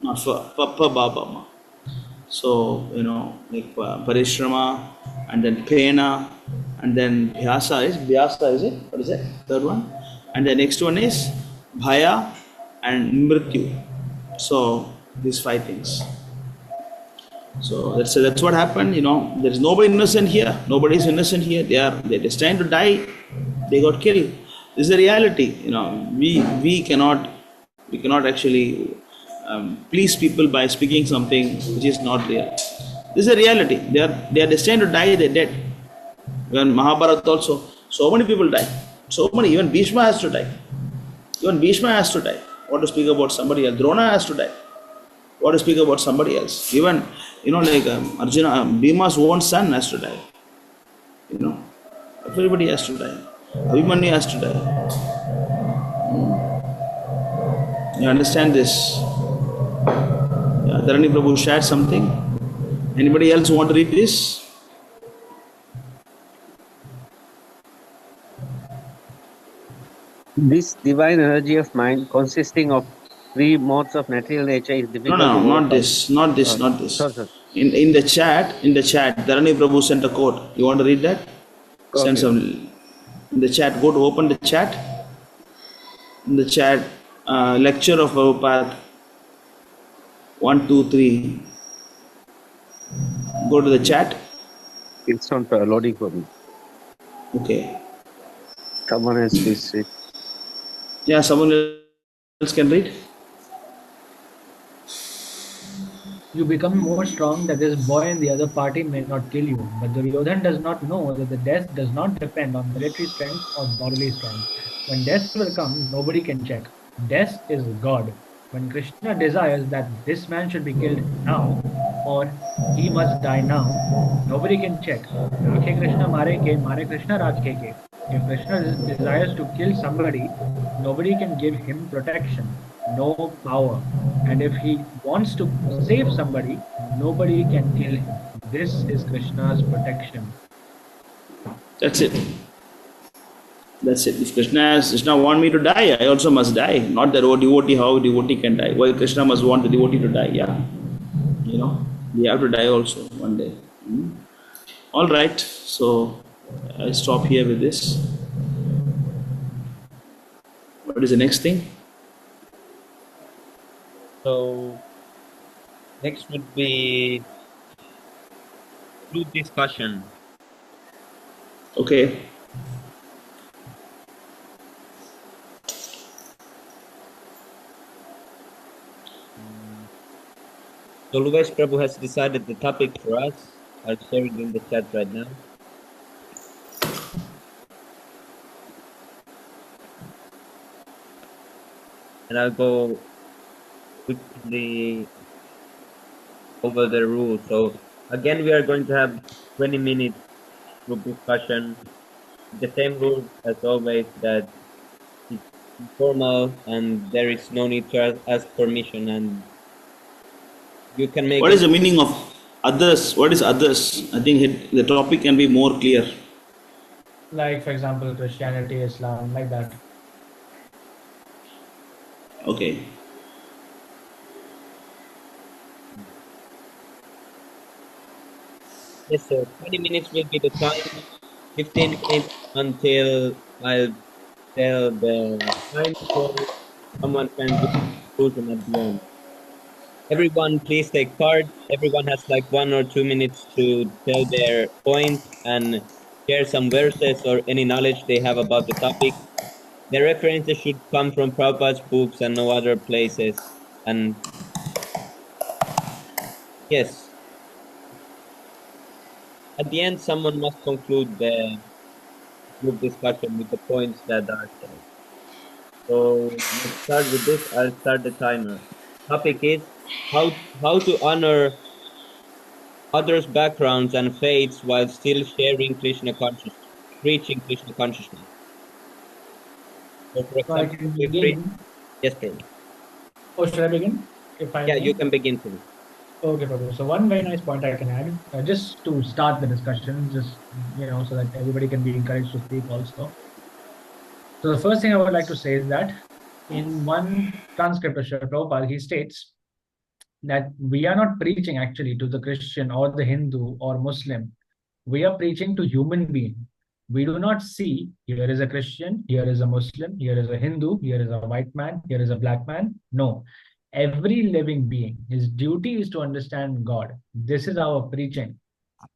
Not Papabhabama. So, like Parishrama, and then Pena, and then Vyasa, is it? What is that? Third one. And the next one is Bhaya and Mrityu. So, these 5 things. So that's what happened. There is nobody innocent here. Nobody is innocent here. They're destined to die. They got killed. This is the reality. We cannot actually please people by speaking something which is not real. This is a reality. They are destined to die. They're dead. Even Mahabharata also, so many people die. So many. Even Bhishma has to die. Even Bhishma has to die. What to speak about somebody else? Drona has to die. What to speak about somebody else? Even like Arjuna, Bhima's own son has to die. Everybody has to die. Abhimanyu has to die. You understand this? Yeah, Dharani Prabhu shared something. Anybody else want to read this? This divine energy of mind, consisting of three modes of material nature, is difficult No, to not overcome. this, not this, not this. Sure. In the chat, Dharani Prabhu sent a quote. You want to read that? Send Okay. some in the chat. Go to open the chat. In the chat, lecture of Prabhupada 1, 2, 3. Go to the chat. It's not loading for me. Okay. Someone else please read. Yeah, someone else can read. You become more strong that this boy in the other party may not kill you. But Duryodhan does not know that the death does not depend on military strength or bodily strength. When death will come, nobody can check. Death is God. When Krishna desires that this man should be killed now, or he must die now, nobody can check. Rakhe Krishna mare ke, mare Krishna rakhe ke. If Krishna desires to kill somebody, nobody can give him protection, no power. And if he wants to save somebody, nobody can kill him. This is Krishna's protection. That's it. That's it. If Krishna want me to die, I also must die. Not that devotee, how devotee can die. Why Krishna must want the devotee to die? Yeah. We have to die also one day. All right. So I'll stop here with this. What is the next thing? So next would be group discussion. Okay. So Luvesh Prabhu has decided the topic for us. I'll share it in the chat right now. And I'll go quickly over the rules. So again, we are going to have 20 minutes group discussion. The same rules as always, that it's informal and there is no need to ask permission, and you can make. What is the meaning of others? What is others? I think the topic can be more clear. Like, for example, Christianity, Islam, like that. Okay. Yes, sir. 20 minutes will be the time. 15 minutes until I'll tell the time, so someone can do conclusion at the end. Everyone, please take part. Everyone has like 1 or 2 minutes to tell their point and share some verses or any knowledge they have about the topic. The references should come from Prabhupada's books and no other places. And yes, at the end, someone must conclude the group discussion with the points that are shared. So let's start with this. I'll start the timer. Topic is how to honor others' backgrounds and faiths while still sharing Krishna consciousness, preaching Krishna consciousness. So for So I example, can we begin. yes, Prabhu. Oh, should I begin? If I Yeah, may? you can begin, Prabhu. Okay, Prabhu. So one very nice point I can add, just to start the discussion, just so that everybody can be encouraged to speak also. So the first thing I would like to say is that in one transcript of Srila Prabhupada, he states that we are not preaching actually to the Christian or the Hindu or Muslim. We are preaching to human being. We do not see here is a Christian, here is a Muslim, here is a Hindu, here is a white man, here is a black man. No. Every living being, his duty is to understand God. This is our preaching.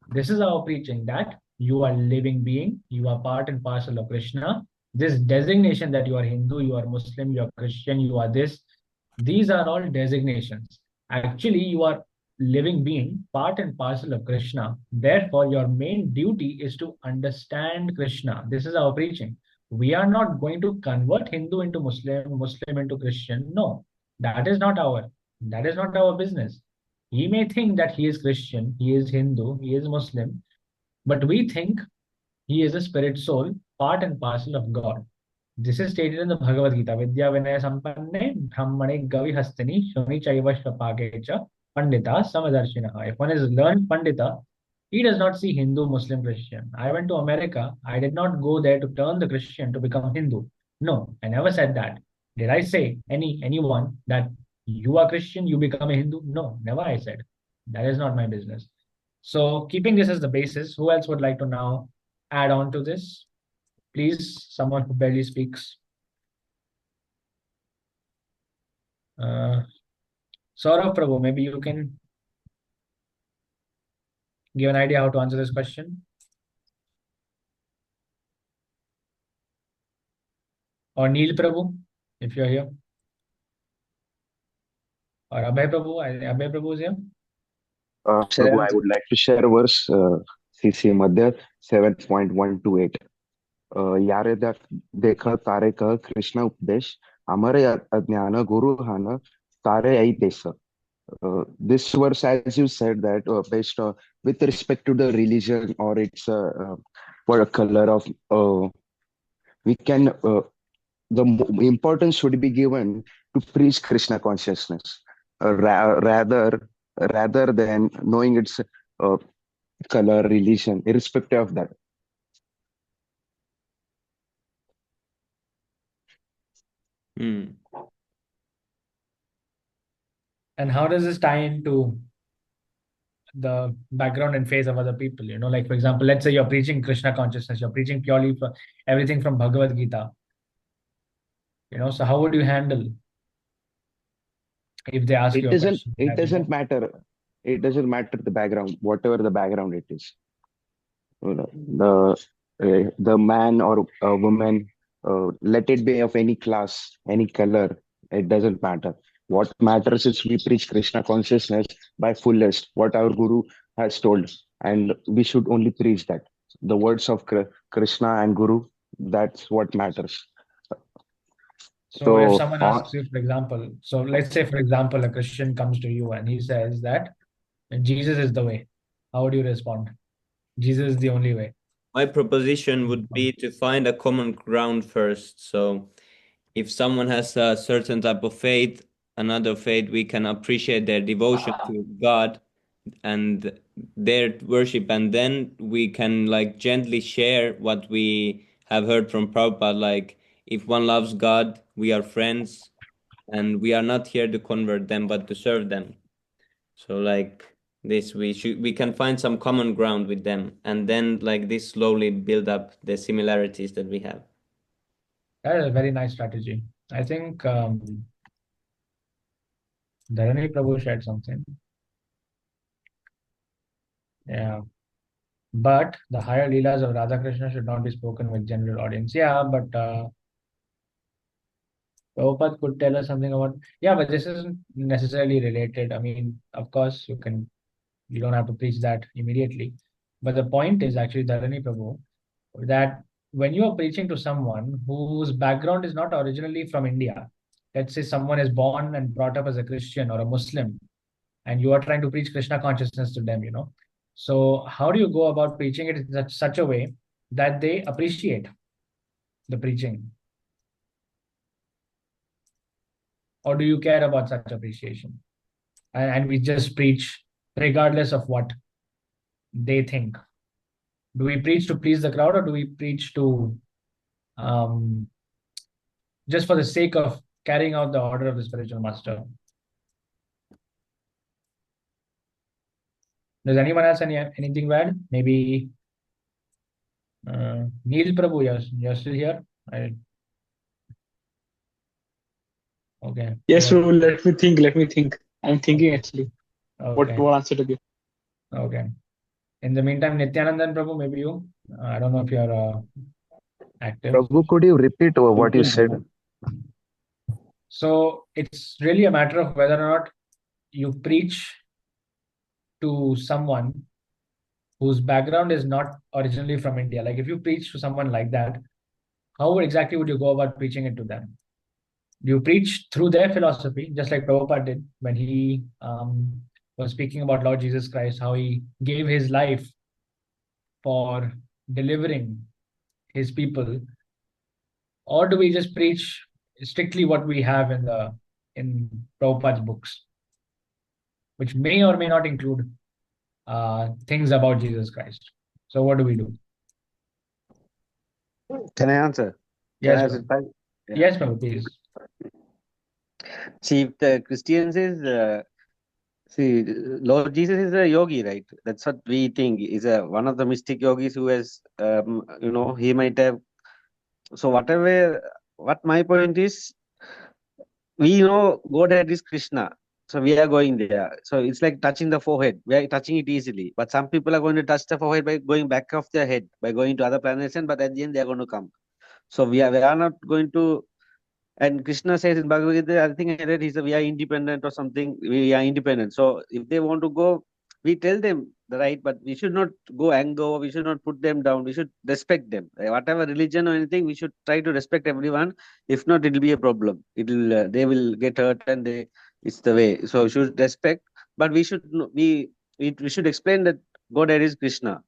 This is our preaching, that you are living being, you are part and parcel of Krishna. This designation that you are Hindu, you are Muslim, you are Christian, you are this, these are all designations. Actually, you are living being, part and parcel of Krishna. Therefore, your main duty is to understand Krishna. This is our preaching. We are not going to convert Hindu into Muslim, Muslim into Christian. No, that is not our business. He may think that he is Christian, he is Hindu, he is Muslim, but we think he is a spirit soul, part and parcel of God. This is stated in the Bhagavad Gita. Vidya Vinaya Sampanne Brahmane Gavi Hastini Shoni Chaiva Shrapakecha Pandita Samadarshinaha. If one is learned Pandita, he does not see Hindu, Muslim, Christian. I went to America. I did not go there to turn the Christian to become Hindu. No, I never said that. Did I say anyone that you are Christian, you become a Hindu? No, never I said. That is not my business. So keeping this as the basis, who else would like to now add on to this? Please, someone who barely speaks. Saurav Prabhu, maybe you can give an idea how to answer this question. Or Neil Prabhu, if you're here. Or Abhay Prabhu. Abhay Prabhu is here. Prabhu, I would like to share a verse, CC Madhya 7.128. यारे देख तारे कह कृष्ण उपदेश हमारे अज्ञान गुरु हान तारे आई देश. This verse, as you said, that based with respect to the religion or its for a color of we can the importance should be given to preach Krishna consciousness rather than knowing its color, religion, irrespective of that. Hmm. And how does this tie into the background and phase of other people? You know, like for example, let's say you're preaching Krishna consciousness, you're preaching purely for everything from Bhagavad Gita. You know, so how would you handle if they ask you a question? It doesn't matter. It doesn't matter the background, whatever the background it is. The man or a woman, let it be of any class, any color. It doesn't matter. What matters is we preach Krishna consciousness by fullest, what our Guru has told, and we should only preach that. The words of Krishna and Guru, that's what matters. So if someone asks you, for example, so let's say, for example, a Christian comes to you and he says that Jesus is the way. How would you respond? Jesus is the only way. My proposition would be to find a common ground first. So if someone has a certain type of faith, another faith, we can appreciate their devotion to God and their worship, and then we can like gently share what we have heard from Prabhupada. Like, if one loves God, we are friends, and we are not here to convert them, but to serve them. So like this, we can find some common ground with them, and then like this slowly build up the similarities that we have. That is a very nice strategy. I think Dharani Prabhu shared something. Yeah. But the higher leelas of Radha Krishna should not be spoken with general audience. Yeah, but Prabhupada could tell us something about, yeah, but this isn't necessarily related. I mean, of course, you don't have to preach that immediately. But the point is actually, Dharani Prabhu, that when you are preaching to someone whose background is not originally from India, let's say someone is born and brought up as a Christian or a Muslim, and you are trying to preach Krishna consciousness to them, you know. So how do you go about preaching it in such a way that they appreciate the preaching? Or do you care about such appreciation? And we just preach regardless of what they think. Do we preach to please the crowd, or do we preach to just for the sake of carrying out the order of the spiritual master? Does anyone else anything to add? Maybe Neil Prabhu, you're still here? Okay. Yes, bro. Let me think. I'm thinking actually. Okay. What answer to give? Okay. In the meantime, Nityanandan Prabhu, maybe you. I don't know if you're active. Prabhu, could you repeat what you said? So it's really a matter of whether or not you preach to someone whose background is not originally from India? Like if you preach to someone like that, how exactly would you go about preaching it to them? Do you preach through their philosophy, just like Prabhupada did when he was speaking about Lord Jesus Christ, how he gave his life for delivering his people? Or do we just preach strictly what we have in Prabhupada's books, which may or may not include things about Jesus Christ? So what do we do? Can I answer? Can Yes, I answer? Prabhu. Yeah. Yes, Prabhu, please. See, if the Christians is see, Lord Jesus is a yogi, right? That's what we think. Is a one of the mystic yogis who has, he might have. So whatever, what my point is, we know Godhead is Krishna. So we are going there. So it's like touching the forehead. We are touching it easily. But some people are going to touch the forehead by going back of their head, by going to other planets, and but at the end they are going to come. So we are not going to. And Krishna says in Bhagavad Gita, I think I read, he said, we are independent or something. We are independent. So if they want to go, we tell them the right, but we should not go anger. We should not put them down. We should respect them. Whatever religion or anything, we should try to respect everyone. If not, it will be a problem. They will get hurt, and it's the way. So we should respect, but we should we should explain that God is Krishna,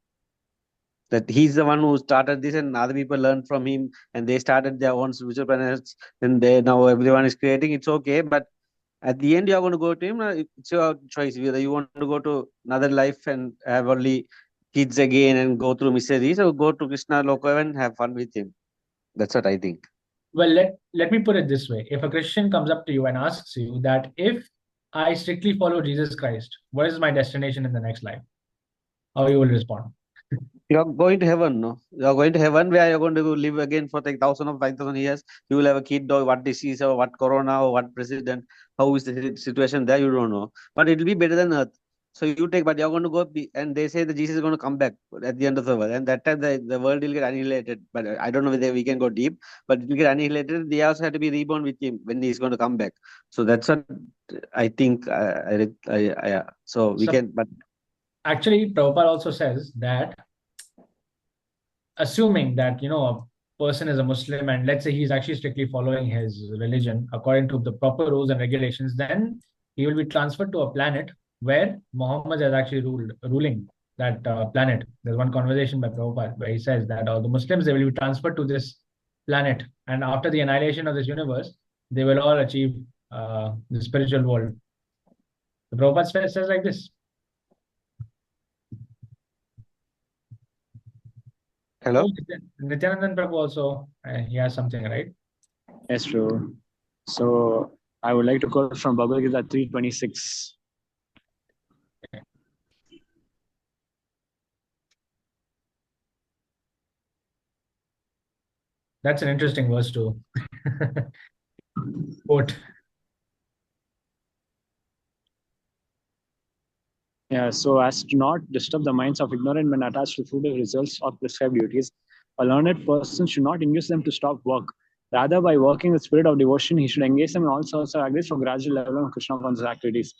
that he's the one who started this and other people learned from him and they started their own spiritual planets and they now everyone is creating. It's okay, but at the end you are going to go to him. It's your choice whether you want to go to another life and have only kids again and go through miseries, or go to Krishna Loka and have fun with him. That's what I think. Well, let me put it this way. If a Christian comes up to you and asks you that if I strictly follow Jesus Christ, what is my destination in the next life? How you will respond? You're going to heaven, no? You're going to heaven where you're going to live again for like 5,000 years. You will have a kid or what disease or what corona or what president. How is the situation there? You don't know. But it will be better than earth. So you take, but you're going to go, and they say that Jesus is going to come back at the end of the world. And that time the world will get annihilated. But I don't know whether we can go deep, but it will get annihilated. They also have to be reborn with him when he's going to come back. So that's what I think. So we can, but Actually, Prabhupada also says that assuming that a person is a Muslim and let's say he's actually strictly following his religion according to the proper rules and regulations, then he will be transferred to a planet where Muhammad is actually ruling that planet. There's one conversation by Prabhupada where he says that all the Muslims, they will be transferred to this planet, and after the annihilation of this universe, they will all achieve the spiritual world. The Prabhupada says like this. Hello? Nityanandan Prabhu also, he has something, right? Yes, true. So I would like to quote from Bhagavad Gita 3:26. That's an interesting verse to quote. Yeah, so as to not disturb the minds of ignorant men attached to fruitive results of prescribed duties, a learned person should not induce them to stop work. Rather, by working with spirit of devotion, he should engage them in all sorts of activities for gradual level of Krishna conscious activities.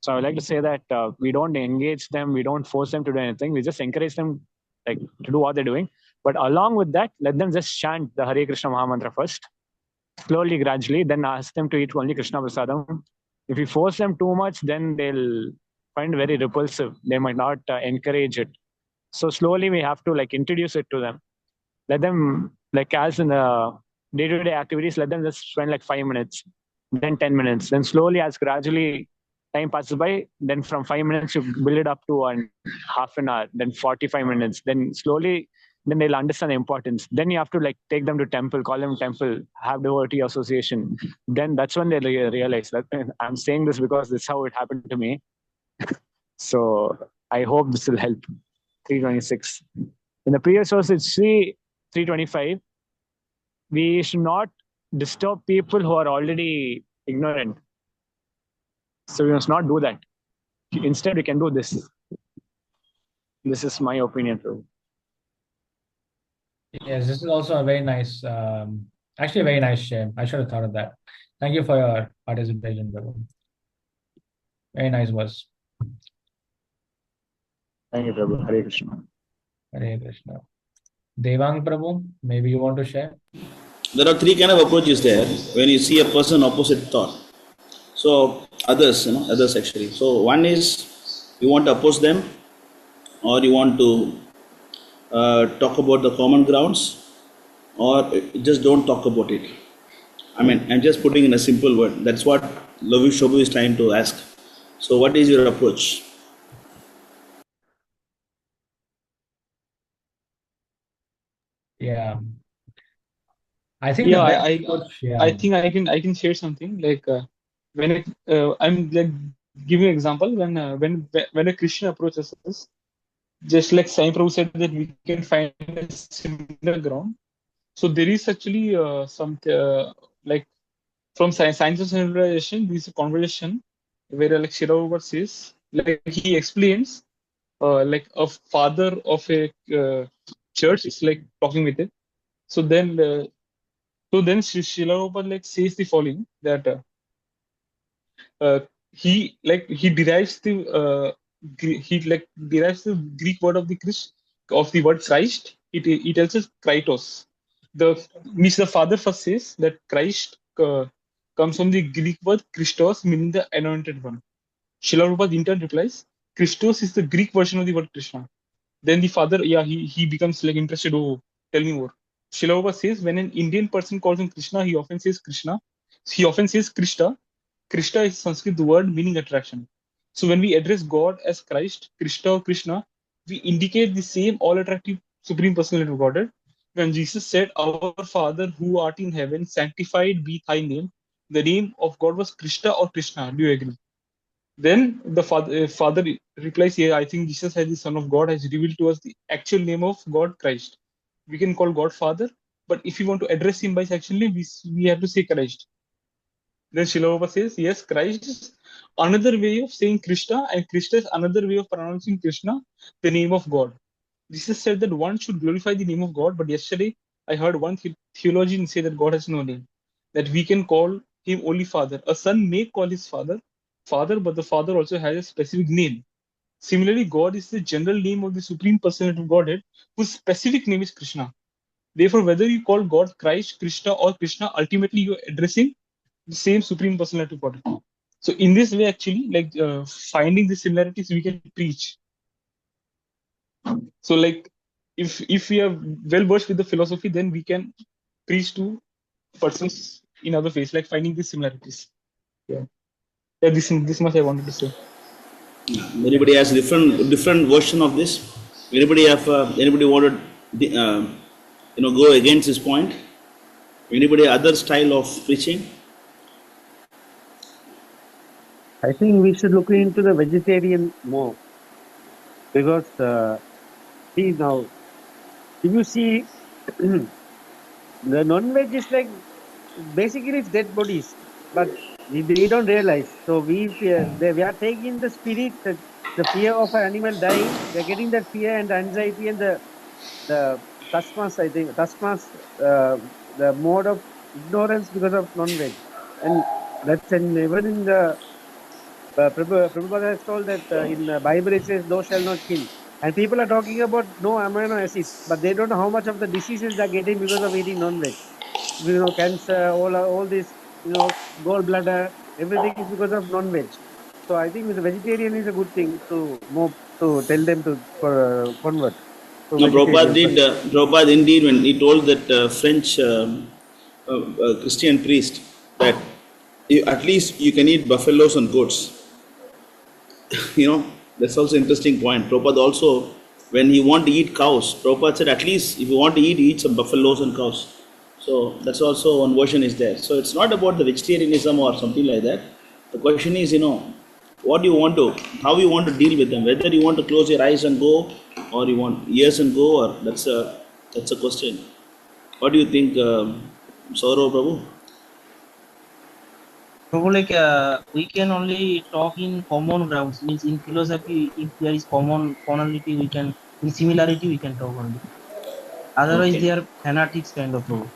So I would like to say that we don't engage them, we don't force them to do anything. We just encourage them to do what they're doing. But along with that, let them just chant the Hare Krishna Mahamantra first, slowly, gradually, then ask them to eat only Krishna Prasadam. If we force them too much, then they'll find very repulsive. They might not encourage it. So slowly we have to introduce it to them. Let them, as in the day-to-day activities, let them just spend 5 minutes, then 10 minutes. Then slowly, as gradually time passes by, then from 5 minutes, you build it up to half an hour, then 45 minutes. Then slowly, then they'll understand the importance. Then you have to take them to temple, call them temple, have devotee association. Then that's when they realize that I'm saying this because this is how it happened to me. So I hope this will help. 326. In the previous verse, it's 325. We should not disturb people who are already ignorant. So we must not do that. Instead, we can do this. This is my opinion, Prabhu. Yes, this is also a very nice, actually a very nice share. I should have thought of that. Thank you for your participation, Prabhu. Very nice verse. Thank you, Prabhu. Hare Krishna. Hare Krishna. Devang Prabhu, maybe you want to share? There are three kind of approaches there when you see a person opposite thought. So others actually. So one is you want to oppose them, or you want to talk about the common grounds, or just don't talk about it. I mean, I'm just putting in a simple word. That's what Lavish Shobhu is trying to ask. So what is your approach? Yeah. I think Yeah, the best I approach, I yeah. think I can share something like when I'm like giving an example when a Christian approaches us, just like Sai Prabhu said that we can find a similar ground. So there is actually some like from science of civilization, there is a conversation where like Shiravar says, like he explains like a father of a church is like talking with it. So then Shilaubar like says the following that he derives the he like derives the Greek word of the word Christ. It tells us Kritos. The means the father first says that Christ comes from the Greek word Christos, meaning the anointed one. Shilaubar in turn replies, Christos is the Greek version of the word Krishna. Then the father, yeah, he becomes like interested. Oh, tell me more. Shilaubar says when an Indian person calls him Krishna, he often says Krishna. He often says Krishna. Krishna is Sanskrit word meaning attraction. So when we address God as Christ, Krishna or Krishna, we indicate the same all-attractive supreme personality of Godhead. When Jesus said, "Our Father who art in heaven, sanctified be thy name," the name of God was Krishna or Krishna. Do you agree? Then the father replies, "Yeah, I think Jesus, as the Son of God, has revealed to us the actual name of God, Christ. We can call God Father, but if you want to address him by his actual name, we have to say Christ." Then Shilova says, "Yes, Christ is another way of saying Krishna, and Krishna is another way of pronouncing Krishna, the name of God." Jesus said that one should glorify the name of God, but yesterday I heard one theologian say that God has no name, that we can call him only Father. A son may call his father, but the father also has a specific name. Similarly, God is the general name of the supreme personality of Godhead, whose specific name is Krishna. Therefore, whether you call God Christ, Krishna, or Krishna, ultimately you're addressing the same supreme personality of Godhead. So, in this way, actually, like finding the similarities, we can preach. So, like, if we are well versed with the philosophy, then we can preach to persons in other ways, like finding the similarities. Yeah, yeah. This much I wanted to say. Anybody has different version of this? Anybody wanted go against this point? Anybody other style of preaching? I think we should look into the vegetarian more because see now, if you see the non-veg is like basically it's dead bodies, but we don't realize. So we are taking the spirit, the fear of an animal dying. We're getting that fear and the anxiety and the tasmas. I think tasmas, the mode of ignorance because of non-veg, and that's and even in the Prabhupada has told that in the Bible it says, "Thou shalt not kill." And people are talking about no amino acids, but they don't know how much of the diseases they're getting because of eating non-veg. Cancer, all this, gallbladder, everything is because of non-veg. So I think the vegetarian is a good thing to tell them to convert to No, Prabhupada vegetarian. did. Prabhupada indeed, when he told that French Christian priest that at least you can eat buffaloes and goats. That's also interesting point. Prabhupada also, when he want to eat cows, Prabhupada said at least if you want to eat some buffaloes and cows. So that's also one version is there. So it's not about the vegetarianism or something like that. The question is, what you want to, how you want to deal with them. Whether you want to close your eyes and go, or you want ears and go, or that's a question. What do you think, Saurav Prabhu? Probably like we can only talk in common grounds. Means in philosophy, if there is commonality, we can in similarity we can talk only. Otherwise, Okay. they are fanatics kind of role.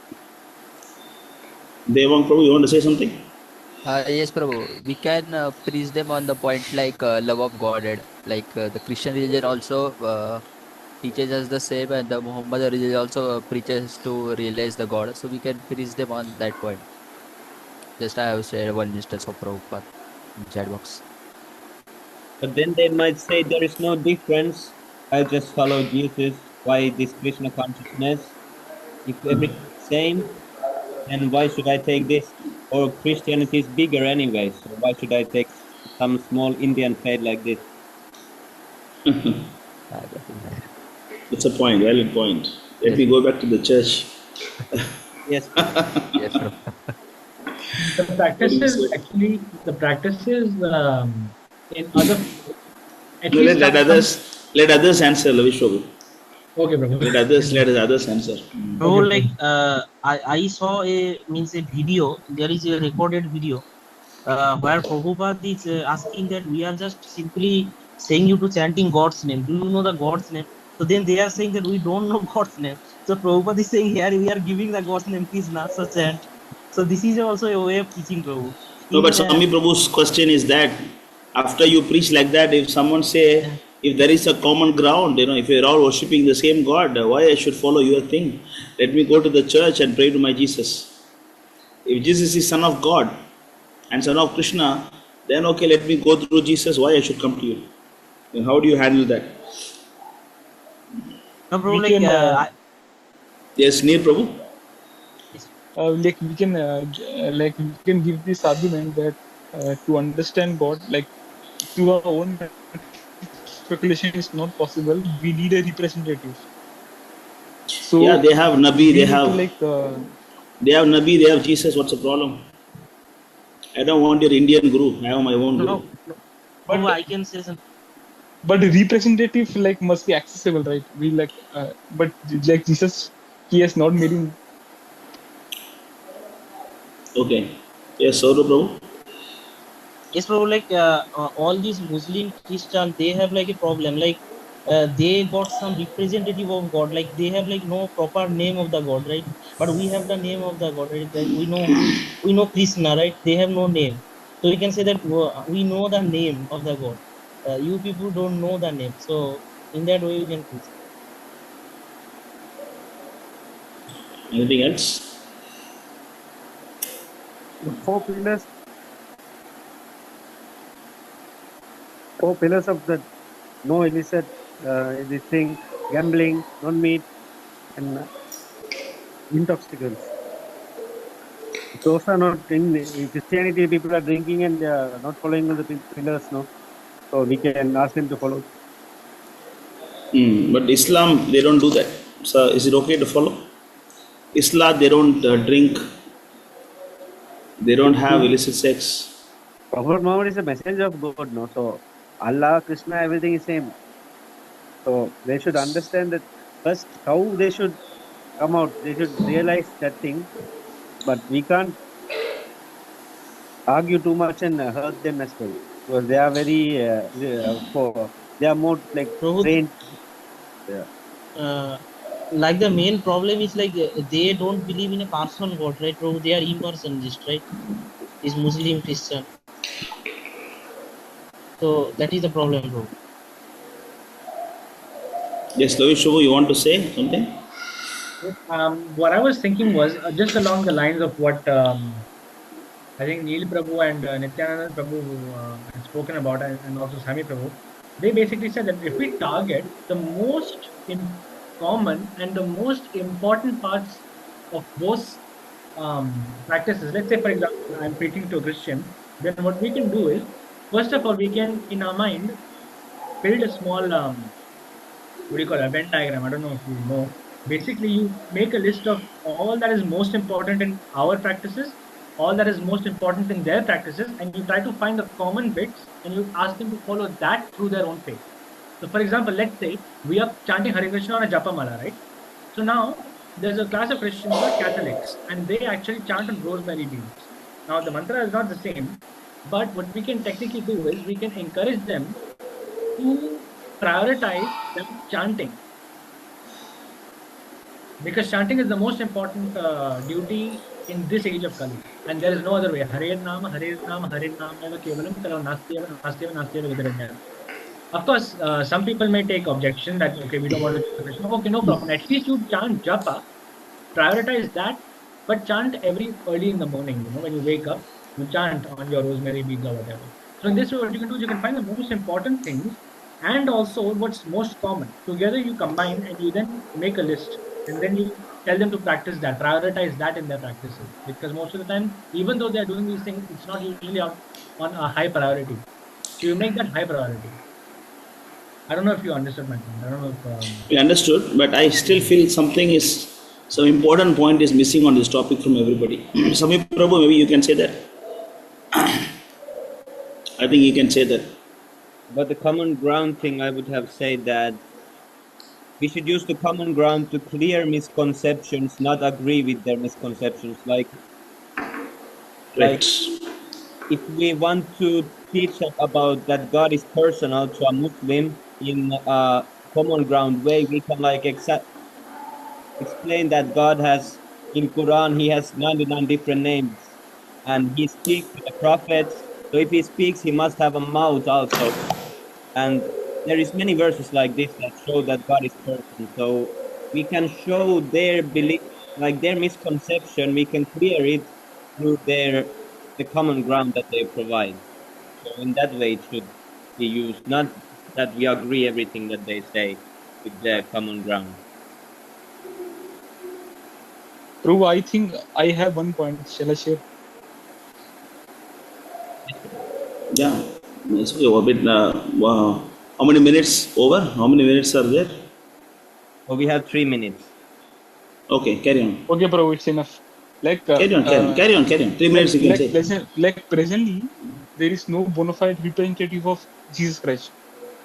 Devang Prabhu, you want to say something? Yes, Prabhu. We can preach them on the point like love of Godhead. Like the Christian religion also teaches us the same, and the Muhammad religion also preaches to realize the God. So we can finish them on that point. Just I have shared one instance of Prabhupada in chat box. But then they might say there is no difference. I just follow Jesus. Why this Krishna consciousness? If everything is same, then why should I take this? Or Christianity is bigger anyway, so why should I take some small Indian faith like this? That's a point, valid point. Let me go back to the church. Yes. Yes, bro. The practices actually, the practices in other, at No, least let others answer, Lavish Prabhu. Okay, Prabhu. Let others answer. Bro, like I saw a video. There is a recorded video where Prabhupada is asking that we are just simply saying you to chanting God's name. Do you know the God's name? So then they are saying that we don't know God's name. So Prabhupada is saying here we are giving the God's name Krishna, so chant. So this is also a way of teaching Prabhu. No, but Swami Prabhu's question is that after you preach like that, if someone say, if there is a common ground, if you're all worshipping the same God, why I should follow your thing? Let me go to the church and pray to my Jesus. If Jesus is Son of God and Son of Krishna, then okay, let me go through Jesus. Why I should come to you? And how do you handle that? No, bro, Yes, Neer Prabhu. Like we can give this argument that to understand God, like through our own speculation is not possible. We need a representative. So yeah, they have Nabi, they have Nabi, they have Jesus. What's the problem? I don't want your Indian guru. I have my own guru. But I can say something. But the representative must be accessible, right? We but like Jesus, he has not made him. Okay. Yes, Saurabh Prabhu. Yes, bro, all these Muslim Christian, they have like a problem. They got some representative of God. Like they have no proper name of the God, right? But we have the name of the God, right? Like we know Krishna, right? They have no name. So we can say that we know the name of the God. You people don't know the name. So in that way we can teach. Anything else? The four pillars of the no illicit, this thing, gambling, non-meat, and intoxicants. Those are not in Christianity. People are drinking and they are not following the pillars, no. So we can ask them to follow. But Islam, they don't do that. So is it okay to follow? Islam, they don't drink. They don't have illicit sex. Prophet Muhammad is a messenger of God, no. So Allah, Krishna, everything is same. So they should understand that first how they should come out. They should realize that thing. But we can't argue too much and hurt them as well, because they are very they are more trained. Yeah. Like the main problem is they don't believe in a person God, right, bro? They are impersonalist, right? Is Muslim Christian. So that is the problem, bro. Yes, Lavish Prabhu, you want to say something? What I was thinking was just along the lines of what I think Neil Prabhu and Nityananda Prabhu had spoken about, and also Sami Prabhu. They basically said that if we target the most common and the most important parts of those practices, let's say, for example, I'm preaching to a Christian, then what we can do is, first of all, we can, in our mind, build a small, what do you call it, a Venn diagram. I don't know if you know. Basically, you make a list of all that is most important in our practices, all that is most important in their practices, and you try to find the common bits and you ask them to follow that through their own faith. So, for example, let's say we are chanting Hare Krishna on a Japa Mala, right? So now there's a class of Christians who are Catholics and they actually chant on rosemary leaves. Now, the mantra is not the same, but what we can technically do is we can encourage them to prioritize them chanting. Because chanting is the most important duty in this age of Kali, and there is no other way. Hare Nama, Hare Nama, Hare Nama, Kevalam, Nastya, Nastya, Nastya, Vidranya. Of course, some people may take objection that, okay, we don't want to chant Krishna. Okay, no problem. At least you chant japa, prioritize that, but chant every early in the morning, when you wake up, you chant on your rosemary beads or whatever. So in this way, what you can do is you can find the most important things and also what's most common. Together you combine and you then make a list and then you tell them to practice that, prioritize that in their practices. Because most of the time, even though they're doing these things, it's not usually on a high priority. So you make that high priority. I don't know if you understood my point. I don't know if We understood, but I still feel some important point is missing on this topic from everybody. Sami Prabhu, maybe you can say that. I think you can say that. But the common ground thing, I would have said that we should use the common ground to clear misconceptions, not agree with their misconceptions. Like if we want to teach about that God is personal to a Muslim in a common ground way, we can explain that God has in Quran he has 99 different names, and he speaks to the prophets. So if he speaks, he must have a mouth also, and there is many verses like this that show that God is person. So we can show their belief, like their misconception, we can clear it through the common ground that they provide. So in that way, it should be used, not that we agree everything that they say with the common ground. True, I think I have one point. Shall I share? Yeah. It's a bit, wow. How many minutes over? How many minutes are there? Oh, we have 3 minutes. Okay, carry on. Okay, bro, it's enough. Like, Carry on. 3 minutes you can say. like presently, there is no bona fide representative of Jesus Christ.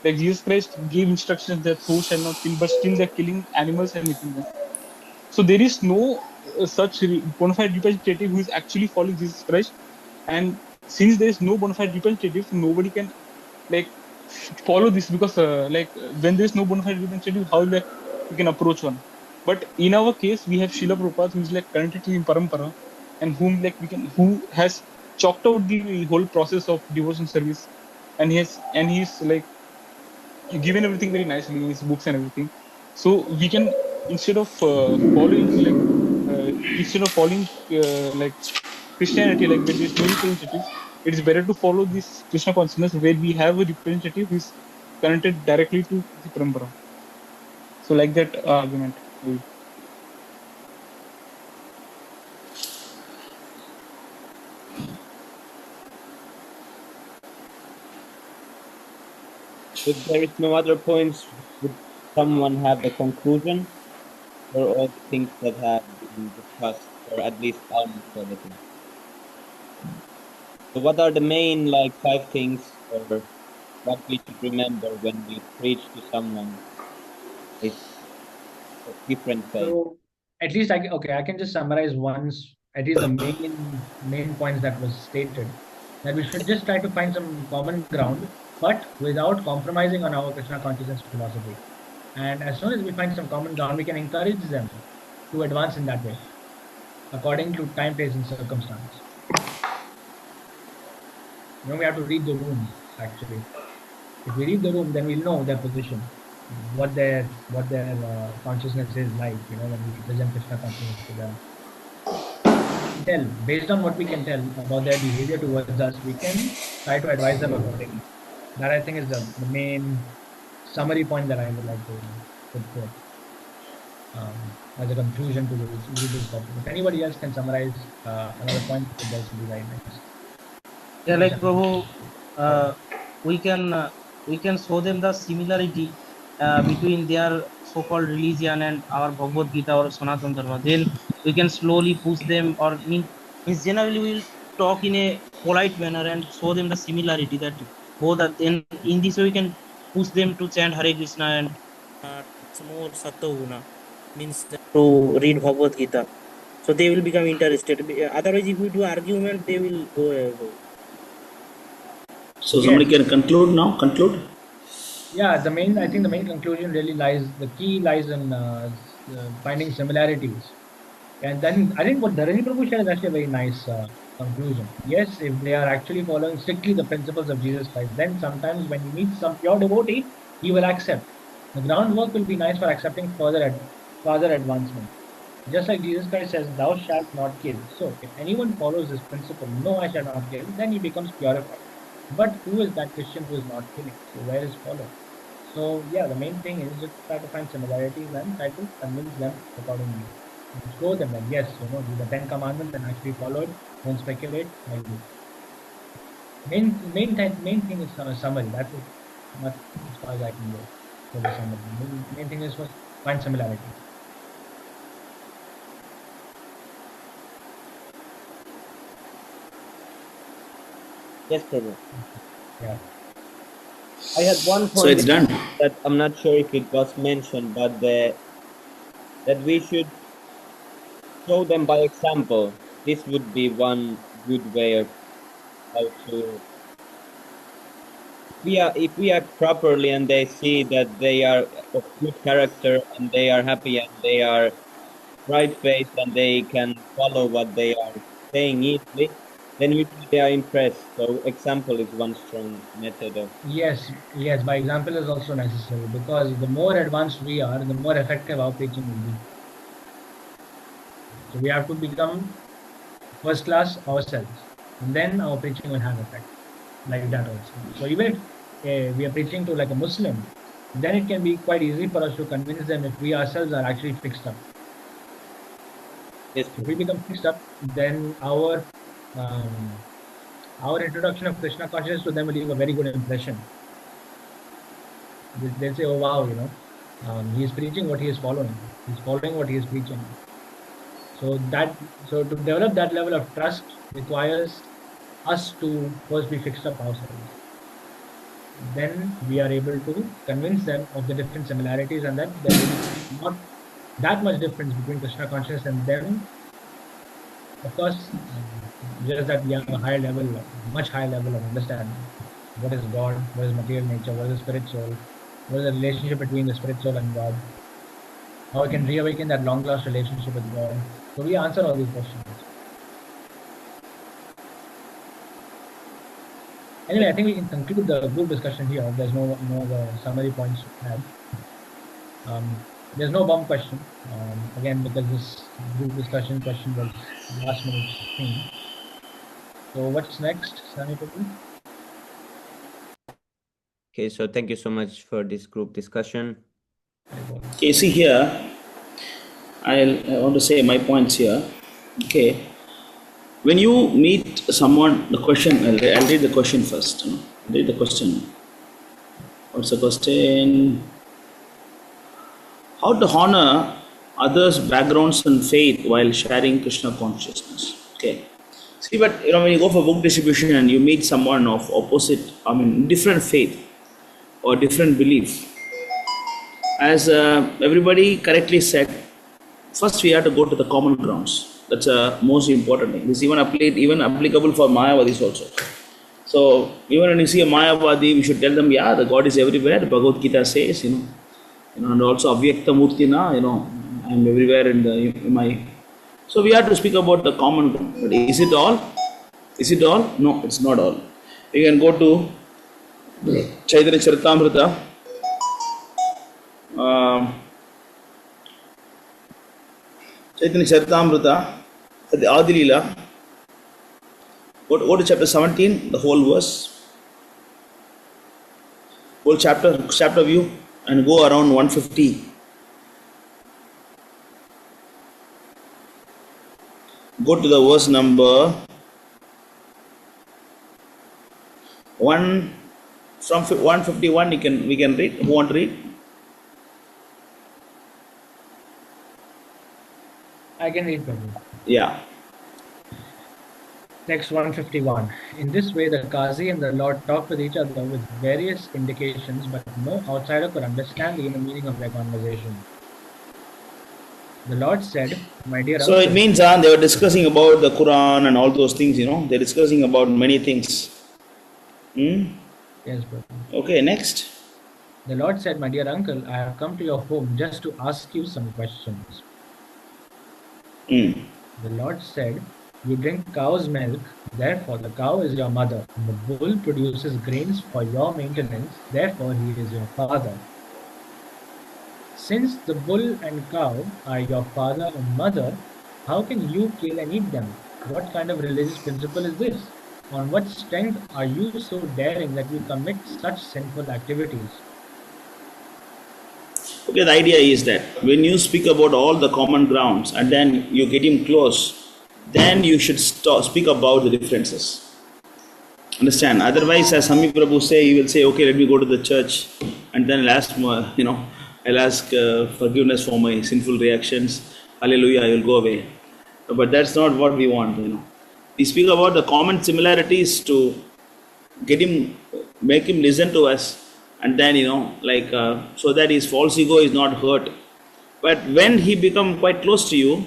Like Jesus Christ gave instructions that who shall not kill, but still they're killing animals and eating them. So there is no such bona fide representative who is actually following Jesus Christ. And since there is no bona fide representative, nobody can like follow this because when there is no bona fide representative, how like we can approach one. But in our case, we have Srila Prabhupada, who is like connected to the parampara, and who has chalked out the whole process of devotion service, and he's like given everything very nicely in his books and everything. So we can instead of following like Christianity, like where there's no representative, it is better to follow this Krishna consciousness where we have a representative who is connected directly to the parampara. So like that argument. If there is no other points, would someone have the conclusion for all the things that have been discussed, or at least almost everything? So what are the main 5 things or what we should remember when we preach to someone with a different faith? So at least I can just summarize once, at least the main points that was stated, that we should just try to find some common ground, but without compromising on our Krishna consciousness philosophy. And as soon as we find some common ground, we can encourage them to advance in that way, according to time, place, and circumstance. We have to read the room, actually. If we read the room, then we'll know their position, what their consciousness is like, when we present Krishna consciousness to them. Based on what we can tell about their behavior towards us, we can try to advise them accordingly. That I think is the main summary point that I would like to put forth as a conclusion to this topic. If anybody else can summarize another point, that would be very nice. Yeah, like Prabhu, we can show them the similarity between their so-called religion and our Bhagavad Gita or Sanatana Dharma. Then we can slowly push them, or means generally we will talk in a polite manner and show them the similarity that both are. Then in this way we can push them to chant Hare Krishna and more Sattva means to read Bhagavad Gita. So they will become interested. Otherwise, if we do argument, they will go away. So somebody can conclude now. Conclude. Yeah, I think the main conclusion really the key lies in finding similarities. And then I think what Dharani Prabhu shared is actually a very nice Conclusion. Yes, if they are actually following strictly the principles of Jesus Christ, then sometimes when you meet some pure devotee, he will accept. The groundwork will be nice for accepting further advancement. Just like Jesus Christ says, "Thou shalt not kill." So, if anyone follows this principle, "No, I shall not kill," then he becomes purified. But who is that Christian who is not killing? So, where is follow? So, yeah, the main thing is just try to find similarities and try to convince them accordingly. And show them that yes, these are 10 commandments and actually follow it. Don't speculate like this. Main thing is a summary. That's it. Not as far as I can go for the summary. Main thing is first find similarity. Yes, Prabhu. Yeah. I had one point So it's done. that I'm not sure if it was mentioned, but that we should show them by example. This would be one good way of how to. If we act properly and they see that they are of good character and they are happy and they are right-faced and they can follow what they are saying easily, then usually they are impressed. So example is one strong method of. Yes, by example is also necessary, because the more advanced we are, the more effective our preaching will be. So we have to become first class ourselves, and then our preaching will have effect like that also. So even if we are preaching to like a Muslim, then it can be quite easy for us to convince them if we ourselves are actually fixed up. Yes. If we become fixed up, then our introduction of Krishna consciousness to them will leave a very good impression. They'll say, "Oh wow, he is preaching what he is following. He's following what he is preaching." So to develop that level of trust requires us to first be fixed up ourselves. Then we are able to convince them of the different similarities, and that there is not that much difference between Krishna consciousness and them. Of course, just that we have a much higher level of understanding. What is God? What is material nature? What is the spirit soul? What is the relationship between the spirit soul and God? How we can reawaken that long lost relationship with God. So we answer all these questions. Anyway, I think we can conclude the group discussion here. There's no other summary points to add. There's no bomb question. Again, because this group discussion question was last minute thing. So what's next, Sani Prabhu? Okay, so thank you so much for this group discussion. Okay, see here, I want to say my points here. Okay, when you meet someone, the question, I'll read the question first. Read the question. What's the question? How to honor others' backgrounds and faith while sharing Krishna consciousness. Okay. See, but when you go for book distribution and you meet someone of different faith or different belief, as everybody correctly said, first we have to go to the common grounds. That's a most important thing. This is even applicable for Mayavadis also. So even when you see a Mayavadi, we should tell them, yeah, the God is everywhere. The Bhagavad Gita says, and also Avyakta Murtina, I'm everywhere in my. So we have to speak about the common ground. But is it all? Is it all? No, it's not all. You can go to Chaitanya Charitamrita. Chaitanya Charitamrita, the Adi Leela. Go to chapter 17, the whole verse, whole chapter view, and go around 150. Go to the verse number 1 from 151. We can read. Who want to read? I can read, Prabhu. Yeah. Text 151. In this way, the Qazi and the Lord talked with each other with various indications, but no outsider could understand the inner meaning of their conversation. The Lord said, "My dear So uncle," it means they were discussing about the Quran and all those things, They're discussing about many things. Yes, Prabhu. Okay, next. The Lord said, "My dear uncle, I have come to your home just to ask you some questions." The Lord said, You drink cow's milk, therefore the cow is your mother, and the bull produces grains for your maintenance, therefore he is your father. Since the bull and cow are your father and mother, how can you kill and eat them? What kind of religious principle is this? On what strength are you so daring that you commit such sinful activities? Okay, the idea is that when you speak about all the common grounds and then you get him close, then you should speak about the differences. Understand? Otherwise, as Sami Prabhu say, he will say, okay, let me go to the church and then I'll ask, I'll ask forgiveness for my sinful reactions. Hallelujah, I will go away. But that's not what we want. We speak about the common similarities to make him listen to us, and then so that his false ego is not hurt. But when he become quite close to you,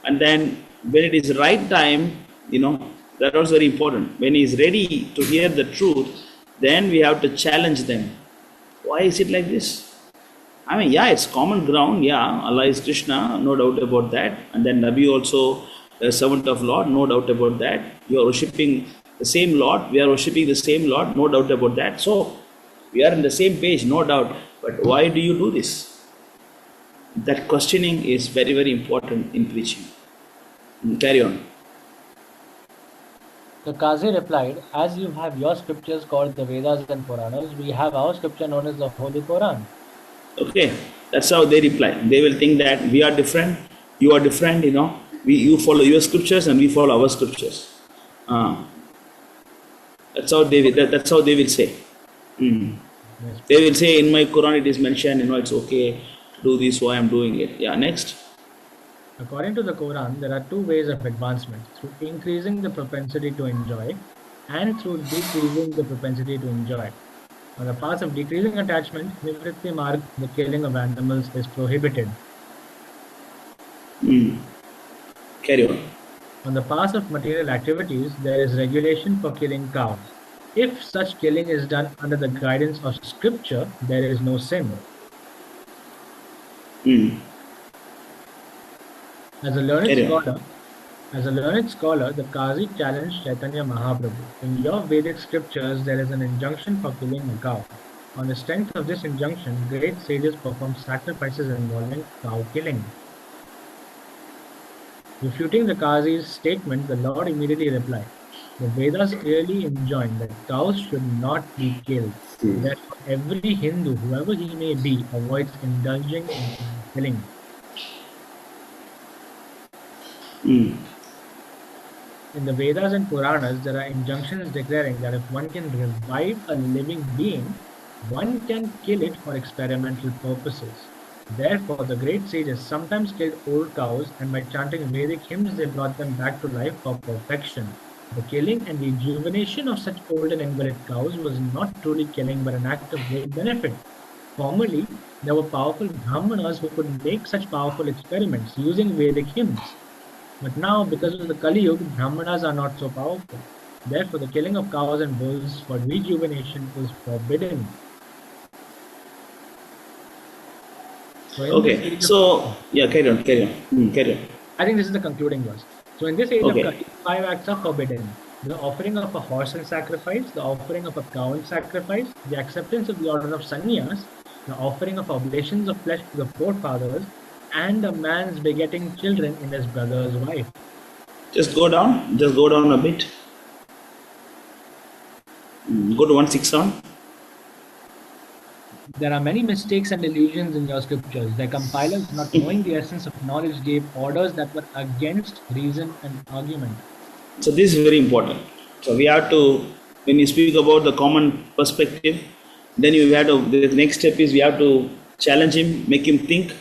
and then when it is right time, that was very important. When he is ready to hear the truth, then we have to challenge them. Why is it like this? I mean, yeah, it's common ground. Yeah, Allah is Krishna, no doubt about that. And then Nabi also a servant of Lord, no doubt about that. You are worshipping the same Lord, we are worshipping the same Lord, no doubt about that. So, we are on the same page, no doubt. But why do you do this? That questioning is very, very important in preaching. Carry on. The Qazi replied, as you have your scriptures called the Vedas and Puranas, we have our scripture known as the Holy Quran. Okay, that's how they reply. They will think that we are different, you are different, you follow your scriptures and we follow our scriptures. That's how they will say. Yes. They will say, in my Quran it is mentioned, it's okay to do this, so I am doing it. Yeah, next. According to the Quran, there are two ways of advancement, through increasing the propensity to enjoy and through decreasing the propensity to enjoy. On the path of decreasing attachment, Nivritti Marg, the killing of animals, is prohibited. Carry on. On the path of material activities, there is regulation for killing cows. If such killing is done under the guidance of scripture, there is no sin. As a learned scholar, the Qazi challenged Chaitanya Mahaprabhu. In your Vedic scriptures, there is an injunction for killing a cow. On the strength of this injunction, great sages perform sacrifices involving cow killing. Refuting the Qazi's statement, the Lord immediately replied, the Vedas clearly enjoin that cows should not be killed. Therefore, every Hindu, whoever he may be, avoids indulging in killing. In the Vedas and Puranas, there are injunctions declaring that if one can revive a living being, one can kill it for experimental purposes. Therefore, the great sages sometimes killed old cows, and by chanting Vedic hymns, they brought them back to life for perfection. The killing and rejuvenation of such old and invalid cows was not truly killing, but an act of great benefit. Formerly, there were powerful Brahmanas who could make such powerful experiments using Vedic hymns. But now, because of the Kali Yuga, Brahmanas are not so powerful. Therefore, the killing of cows and bulls for rejuvenation is forbidden. Carry on. Carry on. I think this is the concluding verse. So in this age of Kali, 5 acts are forbidden. The offering of a horse in sacrifice, the offering of a cow in sacrifice, the acceptance of the order of sannyas, the offering of oblations of flesh to the forefathers, and a man's begetting children in his brother's wife. Just go down a bit. Go to 167. There are many mistakes and illusions in your scriptures. Their compilers, not knowing the essence of knowledge, gave orders that were against reason and argument. So this is very important. So we have to, when you speak about the common perspective, then the next step is we have to challenge him, make him think.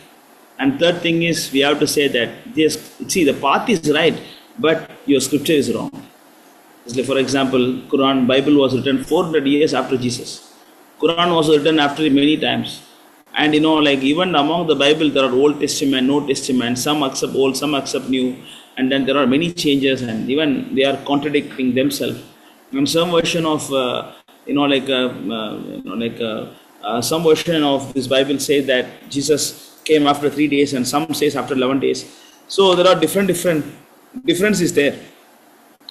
And third thing is we have to say that, yes, see, the path is right, but your scripture is wrong. For example, Quran, Bible was written 400 years after Jesus. Quran was written after many times. And even among the Bible, there are Old Testament, New Testament, some accept Old, some accept New. And then there are many changes, and even they are contradicting themselves. And some version of, some version of this Bible say that Jesus came after 3 days, and some says after 11 days. So there are different differences there.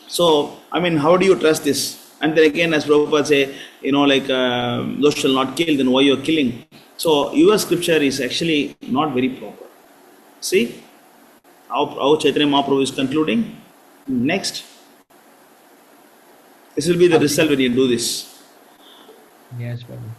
So, I mean, how do you trust this? And then again, as Prabhupada say, like, thou shall not kill, then why you are killing? So, your scripture is actually not very proper. See how Chaitanya Mahaprabhu is concluding? Next. This will be the result when you do this. Yes, Prabhu.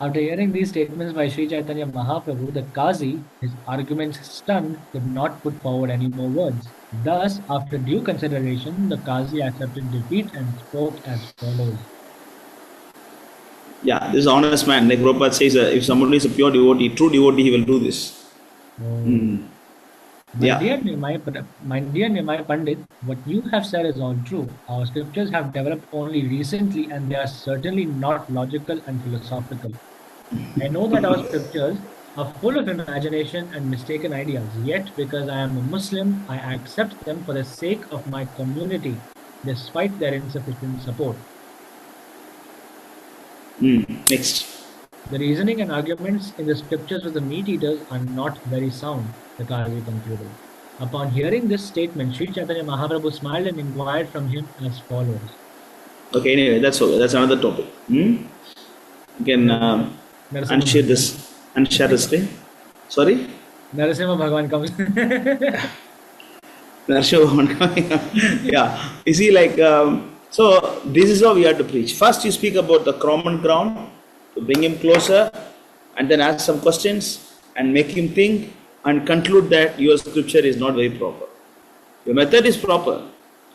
After hearing these statements by Sri Chaitanya Mahaprabhu, the Qazi, his arguments stunned, could not put forward any more words. Thus, after due consideration, the Qazi accepted defeat and spoke as follows. Yeah, this is honest man. Like Prabhupada says, if somebody is a pure devotee, true devotee, he will do this. My dear Nimai Pandit, what you have said is all true. Our scriptures have developed only recently and they are certainly not logical and philosophical. I know that our scriptures are full of imagination and mistaken ideas, yet because I am a Muslim, I accept them for the sake of my community, despite their insufficient support. Next. The reasoning and arguments in the scriptures of the meat eaters are not very sound, the Qazi concluded. Upon hearing this statement, Sri Chaitanya Mahaprabhu smiled and inquired from him as follows. Okay, anyway, that's okay. That's another topic. You can unshare this thing. Sorry? Narasimha Bhagavan comes. Narasimha Bhagavan coming. Yeah. You see, like, so this is how we have to preach. First, you speak about the common ground, to bring him closer, and then ask some questions and make him think and conclude that your scripture is not very proper. Your method is proper.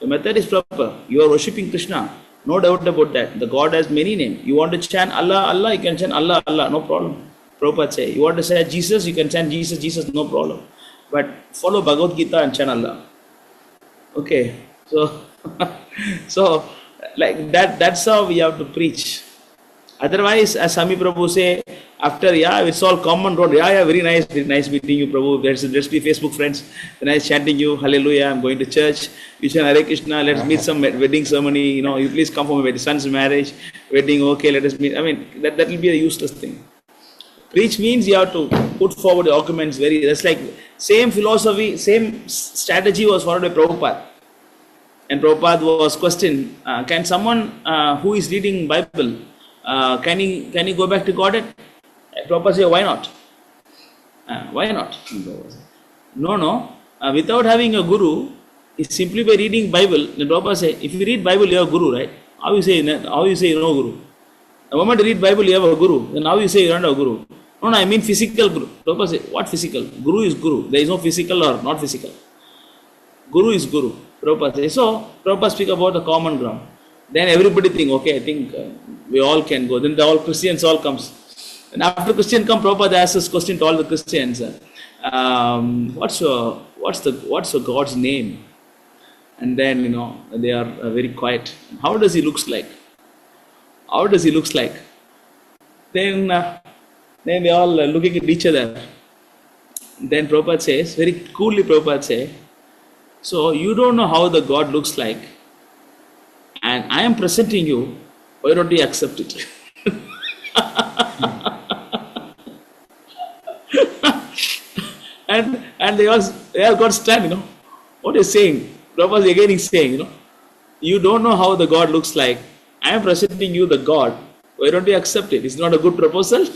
You are worshipping Krishna. No doubt about that. The God has many names. You want to chant Allah, Allah, you can chant Allah, Allah, no problem. Prabhupada say. You want to say Jesus, you can chant Jesus, Jesus, no problem. But follow Bhagavad Gita and chant Allah. Okay. So like that's how we have to preach. Otherwise, as Swami Prabhu say, after, it's all common road. Very nice meeting you, Prabhu. Let's be Facebook friends. Nice chanting you, hallelujah, I'm going to church. You chant Hare Krishna, let's meet some wedding ceremony. You please come for my son's marriage, wedding, okay, let us meet. I mean, that will be a useless thing. Preach means you have to put forward the arguments that's like, same philosophy, same strategy was followed by Prabhupada. And Prabhupada was questioned, can someone who is reading Bible, can he go back to Godhead? Prabhupada said, why not? Why not? No. Without having a guru, it's simply by reading Bible. The Prabhupada said, if you read Bible, you have a guru, right? How you say no guru? The moment you read Bible, you have a guru. Then how you say you don't have a guru? No, I mean physical guru. Prabhupada said, what physical? Guru is guru. There is no physical or not physical. Guru is guru. Prabhupada says. So, Prabhupada speak about the common ground. Then everybody think, okay, I think we all can go. Then all Christians all comes. And after Christian come, Prabhupada asks this question to all the Christians. What's your God's name? And then, they are very quiet. How does he looks like? Then they all looking at each other. Then Prabhupada says, very coolly Prabhupada say, so you don't know how the God looks like, and I am presenting you, why don't you accept it? and they all got stand, What is saying? Prabhupada again is saying, you don't know how the God looks like. I am presenting you the God. Why don't you accept it? It's not a good proposal.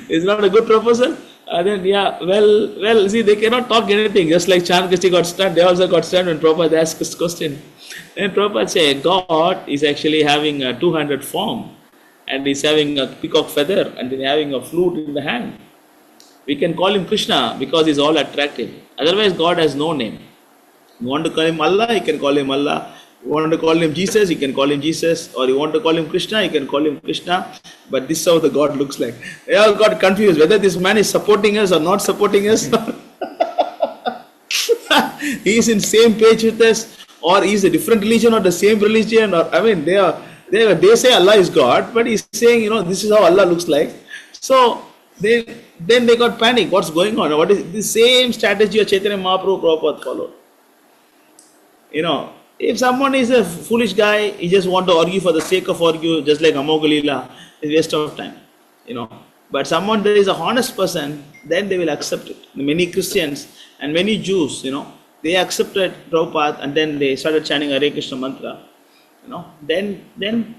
It's not a good proposal. Then well, see, they cannot talk anything. Just like Chanakasti got stunned, they also got stunned when Prabhupada asked this question. Then Prabhupada said, God is actually having a 200 form, and he's having a peacock feather, and he's having a flute in the hand. We can call him Krishna because he's all attractive. Otherwise, God has no name. You want to call him Allah, you can call him Allah. You want to call him Jesus, you can call him Jesus. Or you want to call him Krishna, you can call him Krishna. But this is how the God looks like. They all got confused whether this man is supporting us or not supporting us. He is in same page with us, or he is a different religion or the same religion. Or they say Allah is God, but he's saying, this is how Allah looks like. So then they got panic. What's going on? What is the same strategy of Chaitanya Mahaprabhu Prabhupada followed? If someone is a foolish guy, he just want to argue for the sake of argue, just like Amogalila, it's waste of time. But someone that is a honest person, then they will accept it. Many Christians and many Jews, they accepted Prabhupada and then they started chanting Hare Krishna mantra. Then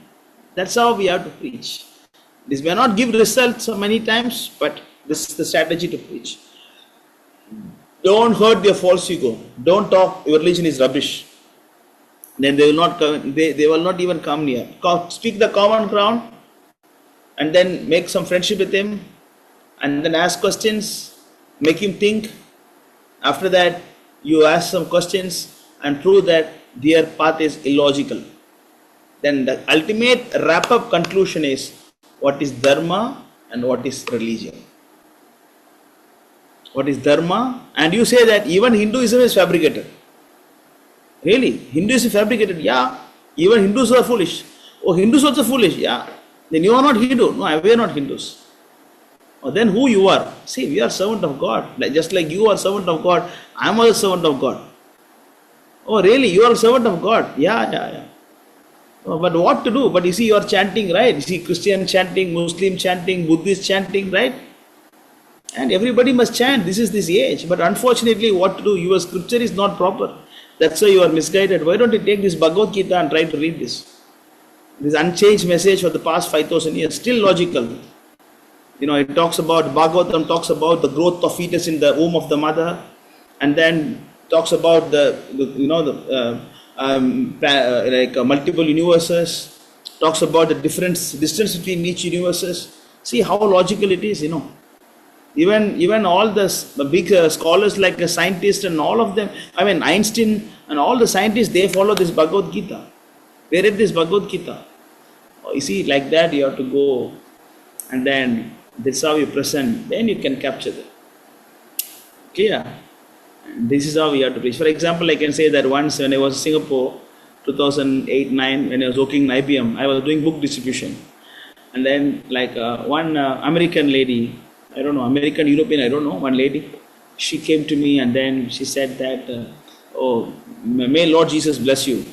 that's how we have to preach. This may not give results so many times, but this is the strategy to preach. Don't hurt their false ego. Don't talk your religion is rubbish. Then they will not come, they will not even come near. Speak the common ground and then make some friendship with him and then ask questions, make him think. After that, you ask some questions and prove that their path is illogical. Then the ultimate wrap-up conclusion is what is dharma and what is religion. What is dharma? And you say that even Hinduism is fabricated. Really? Hinduism is fabricated? Yeah. Even Hindus are foolish. Oh, Hindus also foolish? Yeah. Then you are not Hindu. No, we are not Hindus. Oh, then who you are? See, we are servant of God. Just like you are servant of God, I am also servant of God. Oh, really? You are a servant of God? Yeah. Oh, but what to do? But you see, you are chanting, right? You see, Christian chanting, Muslim chanting, Buddhist chanting, right? And everybody must chant. This is this age. But unfortunately, what to do? Your scripture is not proper. That's why you are misguided. Why don't you take this Bhagavad Gita and try to read this? This unchanged message for the past 5,000 years, still logical. It talks about, Bhagavatam talks about the growth of fetus in the womb of the mother, and then talks about multiple universes, talks about the distance between each universes. See how logical it is, Even all the big scholars like a scientist and all of them, Einstein and all the scientists, they follow this Bhagavad Gita. They read this Bhagavad Gita. You see, like that you have to go, and then this is how you present, then you can capture it. Clear? This is how we have to preach. For example, I can say that once when I was in Singapore, 2008-9, when I was working in IBM, I was doing book distribution. And then one American lady, I don't know, American, European, I don't know, one lady, she came to me and then she said that, oh, may Lord Jesus bless you.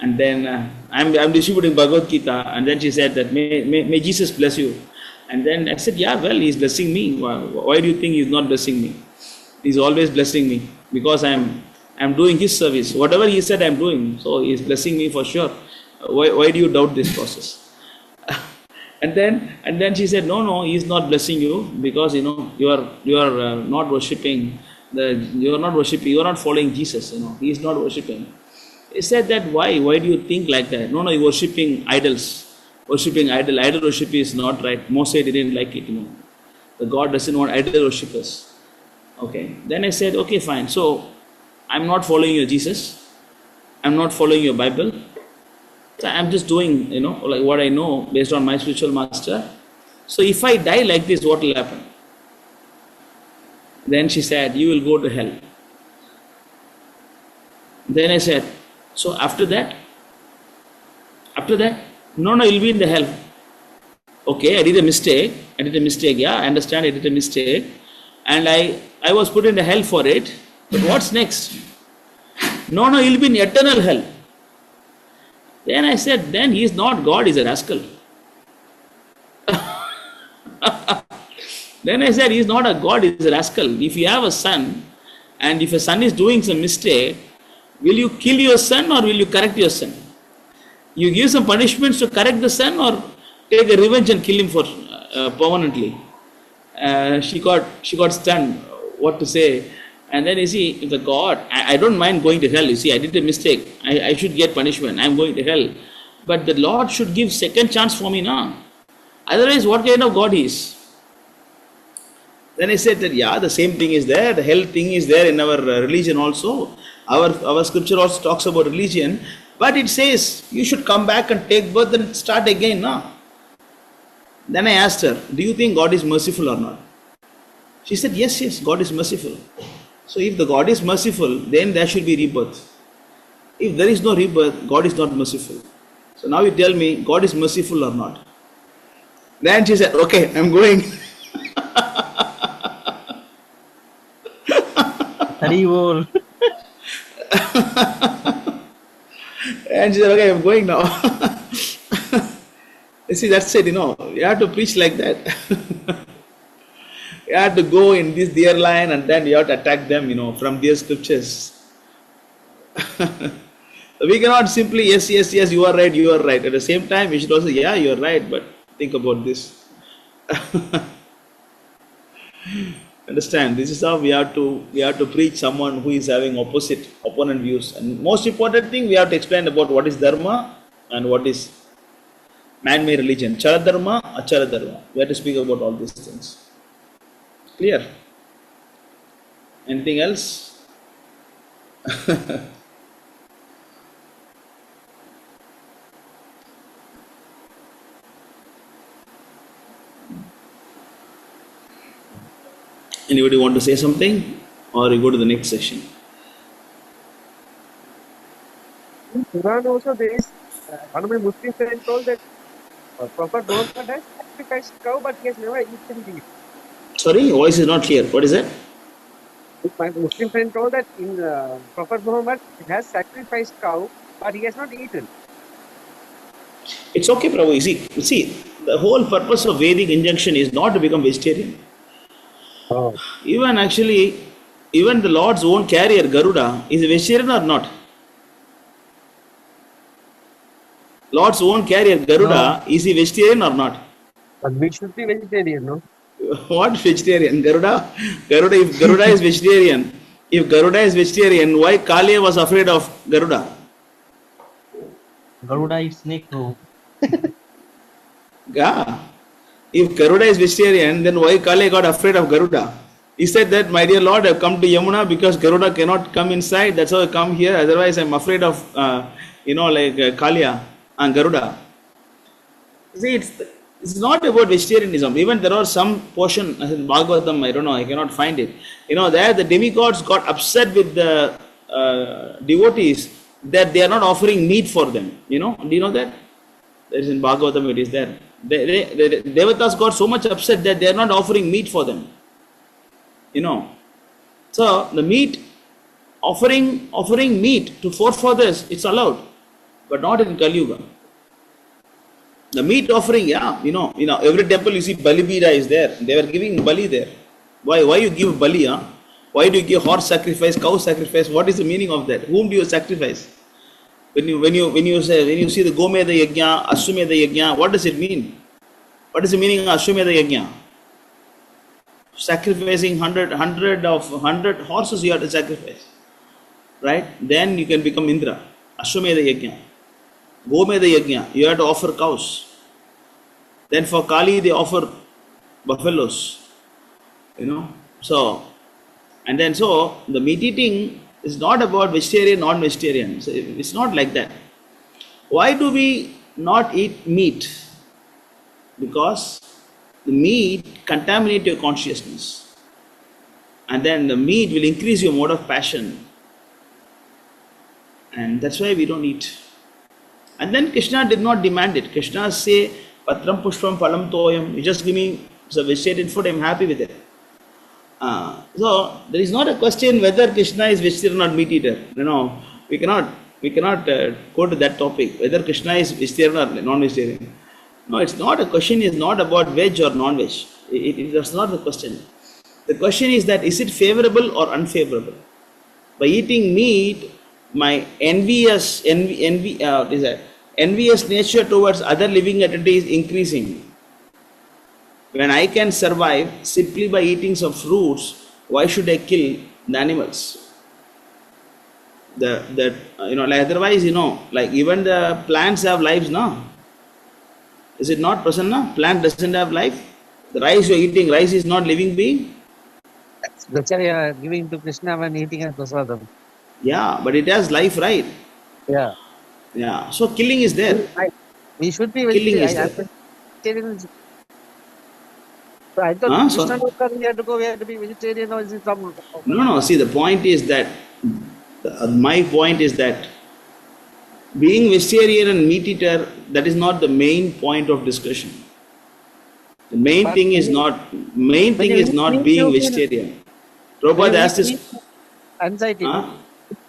And then I'm distributing Bhagavad Gita, and then she said that, may Jesus bless you. And then I said, yeah, well, he's blessing me. Why do you think he's not blessing me? He's always blessing me because I'm doing his service. Whatever he said, I'm doing. So he's blessing me for sure. Why do you doubt this process? And then she said, no, he's not blessing you because you are not worshipping. You are not following Jesus. He is not worshipping. He said that why? Why do you think like that? No, you're worshipping idols. Worshipping idol worship is not right. Moses didn't like it. The God doesn't want idol worshippers. Okay. Then I said, okay, fine. So I'm not following your Jesus. I'm not following your Bible. So I'm just doing, like what I know based on my spiritual master. So if I die like this, what will happen? Then she said, you will go to hell. Then I said, so after that? No, you'll be in the hell. Okay, I did a mistake. Yeah, I understand I did a mistake. And I was put in the hell for it. But what's next? No, you'll be in eternal hell. Then I said, then he is not God, he's a rascal. Then I said, he is not a God, he's a rascal. If you have a son, and if a son is doing some mistake, will you kill your son or will you correct your son? You give some punishments to correct the son or take a revenge and kill him for permanently. She got stunned, what to say. And then you see, if the God, I don't mind going to hell. You see, I did a mistake. I should get punishment. I'm going to hell. But the Lord should give second chance for me now. Otherwise, what kind of God he is? Then I said that, yeah, the same thing is there. The hell thing is there in our religion also. Our scripture also talks about religion. But it says, you should come back and take birth and start again now. Then I asked her, do you think God is merciful or not? She said, yes, God is merciful. So if the God is merciful, then there should be rebirth. If there is no rebirth, God is not merciful. So now you tell me, God is merciful or not? Then she said, okay, I'm going. Haribol. And she said, okay, I'm going now. See, that's it, you have to preach like that. You have to go in this dear line and then you have to attack them, from their scriptures. We cannot simply, yes, yes, yes, you are right, you are right. At the same time, we should also, yeah, you are right, but think about this. Understand? This is how we have to preach someone who is having opponent views. And most important thing, we have to explain about what is dharma and what is man-made religion. Chala dharma, achala dharma. We have to speak about all these things. Clear? Anything else? Anybody want to say something? Or you go to the next section? In Quran also there is one of my Muslim friends told that Prophet Muhammad has sacrificed cow, but he has never eaten beef. Sorry, voice is not clear. What is that? My Muslim friend told that in Prophet Muhammad has sacrificed cow, but he has not eaten. It's okay, Prabhu. See, the whole purpose of Vedic injunction is not to become vegetarian. Oh. Even the Lord's own carrier, Garuda, is a vegetarian or not? Lord's own carrier, Garuda, is he vegetarian or not? But we should be vegetarian, no? What vegetarian? Garuda, if Garuda is vegetarian, why Kalia was afraid of Garuda? Garuda is snake, bro. Yeah. If Garuda is vegetarian, then why Kale got afraid of Garuda? He said that, my dear Lord, I have come to Yamuna because Garuda cannot come inside. That's why I come here. Otherwise, I am afraid of, Kalia and Garuda. See, it's not about vegetarianism. Even there are some portion in Bhagavatam, I don't know, I cannot find it. There the demigods got upset with the devotees that they are not offering meat for them. Do you know that? There is in Bhagavatam, it is there. The Devatas got so much upset that they are not offering meat for them. So the meat, offering meat to forefathers, it's allowed, but not in Kali Yuga. The meat offering, every temple you see Bali Bida is there. They were giving Bali there. Why you give Bali? Why do you give horse sacrifice, cow sacrifice? What is the meaning of that? Whom do you sacrifice? When you see the Gomeda Yajna, Ashwamedha Yajna, what does it mean? What is the meaning of Ashwamedha Yajna? Sacrificing 100 horses you have to sacrifice, right? Then you can become Indra. Ashwamedha Yajna. Gomeda Yajna, you have to offer cows. Then for Kali they offer buffaloes. So the meat eating is not about vegetarian, non-vegetarian. So it's not like that. Why do we not eat meat? Because the meat contaminates your consciousness. And then the meat will increase your mode of passion. And that's why we don't eat. And then Krishna did not demand it. Krishna say, Patram Pushpam Phalam Toyam. You just give me some vegetarian food, I'm happy with it. So there is not a question whether Krishna is vegetarian or meat eater. We cannot go to that topic, whether Krishna is vegetarian or non-vegetarian. No, it's not a question. Is not about veg or non-veg. That's not the question. The question is that is it favorable or unfavorable? By eating meat, my envious nature towards other living entities is increasing. When I can survive simply by eating some fruits, why should I kill the animals? Otherwise, like even the plants have lives, no? Is it not, Prasanna? Plant doesn't have life. The rice you are eating, rice is not living being. That's why you are giving to Krishna when eating at prasadam. Yeah, but it has life, right? Yeah. Yeah. So killing is there. We should be vegetarian. So I thought Krishna we have to be vegetarian, or is it some? No. See, the point is that my point is that being vegetarian and meat eater, that is not the main point of discussion. The main thing is not being vegetarian. Prabhupada asked this. Anxiety.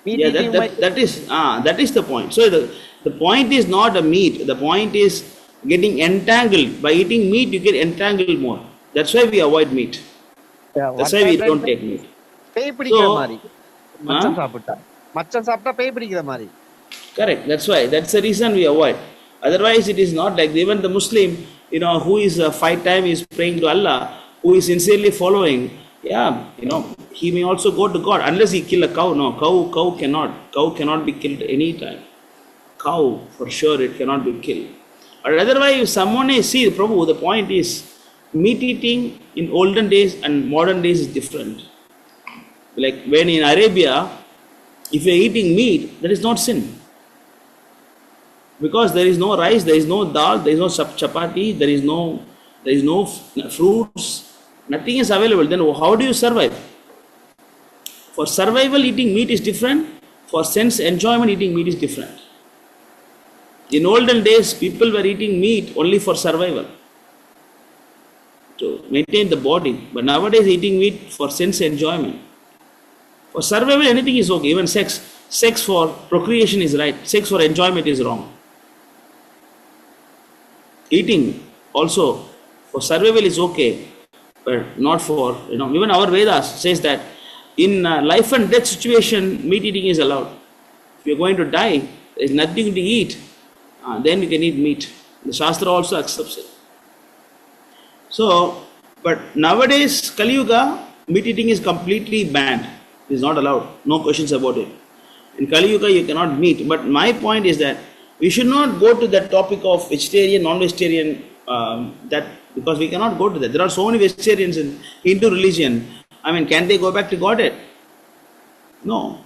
That is the point. So the point is not a meat. The point is getting entangled. By eating meat, you get entangled more. That's why we avoid meat. Yeah, That's what why we I'm trying don't to take meat. பேய் பிடிக்கிற So, மாதிரி மச்சம் சாப்பிட்டா மச்சம் சாப்பிட்டா பேய் பிடிக்கிற மாதிரி. correct. That's why. That's the reason we avoid. Otherwise, it is not like even the Muslim, who is 5 times is praying to Allah, who is sincerely following. Yeah, he may also go to God unless he kill a cow. No, cow cannot. Cow cannot be killed any time. Cow for sure it cannot be killed. Or otherwise, if someone is Prabhu, the point is meat eating in olden days and modern days is different. Like when in Arabia, if you are eating meat, that is not sin. Because there is no rice, there is no dal, there is no chapati, there is no fruits, nothing is available. Then how do you survive? For survival, eating meat is different. For sense enjoyment, eating meat is different. In olden days, people were eating meat only for survival, to maintain the body. But nowadays, eating meat for sense enjoyment. For survival, anything is okay. Even sex. Sex for procreation is right. Sex for enjoyment is wrong. Eating also for survival is okay, but not for, even our Vedas says that in life and death situation, meat eating is allowed. If you are going to die, there is nothing to eat, then you can eat meat. The Shastra also accepts it. So, but nowadays, Kali Yuga, meat eating is completely banned. It is not allowed. No questions about it. In Kali Yuga, you cannot meet. But my point is that we should not go to that topic of vegetarian, non-vegetarian, because we cannot go to that. There are so many vegetarians in Hindu religion. I mean, can they go back to Godhead? No.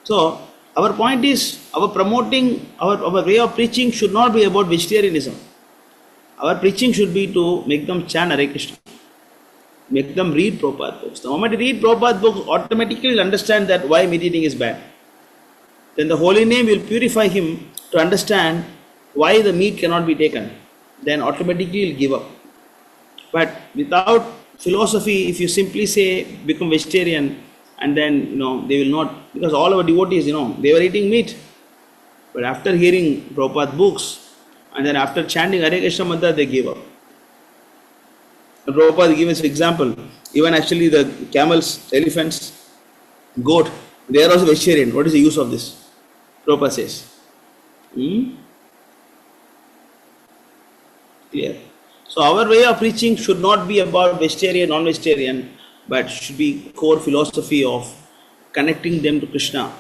So, our point is, our way of preaching should not be about vegetarianism. Our preaching should be to make them chant Hare Krishna. Make them read Prabhupada books. The moment you read Prabhupada books, automatically you'll understand that why meat eating is bad. Then the holy name will purify him to understand why the meat cannot be taken. Then automatically he'll give up. But without philosophy, if you simply say become vegetarian, and then they will not, because all our devotees, they were eating meat. But after hearing Prabhupada books, and then after chanting Hare Krishna mantra, they gave up. And Prabhupada gives an example. Even actually the camels, elephants, goat, they are also vegetarian. What is the use of this? Prabhupada says. Clear. So our way of preaching should not be about vegetarian, non-vegetarian, but should be core philosophy of connecting them to Krishna.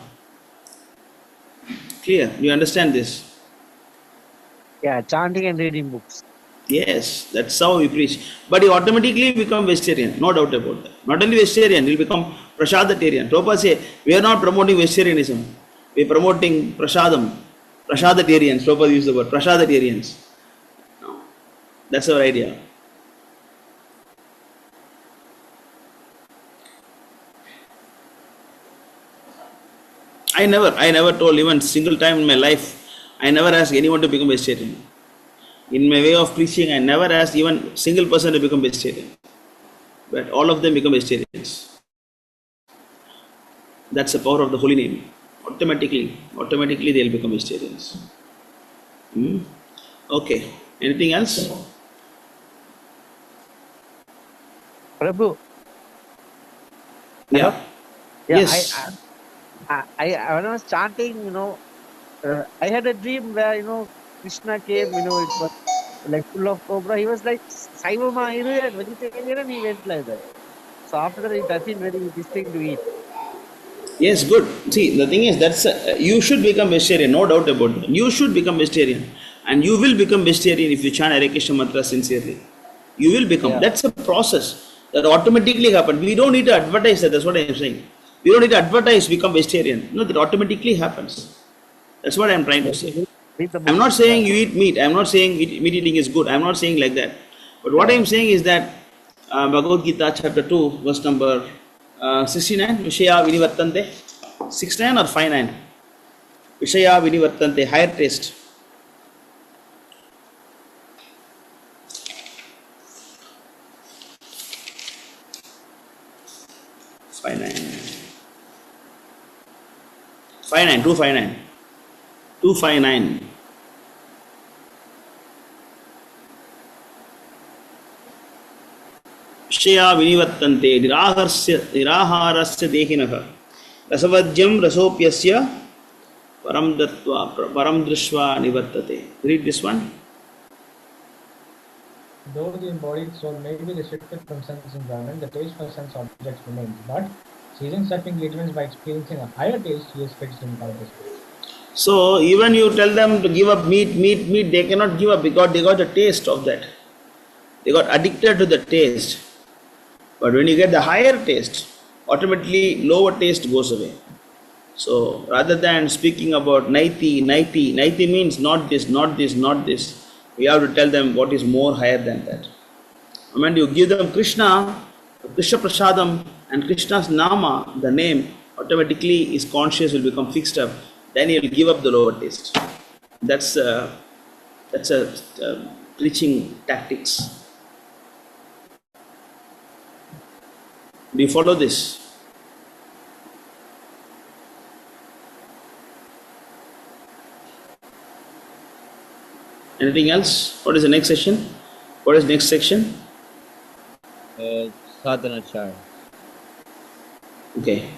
Clear? You understand this? Yeah, chanting and reading books. Yes, that's how we preach. But you automatically become vegetarian, no doubt about that. Not only vegetarian, you will become prasadatarian. Prabhupada say, we are not promoting vegetarianism. We are promoting prasadam. Prasadatarians, Prabhupada used the word, prasadatarians. No. That's our idea. I never told even single time in my life, I never asked anyone to become vegetarian. In my way of preaching, I never asked even single person to become vegetarian. But all of them become vegetarians. That's the power of the holy name. Automatically they will become vegetarians. Okay. Anything else? Prabhu. Yeah. Yes. I when I was chanting, I had a dream where Krishna came. It was like full of cobra. He was like Saivama and vegetarian, and he went like that. So after that, I feel very distinct to eat. Yes, good. See, the thing is, you should become vegetarian, no doubt about it. You should become vegetarian, and you will become vegetarian if you chant Hare Krishna mantra sincerely. You will become. Yeah. That's a process that automatically happens. We don't need to advertise that. That's what I am saying. We don't need to advertise become vegetarian. No, that automatically happens. That's what I am trying to say. I'm not saying you eat meat. I'm not saying meat eating is good. I'm not saying like that. But what I am saying is that Bhagavad Gita chapter 2 verse number 69, Vishaya Vinivartante, 69 or 59? Vishaya Vinivartante, higher taste. Five nine, 259. Shya vinivattante niraharasya dehinah rasavadyam rasopyasya param drishva nivattate. Read this one. Though the embodied soul may be restricted from sense enjoyment, the taste for sense objects remains. But ceasing such engagements by experiencing a higher taste, he is fixed in consciousness. So even you tell them to give up meat, they cannot give up because they got the taste of that. They got addicted to the taste. But when you get the higher taste, automatically lower taste goes away. So rather than speaking about naiti means not this. We have to tell them what is more higher than that. And when you give them Krishna Prasadam and Krishna's Nama, the name, automatically his conscience will become fixed up. Then he will give up the lower taste. That's a preaching tactics. Do you follow this? Anything else? What is the next session? What is next section? Sadhana chart. Okay.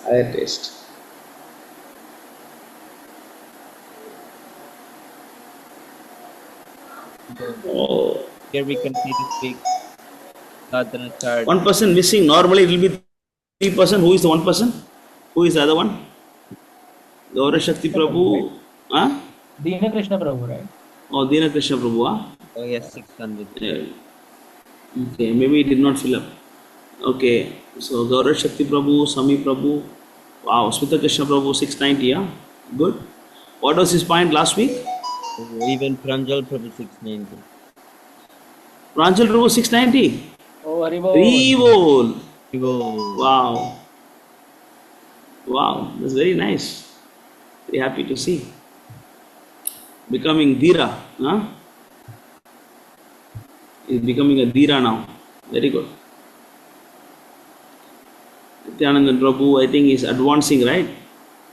Higher taste. Oh. Here we continue to speak sadhana chart. One person missing. Normally it will be 3 person. Who is the one person? Who is the other one? Gaura Shakti Prabhu. Huh? Dina Krishna Prabhu, right? Oh, Dina Krishna Prabhu. Huh? Oh yes, 600. Yeah. Okay, maybe it did not fill up. Okay, so Gaura Shakti Prabhu, Sami Prabhu. Wow, Smita Krishna Prabhu 690. Yeah, good. What was his point last week? Even Pranjal Prabhu 690. Pranjal Prabhu 690. Oh, Haribol. Haribol. Wow. Wow, that's very nice. Very happy to see. Becoming Dhira. Huh? He's becoming a Dhira now. Very good. Nityanandan Prabhu, I think is advancing, right?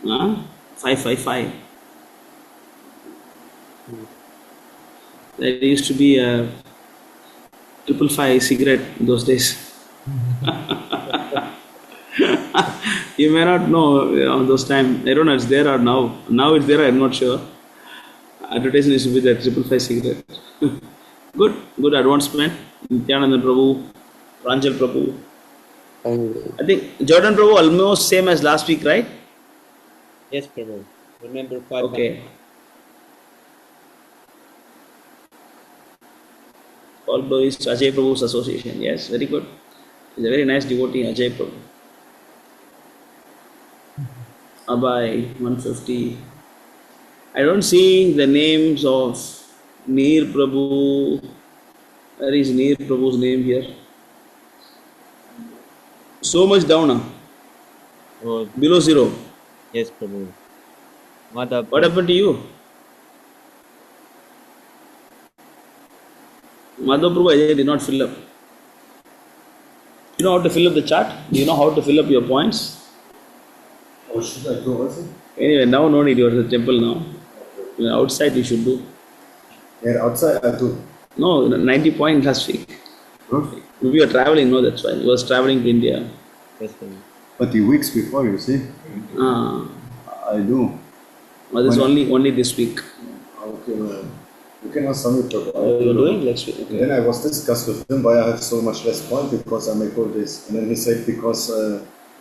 555. There used to be a 555 cigarette in those days. You may not know on those times. I don't know if it's there or now. Now it's there, I'm not sure. Advertising used to be that 555 cigarette. Good advancement. Nityanandan Prabhu, Pranjal Prabhu. I think Jordan Prabhu almost same as last week, right? Yes, Prabhu. Remember 5. Okay. Although it's Ajay Prabhu's association. Yes, very good. He's a very nice devotee, Ajay Prabhu. Abai 150. I don't see the names of Neer Prabhu. Where is Neer Prabhu's name here? So much down now. Oh, below 0. Yes, Prabhu. What happened to you? Madhav Prabhu, I did not fill up. You know how to fill up the chart? Do you know how to fill up your points? Or should I do also? Anyway, now no need. You are at the temple now. Outside you should do. Yeah, outside I do. No, 90 points last week. Okay. Maybe you are traveling, no, that's why. You was traveling to India. Yes, but the weeks before, you see. I do. But it's only this week. Okay, you cannot submit. You're doing next week. Okay. Then I was discussed with him why I have so much less points because I make all this. And then he said because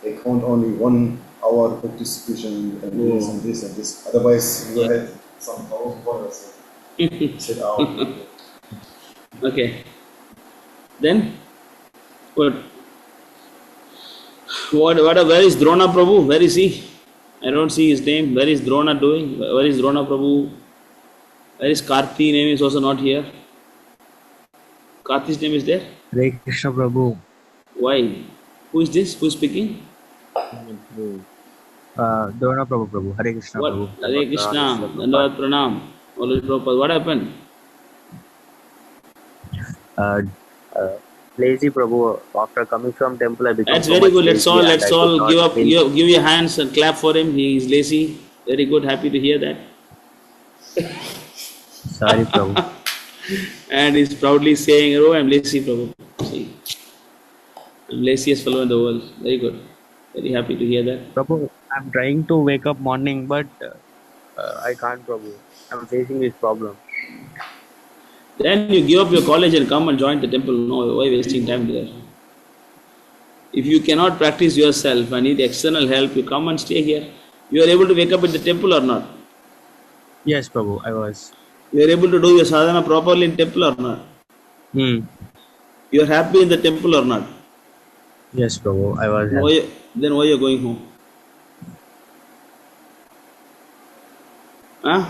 they count only 1 hour book distribution and this and this and this. Otherwise, you had some $1,000. Sit out. Okay. Then, where is Drona Prabhu? Where is he? I don't see his name. Where is Drona doing? Where is Drona Prabhu? Where is Karthi? Name is also not here. Karthi's name is there? Hare Krishna Prabhu. Why? Who is this? Who is speaking? Drona Prabhu. Hare Krishna Prabhu. Hare Krishna. Dandavad Pranam. Always Prabhupada. What happened? Lazy Prabhu. After coming from temple, I become That's so very much good. Let's all lazy give your hands and clap for him. He is lazy. Very good. Happy to hear that. Sorry, Prabhu. And he's proudly saying, "Oh, I'm lazy, Prabhu. See, I'm laziest fellow in the world." Very good. Very happy to hear that. Prabhu, I'm trying to wake up morning, but I can't, Prabhu. I'm facing this problem. Then you give up your college and come and join the temple. No, why wasting time there? If you cannot practice yourself and need external help, you come and stay here. You are able to wake up in the temple or not? Yes, Prabhu, I was. You are able to do your sadhana properly in temple or not? You are happy in the temple or not? Yes, Prabhu, I was. Then why you are going home? Huh?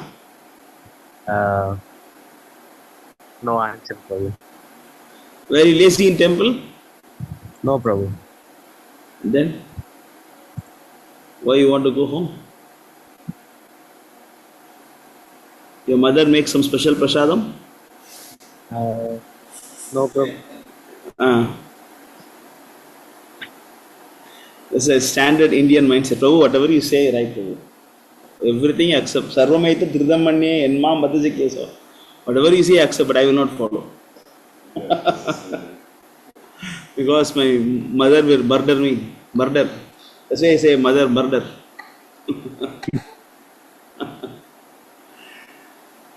No answer, Prabhu. Very lazy in temple? No, Prabhu. Then why you want to go home? Your mother makes some special prasadam? No, Prabhu. It's a standard Indian mindset. Prabhu, whatever you say, right, Prabhu. Everything accept. Sarvamaita Tridamanye Enmam Bhattajakeso. Whatever you say, accept, but I will not follow. Because my mother will murder me. Murder. That's why I say mother murder.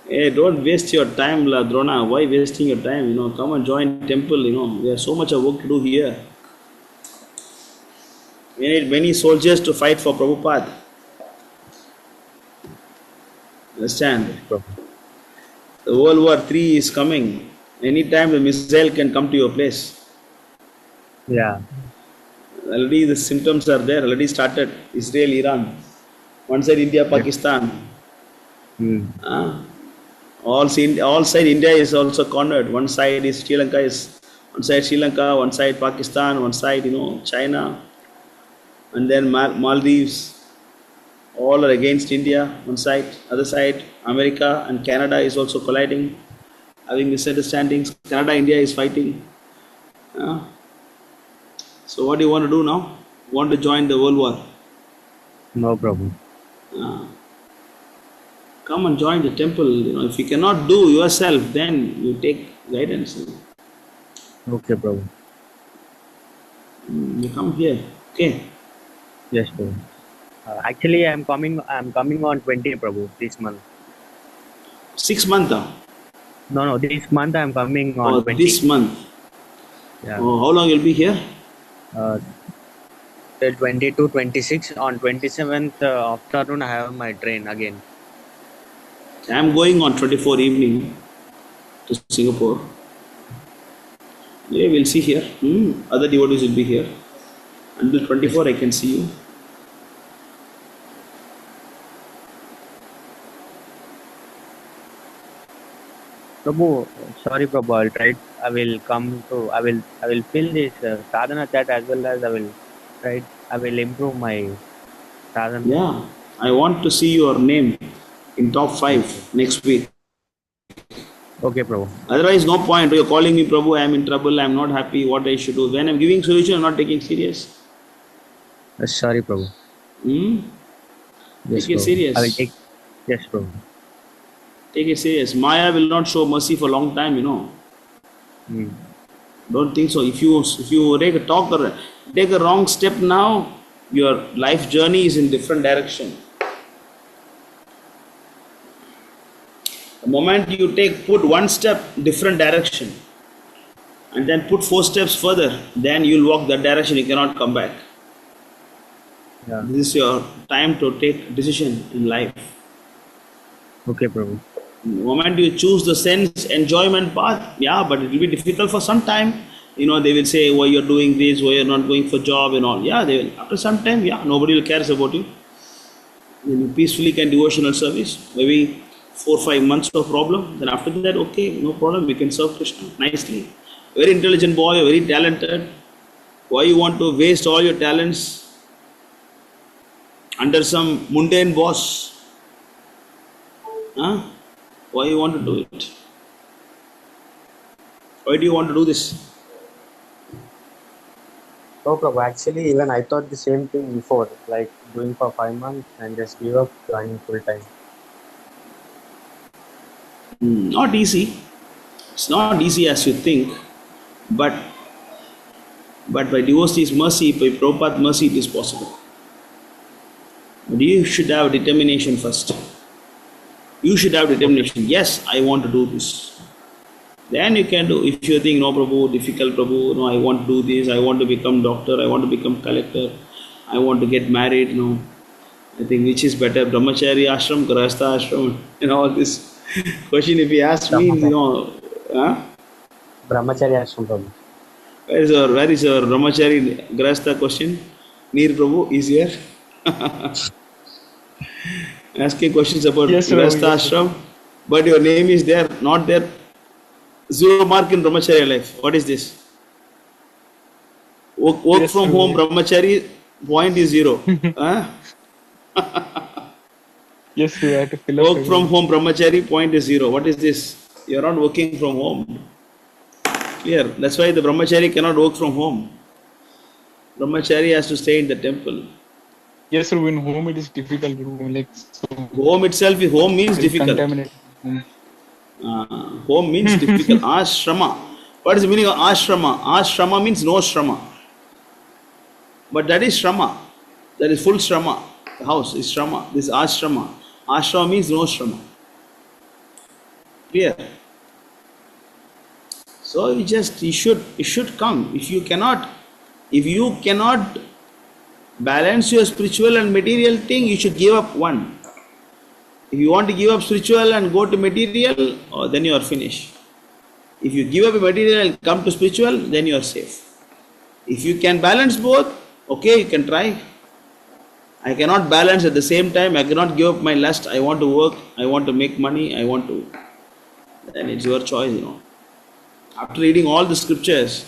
Hey, don't waste your time, La Drona. Why wasting your time? Come and join temple. We have so much of work to do here. We need many soldiers to fight for Prabhupada. Understand? The World War III is coming. Anytime the missile can come to your place. Yeah. Already the symptoms are there. Already started. Israel, Iran. One side India, Pakistan. All side India is also cornered. One side is Sri Lanka, one side Pakistan, one side China, and then Maldives. All are against India. One side, other side America and Canada is also colliding, having misunderstandings. Canada, India is fighting. So what do you want to do now? Want to join the World War? No problem. Come and join the temple. If you cannot do yourself, then you take guidance. Okay, Prabhu. You come here. Okay. Yes, Prabhu. Actually, I'm coming on 20, Prabhu, this month. 6 months? No, this month I'm coming on 20. This month? Yeah. How long you'll be here? Till 22, 26. On 27th afternoon, I have my train again. I'm going on 24 evening to Singapore. Yeah, we'll see here. Other devotees will be here. Until 24, I can see you. Prabhu, sorry, Prabhu. I'll try. I will fill this sadhana chat as well as I will try. I will improve my sadhana. Yeah, I want to see your name in top 5 next week. Okay, Prabhu. Otherwise, no point. You're calling me, Prabhu, I am in trouble, I am not happy, what I should do. When I'm giving solution, I'm not taking serious. Sorry, Prabhu. Take it serious. I will take. Yes, Prabhu. Take it serious. Maya will not show mercy for a long time, Don't think so. If you take a wrong step now, your life journey is in different direction. The moment you put one step different direction, and then put 4 steps further, then you'll walk that direction. You cannot come back. Yeah. This is your time to take decision in life. Okay, Prabhu. The moment you choose the sense enjoyment path, yeah, but it will be difficult for some time. They will say, why you're doing this, why you're not going for job and all. Yeah, they will. After some time, yeah, nobody will cares about you. You peacefully can devotional service. Maybe 4 or 5 months of problem. Then after that, okay, no problem. You can serve Krishna nicely. Very intelligent boy, very talented. Why you want to waste all your talents under some mundane boss? Why you want to do it? Why do you want to do this? No, Prabhu. Actually, even I thought the same thing before, like doing for 5 months and just give up joining full time. Not easy. It's not easy as you think, but by devotee's mercy, by Prabhupada's mercy, it is possible. But you should have determination first. You should have determination. Yes, I want to do this. Then you can do. If you think, no, Prabhu, difficult, Prabhu, no, I want to do this, I want to become doctor, I want to become collector, I want to get married, no. I think which is better, brahmachari ashram, grahastha ashram, all this question if you ask me, huh? Brahmacharya ashram, Prabhu. Where is your brahmachari grahastha question? Neer Prabhu is here. Asking questions about grahastha ashram, but your name is there, not there. 0 mark in brahmacharya life. What is this? Work from home brahmachari, point is 0. Huh? Yes, we have to fill up. Work from home brahmachari, point is 0. What is this? You are not working from home. Clear. That's why the brahmachari cannot work from home. Brahmachari has to stay in the temple. Yes, sir. In home it is difficult. Home itself, home means difficult. Contaminated. Home means difficult. Ashrama. What is the meaning of ashrama? Ashrama means no shrama. But that is shrama. That is full shrama. The house is shrama. This is ashrama. Ashrama means no shrama. Clear? So you should come. If you cannot balance your spiritual and material thing, you should give up one. If you want to give up spiritual and go to material, then you are finished. If you give up material and come to spiritual, then you are safe. If you can balance both, okay, you can try. I cannot balance at the same time. I cannot give up my lust. I want to work. I want to make money. Then it's your choice, After reading all the scriptures,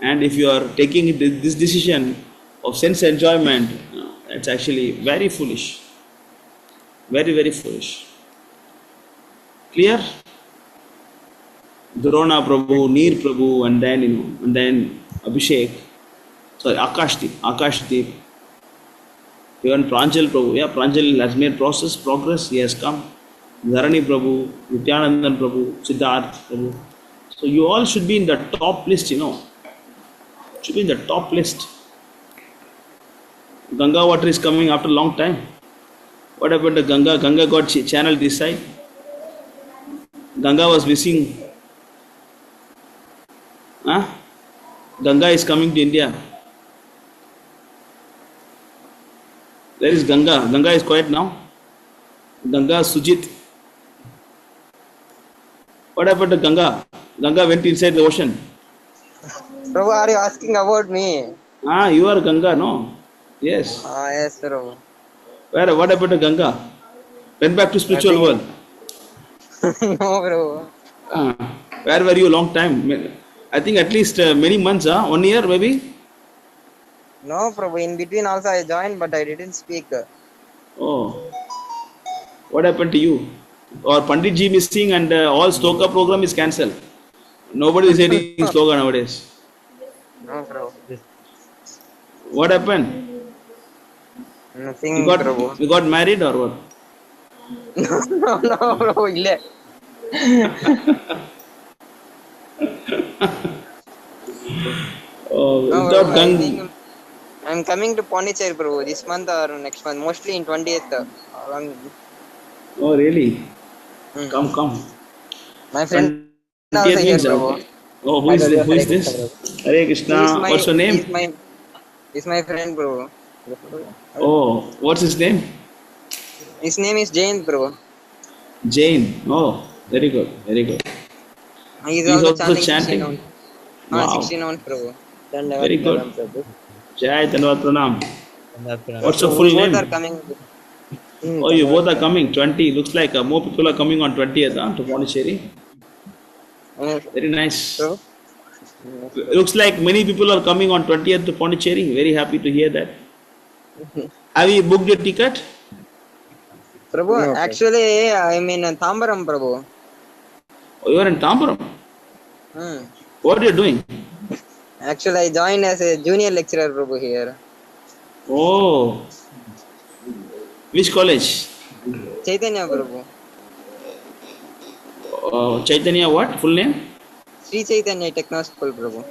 and if you are taking this decision of sense enjoyment, it's actually very foolish. Very, very foolish. Clear? Drona Prabhu, Neer Prabhu, and then Abhishek. Sorry, Akashdeep. Even Pranjal Prabhu. Yeah, Pranjal has made progress. He has come. Dharani Prabhu, Nityanandan Prabhu, Siddharth Prabhu. So you all should be in the top list, Should be in the top list. Ganga water is coming after a long time. What happened to Ganga? Ganga got channeled this side. Ganga was missing. Ganga is coming to India. Where is Ganga? Ganga is quiet now. Ganga Sujit. What happened to Ganga? Ganga went inside the ocean. Prabhu, are you asking about me? You are Ganga, no? Yes. Yes, Prabhu. What happened to Ganga? Went back to spiritual world. No, Prabhu. Where were you a long time? I think at least many months, 1 year maybe? No, Prabhu. In between also I joined, but I didn't speak. Oh. What happened to you? Or Pandit Ji missing and all Stoka program is cancelled. Nobody is reading Sloka nowadays. No, Prabhu. What happened? Nothing, you got married or what? No, Prabhu. Ille. I'm coming to Pondicherry, Prabhu, this month or next month, mostly in 20th. Oh, really? Come. My friend also here, Prabhu. Oh, who is this? Hare Krishna. What's your name? He's my friend, Prabhu. Oh, what's his name? His name is Jain, Prabhu. Jain. Oh, very good. He's also chanting. 16 wow. 16 on, Prabhu. Very good. Jai Dhanavad Pranam. What's your full name? Both are coming. Oh, you both are coming. 20. Looks like more people are coming on 20th to Pondicherry. Very nice. Looks like many people are coming on 20th to Pondicherry. Very happy to hear that. Have you booked your ticket? Prabhu, no, actually, I'm in Tambaram, Prabhu. Oh, you are in Tambaram? What are you doing? Actually, I joined as a junior lecturer, Prabhu, here. Oh. Which college? Chaitanya, Prabhu. Chaitanya what? Full name? Sri Chaitanya Techno School, Prabhu.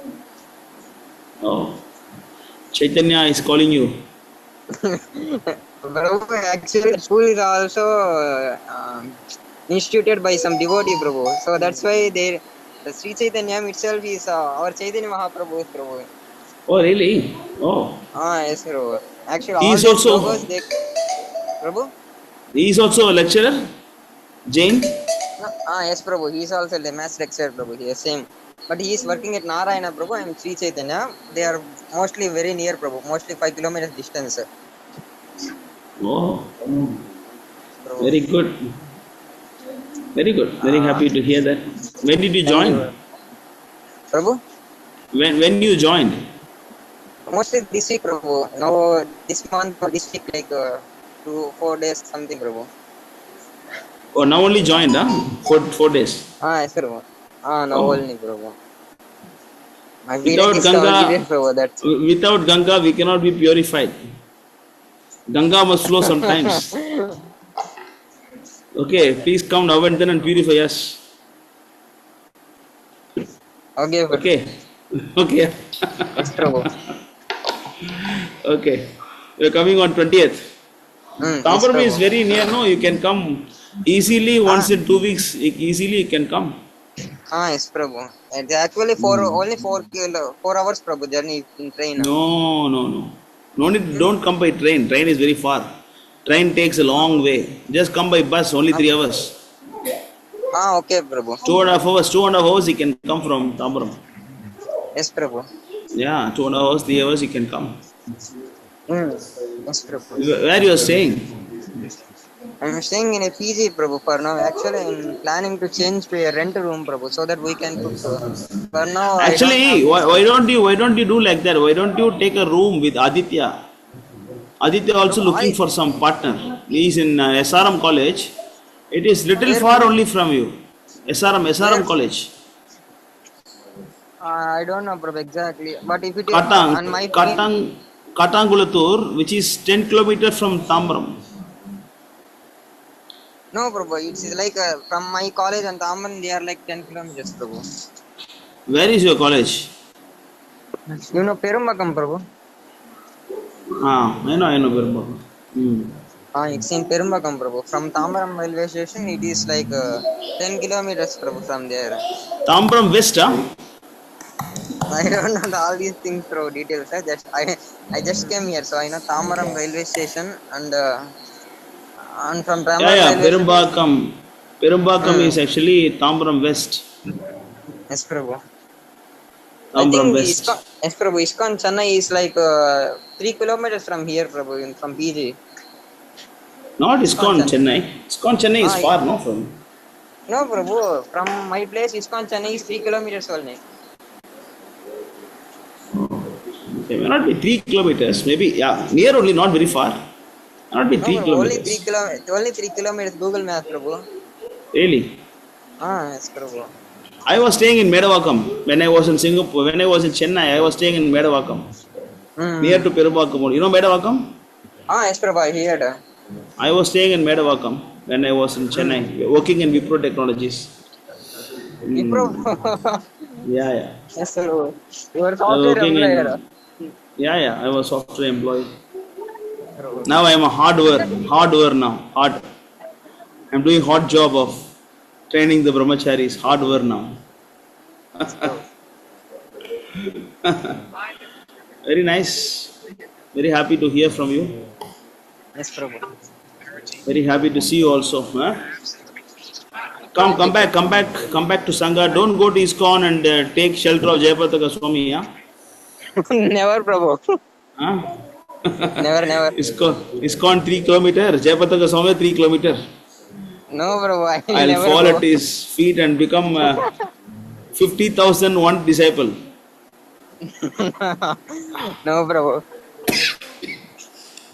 Oh, Chaitanya is calling you. Prabhu, actually, the school is also instituted by some devotee, Prabhu. So that's why the Sri Chaitanya itself is our Chaitanya Mahaprabhu, Prabhu. Oh, really? Oh. Yes, Prabhu. Actually, He all is these also logos, they, Prabhu. he is also a lecturer, Jain. No, yes, Prabhu. He is also the mass lecturer, Prabhu. He is same. But he is working at Narayana, Prabhu. I am Sri Chaitanya. They are mostly very near, Prabhu. Mostly 5 kilometers distance. Oh, Prabhu. very good. Very good. Very happy to hear that. When did you Thank join? you, Prabhu. When you joined? Mostly this week, Prabhu. No, this month or this week, like 4 days, something, Prabhu. Oh, now only joined, huh? 4 days. Yes, Prabhu. No, Oh. only, Prabhu. My feeling Without is Ganga, Prabhu. That's without Ganga, we cannot be purified. Ganga must flow sometimes. Okay, please come now and then and purify us. Okay, Prabhu. Okay. Okay. Yes, Prabhu. Okay. You're coming on 20th. Yes, Tambaram is Prabhu. very near, no? You can come easily once in 2 weeks. Easily you can come. Yes, Prabhu. It's actually only 4 hours, Prabhu, journey in train. No, no, no. No need, don't come by train. Train is very far. Train takes a long way. Just come by bus, only 3 hours. Okay, Prabhu. 2.5 hours. 2.5 hours you can come from Tambaram. Yes, Prabhu. Yeah, 2.5 hours, 3 hours you can come. Yes, Prabhu. Where you are staying? I'm staying in a PG, Prabhu, for now. Actually, I'm planning to change to a rent room, Prabhu, so that we can cook. For now, I don't Actually, have why don't you do like that? Why don't you take a room with Aditya? Aditya also looking for some partner. He is in SRM college. It is little far only from you. SRM college. I don't know, Prabhu, exactly. But if it is Katang, on my Katangulatur, which is 10 kilometers from Tambaram. No, Prabhu, it's like from my college and Tamban, they are like 10 kilometers, Prabhu. Where is your college? You know Perumbakam, Prabhu? I know Perumbakam. It's in Perumbakam, Prabhu. From Tambaram railway station, it is like 10 kilometers, Prabhu, from there. Tambaram West, huh? I don't know all these things, Prabhu, details. I just came here, so I know Tambaram railway station and from Tambaram railway station. Perumbakam is actually Tambaram West. Yes, Prabhu. Tambaram I think West. yes, Prabhu, ISKCON Chennai is like 3 kilometers from here, Prabhu, from PG. Not ISKCON Chennai. ISKCON Chennai is far, no? From. No, Prabhu, from my place, ISKCON Chennai is 3 kilometers only. It may not be 3 kilometers. Maybe, near only, not very far. Not be 3 kilometers. Only 3 kilometers, Google Maps, Prabhu. Really? Yes, Prabhu. I was staying in Medavakam when I was in Singapore. When I was in Chennai, I was staying in Medavakam. Near to Perumbakam. You know Medavakam? Yes, Prabhu, I heard. I was staying in Medavakam when I was in Chennai, working in Wipro Technologies. Wipro? Yeah. Yes, Prabhu. You were software employee. I was software employee. Now I am a hardware now. I'm doing hot job of training the brahmacharis. Hardware now. Very nice. Very happy to hear from you. Yes, Prabhu. Very happy to see you also. Huh? Come back to Sangha. Don't go to ISKCON and take shelter of Jayapataka Swami. Yeah? Never, Prabhu. Huh? Never. ISKCON 3 kilometers. Jayapataka Swami 3 kilometers. No, Prabhu. I'll never fall go. at his feet and become 50,001 disciple. No, Prabhu.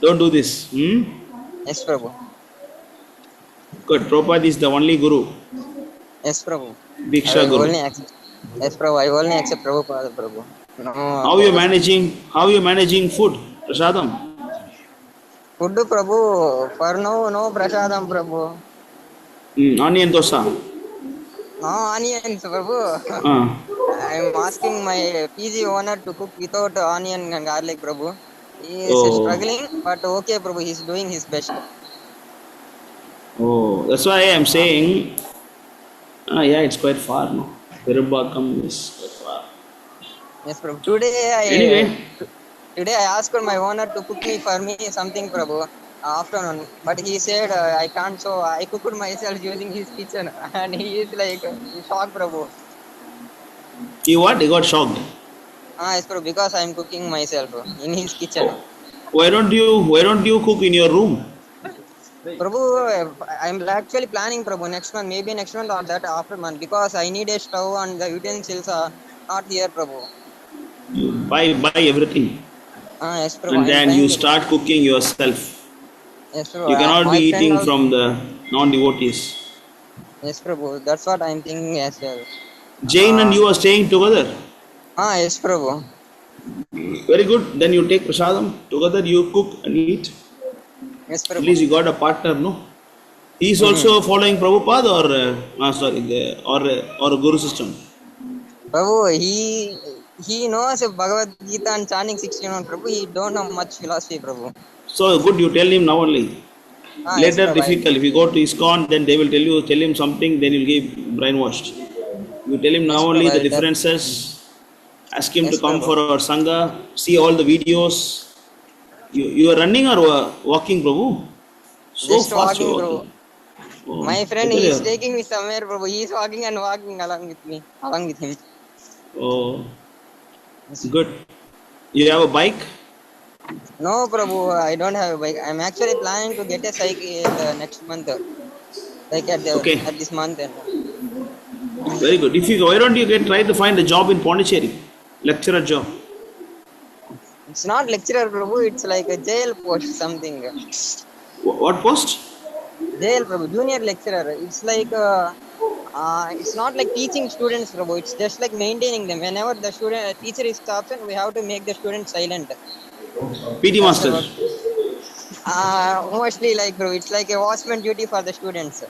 Don't do this. Yes, Prabhu. Good. Prabhupada is the only guru. Yes, Prabhu. Diksha Guru. Yes, Prabhu. I only accept Prabhupada, Prabhu. No. How you managing food, Prasadam? Food, Prabhu. For now, no Prasadam, Prabhu. Onion dosa. Onions, Prabhu. I'm asking my PG owner to cook without onion and garlic, Prabhu. He is Oh, struggling, but okay, Prabhu. He's doing his best. oh, that's why I'm saying, yeah, it's quite far, no? Perubakam is quite far. Yes, Prabhu. Anyway, Today I asked my owner to cook for me something, Prabhu, afternoon. But he said I can't, so I cooked myself using his kitchen, and he is like shocked, Prabhu. you what? You got shocked. Yes, Prabhu, because I'm cooking myself in his kitchen. Why don't you cook in your room? Prabhu, I'm actually planning, Prabhu, next month, maybe next month or that after month, because I need a stove and the utensils are not here, Prabhu. You buy everything. Yes, Prabhu, And I'm then trying you to. start cooking yourself. Yes, Prabhu. You cannot be My friend eating also. from the non-devotees. Yes, Prabhu. That's what I'm thinking as well. Jain and you are staying together. Yes, Prabhu. Very good. Then you take prasadam together. You cook and eat. Yes, At Prabhu. least you got a partner, no? He is also following Prabhupada or a Guru system. Prabhu, he knows Bhagavad Gita and chanting 61, Prabhu. He don't know much philosophy, Prabhu. So good, you tell him now only. Yes, Later Prabhu. difficult. If you go to ISKCON, then they will tell him something, then you'll get brainwashed. You tell him now Yes, only the Prabhu. differences. Ask him to Yes, come Prabhu. for our Sangha, see all the videos. You are running or walking, Prabhu? So Just fast you walking, are Prabhu. walking. Oh, My friend, better he is you. taking me somewhere, Prabhu. He is walking and walking along with me, along with him. Oh, good. You have a bike? No, Prabhu, I don't have a bike. I'm actually planning to get a cycle next month, like Okay, at this month. very good. Why don't you try to find a job in Pondicherry, lecturer job? It's not lecturer, Prabhu. It's like a jail post, something. What post? Jail, Prabhu. Junior lecturer. It's like it's not like teaching students, Prabhu. It's just like maintaining them. Whenever the teacher is absent, we have to make the student silent. PT That's the master. work. Mostly like, Prabhu. It's like a watchman duty for the students.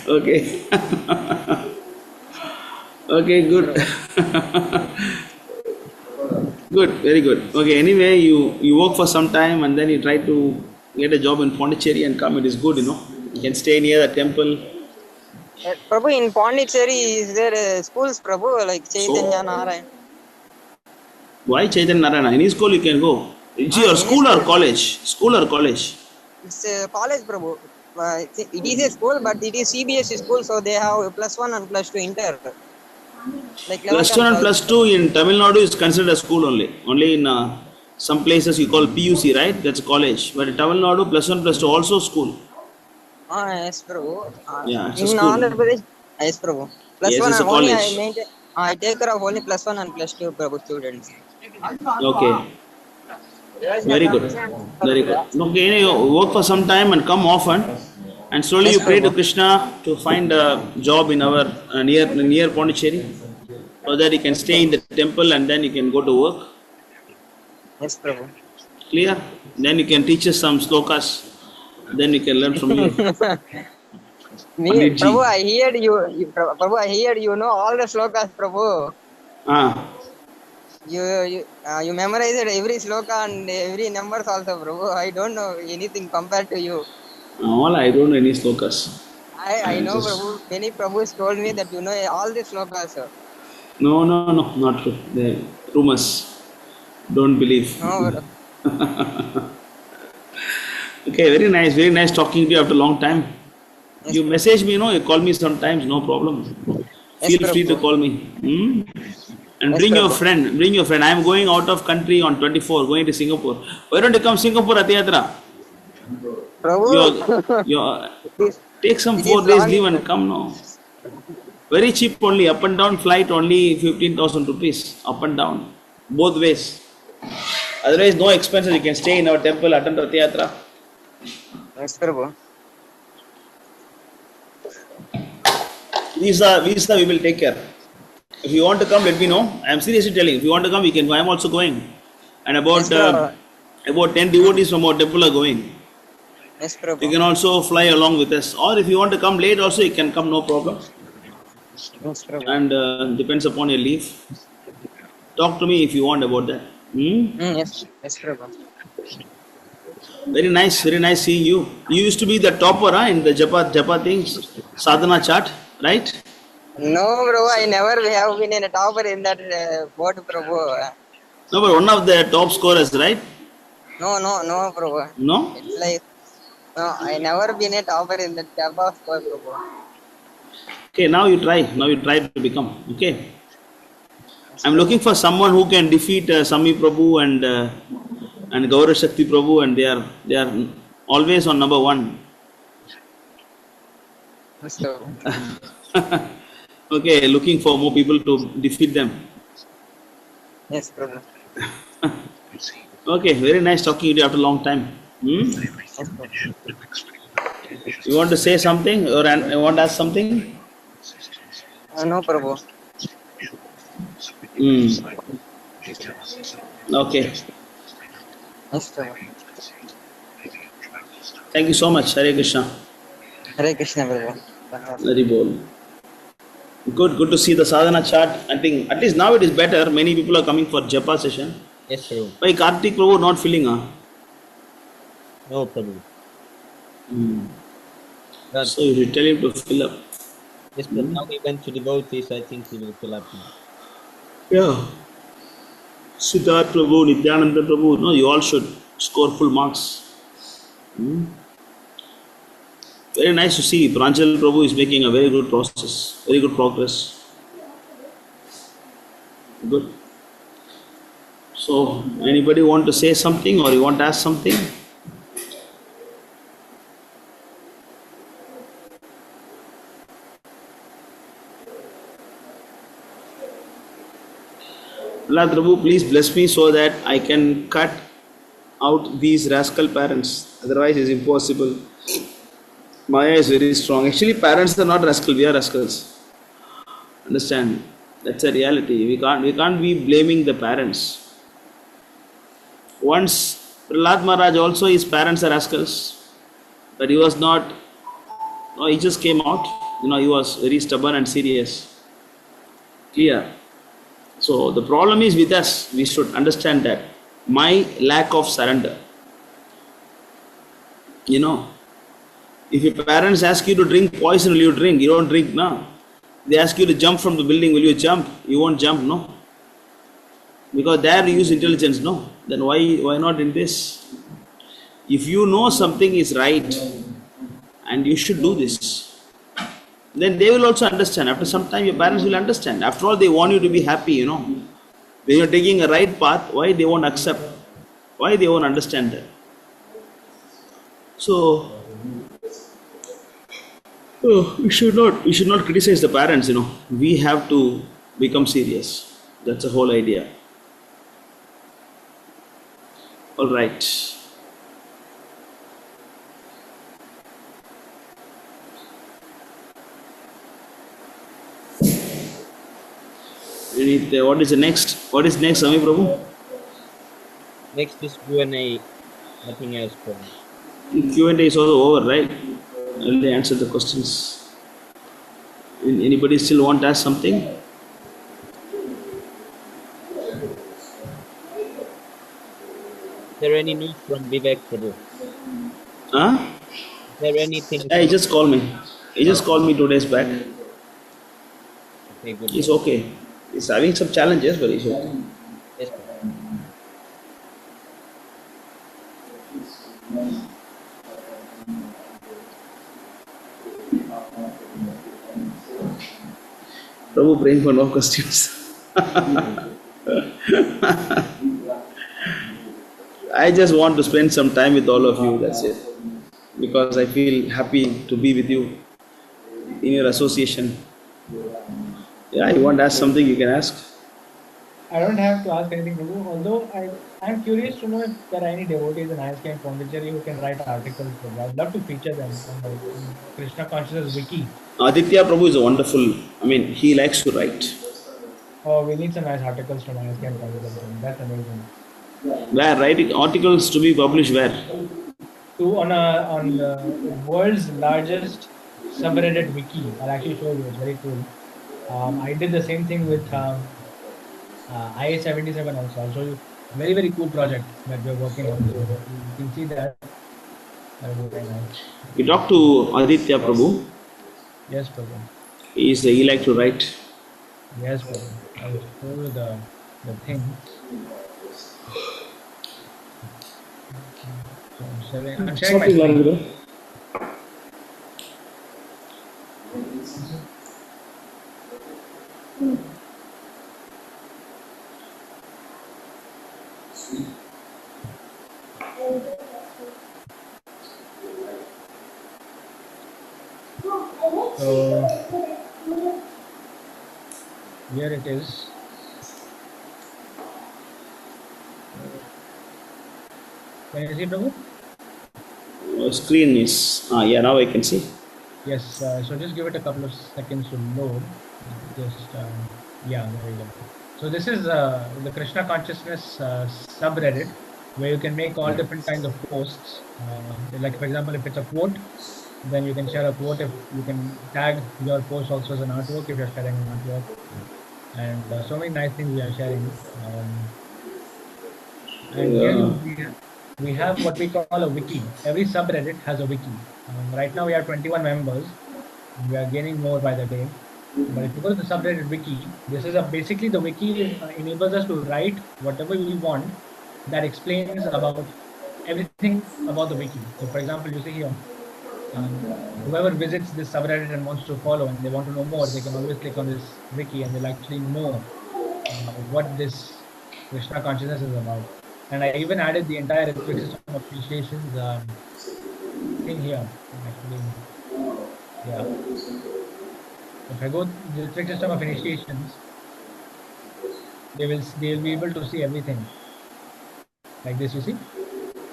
Okay. Okay, good. Good, very good. Okay, anyway, you work for some time and then you try to get a job in Pondicherry and come. It is good, You can stay near the temple. Prabhu, in Pondicherry, is there schools, Prabhu, like Chaitanya, Narayan? Why Chaitanya Narayana? Any school you can go. Is your Any school or school. college? School or college? It's a college, Prabhu. It is a school, but it is CBSE school, so they have +1 and +2 inter. Like 11th Plus and 1 and 12th. plus 2 in Tamil Nadu is considered a school only. Only in some places you call PUC, right? That's college. But in Tamil Nadu, +1, +2 also school. Yes, Prabhu. Yeah, it's a In school. Andhra Pradesh, yes, Prabhu. Yes, +1 it's a and only I college. maintain. I take care of only +1 and +2, Prabhu, students. Okay. Very good. Very good. Okay, you work for some time and come often. And slowly Yes, you pray to Prabhu. Krishna to find a job in our near Pondicherry, so that you can stay in the temple and then you can go to work. Yes, Prabhu. Clear? Then you can teach us some slokas. Then we can learn from you. Pandit ji. Prabhu, I heard Prabhu, I heard you know all the slokas, Prabhu. Ah, You memorized every sloka and every numbers also, Prabhu. I don't know anything compared to you. all I don't know any slokas. I know, Just Prabhu. Many Prabhus told me that you know all the slokas. no, not true. The rumors. Don't believe. No, Okay, very nice talking to you after a long time. You message me, you call me sometimes, no problem. Feel free to call me. And bring your friend. I am going out of country on 24, going to Singapore. Why don't you come Singapore at Yatra? Take some 4 days leave and come now. Very cheap only, up and down flight only 15,000 rupees, up and down, both ways. Otherwise, no expenses. You can stay in our temple, attend Rath Yatra. yes, Prabhu. Visa, we will take care. If you want to come, let me know. I am seriously telling. If you want to come, we can go. I am also going. And about 10 devotees from our temple are going. Yes, You Prabhu. can also fly along with us, or if you want to come late also, you can come, no problem. Yes, Prabhu. And depends upon your leave. Talk to me if you want about that. Yes, yes, Prabhu. Very nice seeing you. You used to be the topper in the japa things, sadhana chart, right? No, bro, I never have been in a topper in that board, Prabhu. No, but one of the top scorers, right? No, Prabhu. No? It's like, no, I never been a topper in the Java score, Prabhu. Okay, now you try. Now you try to become. Okay. I'm looking for someone who can defeat Sami Prabhu and Gaurav Shakti Prabhu, and they are always on number one. Yes, Prabhu. Okay, looking for more people to defeat them. Yes, Prabhu. Okay, very nice talking to you after a long time. Yes, Prabhu. You want to say something or I want to ask something? No, Prabhu. Okay. Yes, Prabhu. Thank you so much. Hare Krishna. Hare Krishna, Prabhu. Very bold. Good to see the sadhana chart. I think at least now it is better. Many people are coming for japa session. Yes, Prabhu. Why Kartik Prabhu not filling? No, Prabhu. So you should tell him to fill up. Yes, but now he went to devotees, I think he will fill up now. Yeah. Siddharth Prabhu, Nityananda Prabhu, no, you all should score full marks. Very nice to see Pranjal Prabhu is making a very good process, very good progress. Good. So, anybody want to say something or you want to ask something? Prahlad Prabhu, please bless me so that I can cut out these rascal parents. Otherwise, it's impossible. Maya is very strong. Actually, parents are not rascal. We are rascals. Understand? That's a reality. We can't be blaming the parents. Once Prahlad Maharaj also, his parents are rascals, but he was not. No, he just came out. He was very stubborn and serious. Clear. So the problem is with us. We should understand that my lack of surrender. If your parents ask you to drink poison, will you drink? You don't drink, no. They ask you to jump from the building, will you jump? You won't jump, no. Because there you use intelligence, no. Then why not in this? If you know something is right and you should do this, then they will also understand. After some time, your parents will understand. After all, they want you to be happy, When you're taking a right path, why they won't accept? Why they won't understand that? So, we should not criticize the parents, We have to become serious. That's the whole idea. All right. What is the next? What is next, Swami Prabhu? Next is Q&A. Nothing else, Prabhu. Q&A is also over, right? Only answer the questions. Anybody still want to ask something? Is there any news from Vivek, Prabhu? Huh? Is there anything? Yeah, he just called me. He just called me 2 days back. Okay, good. He's okay. He's having some challenges, but he's okay. Yes, Prabhu. Prabhu praying for no questions. I just want to spend some time with all of you, that's it. Because I feel happy to be with you in your association. Yeah, you want to ask something, you can ask. I don't have to ask anything, Prabhu, although I'm curious to know if there are any devotees in ISK and Pondicherry who can write articles. I'd love to feature them on the Krishna Consciousness Wiki. Aditya Prabhu is a wonderful, he likes to write. Oh, we need some nice articles from ISK and Pondicherry. That's amazing. Where? Writing articles to be published where? on the world's largest subreddit wiki. I'll actually show you. It's very cool. I did the same thing with IA-77 also. I'll show you. Very, very cool project that we're working on. So you can see that. That'll be very nice. You talk to Aditya Prabhu. Yes, Prabhu. He like to write. Yes, Prabhu. I will show you the things. So I'm sharing my screen. So here it is. Can you see, Prabhu? Screen is yeah, now I can see. Yes. So just give it a couple of seconds to load. Just yeah, there you go. So this is the Krishna consciousness subreddit, where you can make all different kinds of posts. Like for example, if it's a quote, then you can share a quote. If you can tag your post also as an artwork if you're sharing an artwork, and so many nice things we are sharing. And here we have what we call a wiki. Every subreddit has a wiki. Right now we have 21 members. We are gaining more by the day. But if you go to the subreddit wiki, this is basically the wiki enables us to write whatever we want that explains about everything about the wiki. So for example, you see here, whoever visits this subreddit and wants to follow and they want to know more, they can always click on this wiki and they'll actually know what this Krishna consciousness is about. And I even added the entire ritual system of appreciations thing here. Actually, yeah. If I go to the ritual system of initiations, they'll be able to see everything. Like this, you see,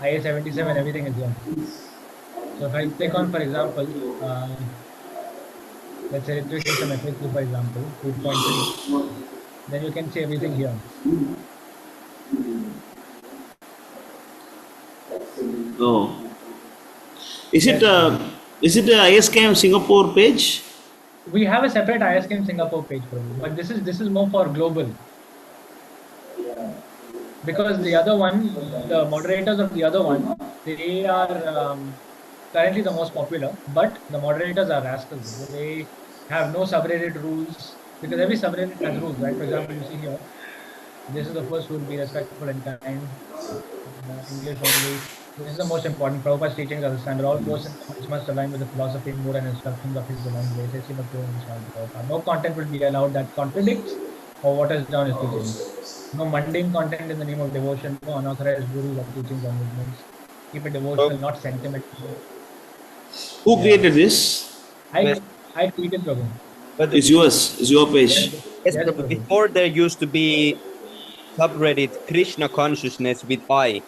IA-77, everything is here. So if I click on, for example, let's say ritual system FAQ, for example, 2.3, then you can see everything here. Oh, is it the ISKM Singapore page? We have a separate ISKM Singapore page, probably, but this is more for global. Because the other one, the moderators of the other one, they are currently the most popular, but the moderators are rascals. They have no subreddit rules, because every subreddit has rules, right? For example, you see here, this is the first rule: be respectful and kind. English only. This is the most important. Prabhupada's teachings are the standard. All posts and comments must align with the philosophy, mood, and instructions of his divine grace. No content will be allowed that contradicts or waters down his teachings. No mundane content in the name of devotion. No unauthorized gurus or teachings or movements. Keep it devotional, not sentimental. Who created this? I created Prabhu. But it's yours. It's your page. Yes, Prabhu. Before there used to be subreddit Krishna consciousness with I.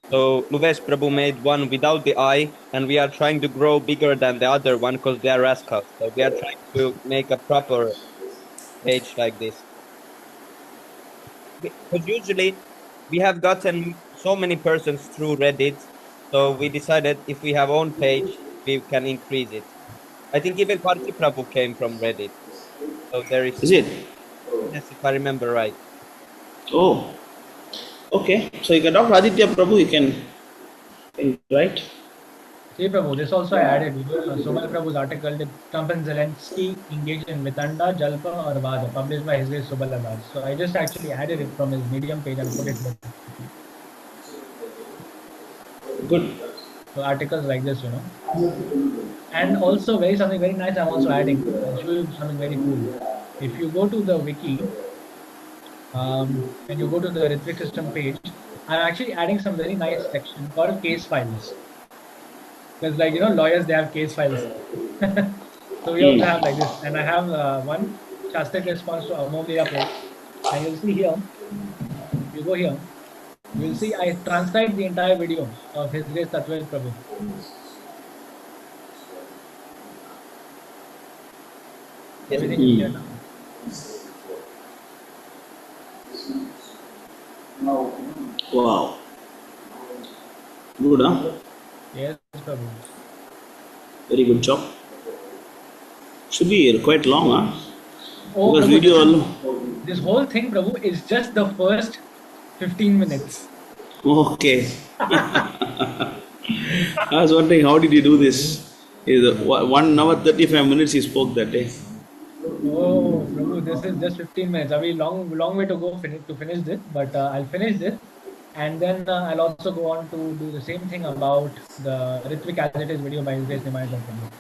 So Luvesh Prabhu made one without the I, and we are trying to grow bigger than the other one because they are rascals. So we are trying to make a proper page like this. Because usually we have gotten so many persons through Reddit, so we decided if we have own page, we can increase it. I think even Parthi Prabhu came from Reddit. So there is. Is it? Yes, if I remember right. Oh, okay. So you can talk to Aditya Prabhu. You can write. See, Prabhu, this also I added. Somal Prabhu's article, did Trump and Zelensky engaged in Vitanda, Jalpa or Vada, published by his Subalabad. So I just actually added it from his Medium page and put it there. Good. So articles like this, you know. And also something very nice I'm also adding. I'll show you something very cool. If you go to the wiki, and you go to the rhetoric system page, I'm actually adding some very nice section called case files. Because like, you know, lawyers, they have case files. So we also have like this. And I have one Shastak response to Amoglia post. And you'll see here, you go here, you'll see I transcribed the entire video of His Grace Tatwel Prabhu. Everything is here now. Wow. Good, huh? Yes, Prabhu. Very good job. Should be quite long, huh? Oh, Because Prabhu, video. this whole thing, Prabhu, is just the first 15 minutes. Okay. I was wondering how did you do this? Is 1 hour 35 minutes he spoke that day. Oh, Prabhu, this is just 15 minutes. I mean, long way to go to finish this, but I'll finish this. And then I'll also go on to do the same thing about the Ritvik as it is video by His Grace Nimai Prabhu.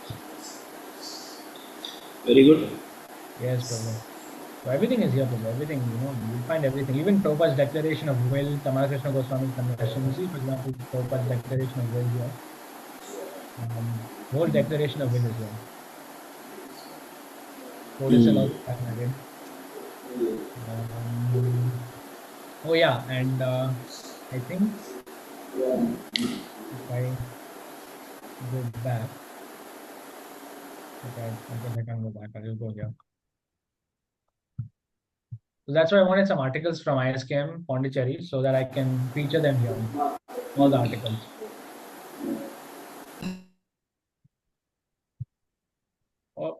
Very good. Yes, Prabhu. So everything is here, Prabhu. Everything, you find everything. Even Prabhupada's declaration of will, Tamara Krishna Goswami's confession. You see, for example, Prabhupada's declaration of will here. Whole declaration of will is here. Codicil also again. Oh yeah, and I think if I go back, okay, I guess I can go back. I'll go here. So that's why I wanted some articles from ISKM Pondicherry so that I can feature them here. All the articles. Oh.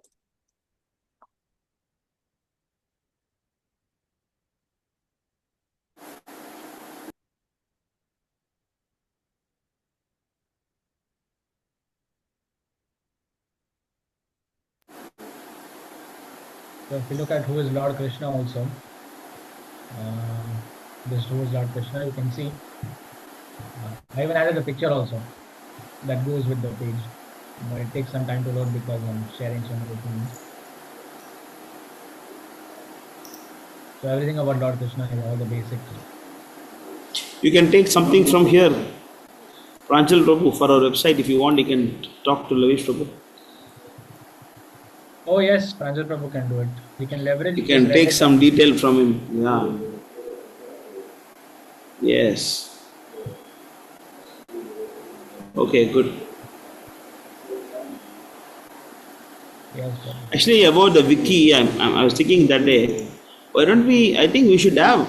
So if you look at who is Lord Krishna also, this who is Lord Krishna, you can see. I even added a picture also that goes with the page, but it takes some time to load because I'm sharing some other things. So everything about Lord Krishna is all the basics. You can take something from here, Pranjal Prabhu, for our website. If you want, you can talk to Lavish Prabhu. Oh yes, Pranjal Prabhu can do it. He can leverage. You can take some detail from him. Yeah. Yes. Okay, good. Yes, actually, about the wiki, I was thinking that day, why don't we, I think we should have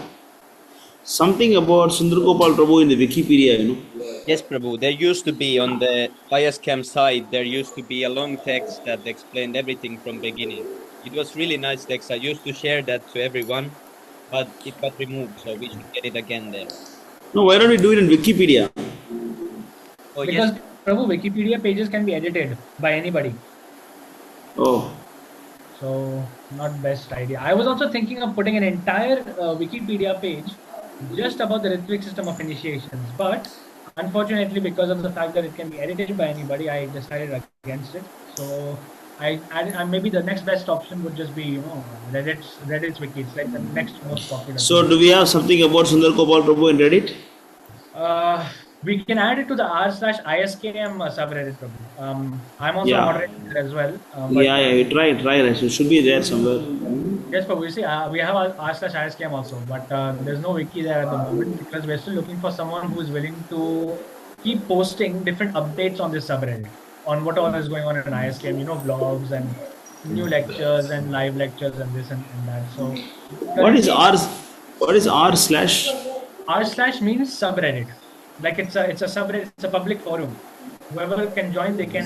something about Sundar Gopal Prabhu in the Wikipedia, Yes, Prabhu. There used to be on the ISCAM site, there used to be a long text that explained everything from beginning. It was really nice text. I used to share that to everyone, but it got removed, so we should get it again there. No, why don't we do it in Wikipedia? Oh, because yes. Prabhu, Wikipedia pages can be edited by anybody. Oh. So not best idea. I was also thinking of putting an entire Wikipedia page just about the Ritvik system of initiations, but unfortunately, because of the fact that it can be edited by anybody, I decided against it. So I added, maybe the next best option would just be Reddit's wiki. It's like the next most popular. So, do we have something about Sundar Gopal Prabhu in Reddit? We can add it to the r/ISKM subreddit. I'm also a moderator there as well. Yeah, try. It should be there somewhere. Yes, but we see we have r/ISKM also, but there's no wiki there at the moment because we're still looking for someone who's willing to keep posting different updates on this subreddit on what all is going on in ISKM, vlogs and new lectures and live lectures and this and that. So What is r/? r/ means subreddit. Like it's a subreddit, it's a public forum. Whoever can join, they can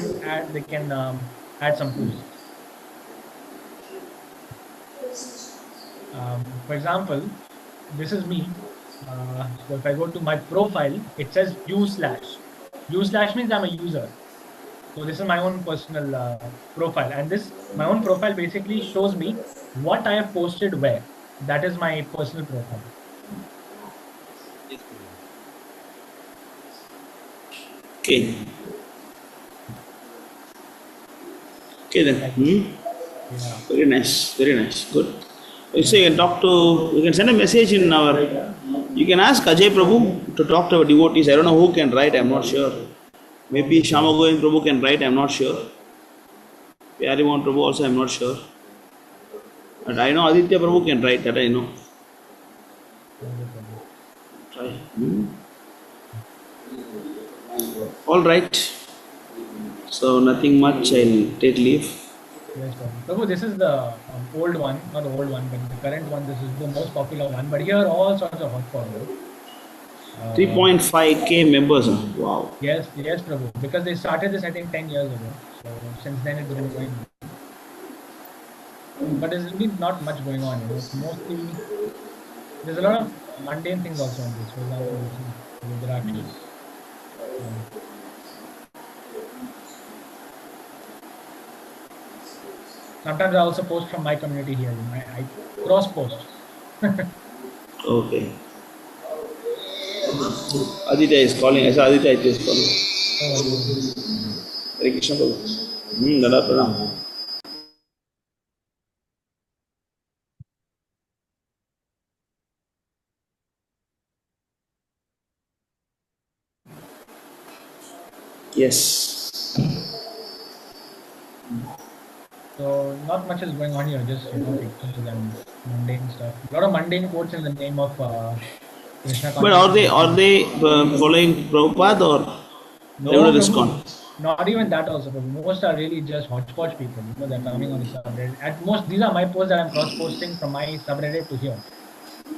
add some posts. For example, this is me. So if I go to my profile, it says u/. U/ means I'm a user. So this is my own personal profile, and my own profile basically shows me what I have posted where. That is my personal profile. Okay. Okay then. Yeah. Very nice. Good. So you can you can send a message in our, you can ask Ajay Prabhu to talk to our devotees. I don't know who can write, I'm not sure. Maybe Shama Govind Prabhu can write, I'm not sure. Pyariman Prabhu also, I'm not sure. But I know Aditya Prabhu can write, that I know. Try. All right. So nothing much, I'll take leave. Yes, Prabhu, this is the old one, not the old one, but the current one. This is the most popular one. But here are all sorts of hot forward. 3.5K members. Wow. Yes, Prabhu. Because they started this, I think, 10 years ago. So since then, it's been going. But there's really not much going on. It's mostly there's a lot of mundane things also on this. For example, you see Gujarati. Sometimes I also post from my community here. I cross post. Okay. Aditya is calling. I saw Aditya is calling. Hare Krishna Prabhu. Dada Pranam. Yes. So not much is going on here, just pictures and mundane stuff. A lot of mundane quotes in the name of Krishna But are they following Prabhupada or they No, will Prabhu. respond? Not even that also, Prabhu. Most are really just hodgepodge people. They're coming on the subreddit. At most, these are my posts that I'm cross-posting from my subreddit to here.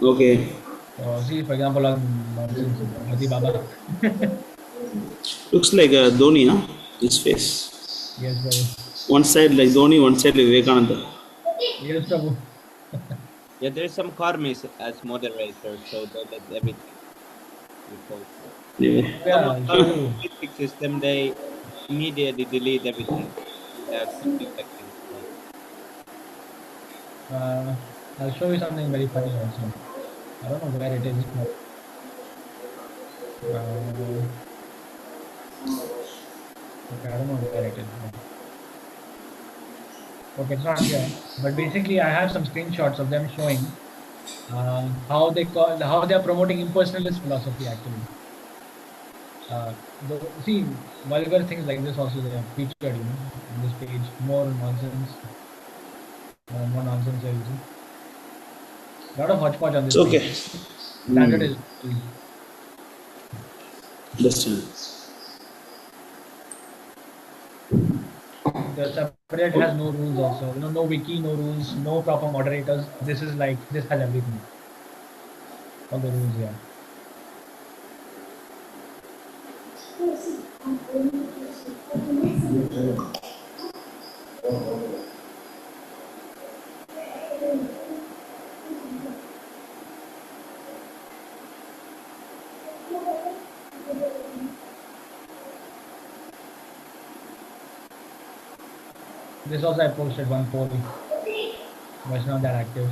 Okay. So see, for example, on nonsense, Hadi Baba. Looks like a Dhoni, huh? His face. Yes, Prabhu. One side like Dhoni, one side like Vivekananda. Yes, Prabhu. Yeah, there's some karmis as moderators, so they let everything be posted. Yeah, Someone fixes them, they immediately delete everything. They have some defect in it. I'll show you something very funny also. I don't know where it is. Okay, I don't know where it is. Okay, it's not here. But basically, I have some screenshots of them showing how they are promoting impersonalist philosophy actually. See, vulgar things like this also they have featured, on this page. More nonsense. More nonsense there, you see. A lot of hodgepodge on this Okay. page. Standard is Understand. the subreddit has no rules also. No wiki, no rules, no proper moderators. This has everything. All the rules here. This also I posted one poll, but it's not that active.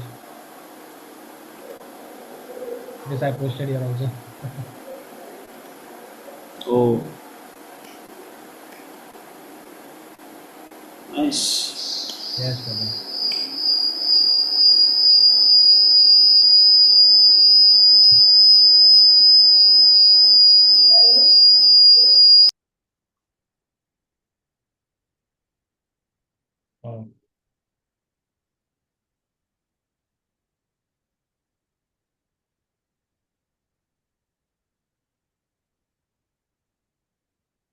This I posted here also. Oh. Nice. Yes, brother. Oh.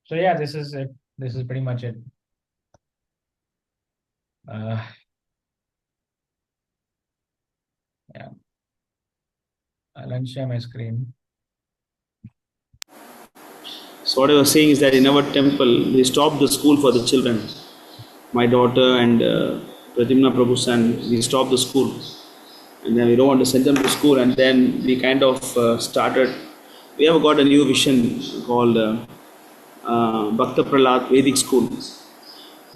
So yeah, this is it. This is pretty much it. Yeah. I'll unshare my screen. So what I was saying is that in our temple, we stopped the school for the children. My daughter and Pratimna Prabhu's son, we stopped the school. And then we don't want to send them to school. And then we kind of started, we have got a new vision called Bhakta Prahlad Vedic School.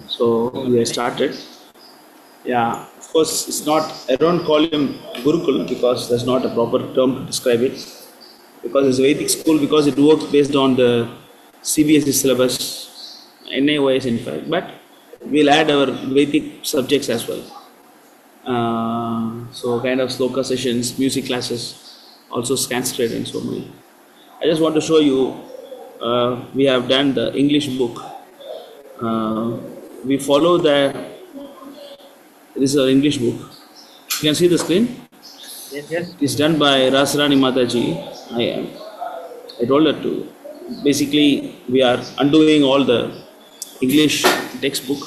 So we have started. Yeah, of course, it's not, I don't call him Gurukul because that's not a proper term to describe it. Because it's a Vedic school, because it works based on the CBSE syllabus, NAOS in fact, but we'll add our Vedic subjects as well. So kind of sloka sessions, music classes, also Sanskrit and so many. I just want to show you, we have done the English book. We follow this is our English book. You can see the screen? Yes. It's done by Rasrani Mataji. I told her to. Basically, we are undoing all the English textbook.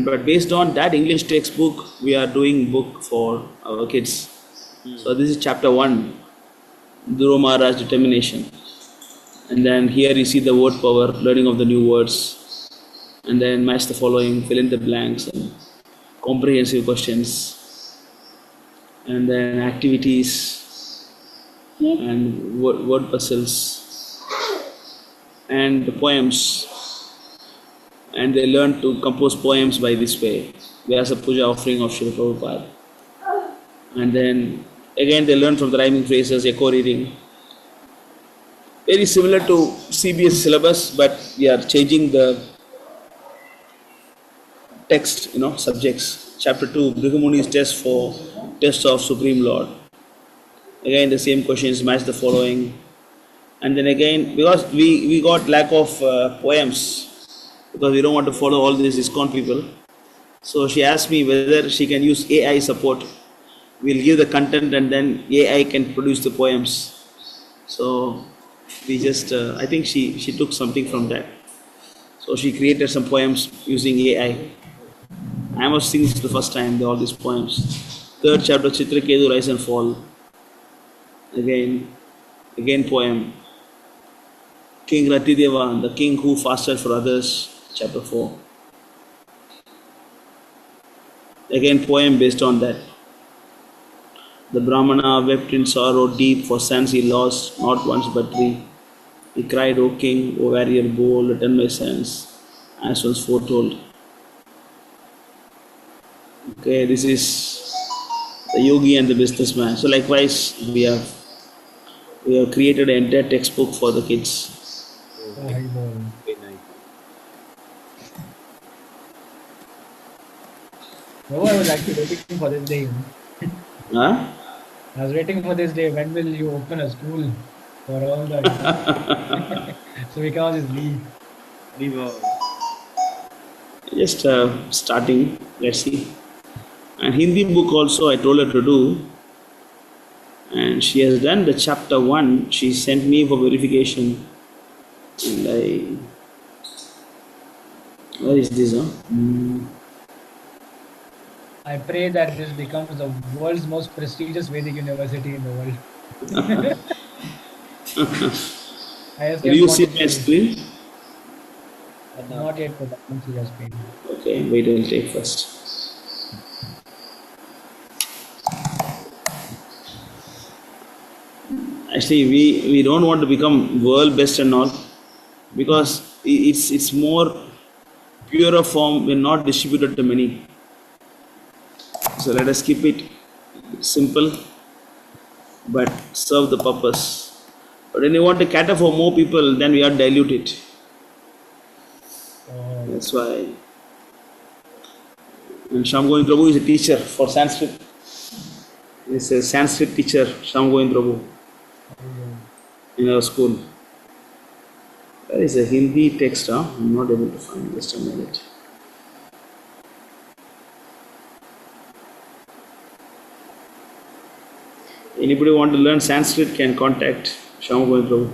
But based on that English textbook, we are doing book for our kids. So this is chapter 1. Dhruva Maharaj determination. And then here you see the word power, learning of the new words. And then match the following, fill in the blanks, and comprehensive questions. And then activities and word puzzles and the poems. And they learn to compose poems by this way. Vyasa Puja offering of Srila Prabhupada. And then again they learn from the rhyming phrases, echo reading. Very similar to CBSE syllabus, but we are changing the text, subjects. Chapter 2, Brihamuni's test of Supreme Lord. Again the same questions, match the following. And then again, because we got lack of poems, because we don't want to follow all these ISKCON people. So she asked me whether she can use AI support. We'll give the content and then AI can produce the poems. So we just, I think she took something from that. So she created some poems using AI. I must sing this the first time, all these poems. Third chapter, Chitraketu, Rise and Fall. Again poem. King Ratideva, the king who fasted for others, chapter 4. Again poem based on that. The Brahmana wept in sorrow deep for sons he lost, not once but three. He cried, O king, O warrior bold, return my sons, as was foretold. Okay, this is the yogi and the businessman. So likewise, we have created an entire textbook for the kids. Very nice. No, I was actually waiting for this day. Huh? I was waiting for this day. When will you open a school for all the so we can all just leave. Just starting, let's see. And Hindi book also I told her to do. And she has done the chapter 1. She sent me for verification. And where is this? I pray that this becomes the world's most prestigious Vedic university in the world. Do you see my screen? Not yet, but I can see your screen. Okay, wait, I'll take first. Actually, we don't want to become world best and all, because it's more purer form, we're not distributed to many. So let us keep it simple, but serve the purpose. But when you want to cater for more people, then we have to dilute it. That's why. And Shamgovind Prabhu is a teacher for Sanskrit. He's a Sanskrit teacher, Shamgovind Prabhu, in our school. There is a Hindi text, I'm not able to find, just a minute. Anybody want to learn Sanskrit can contact Shamgovind Prabhu.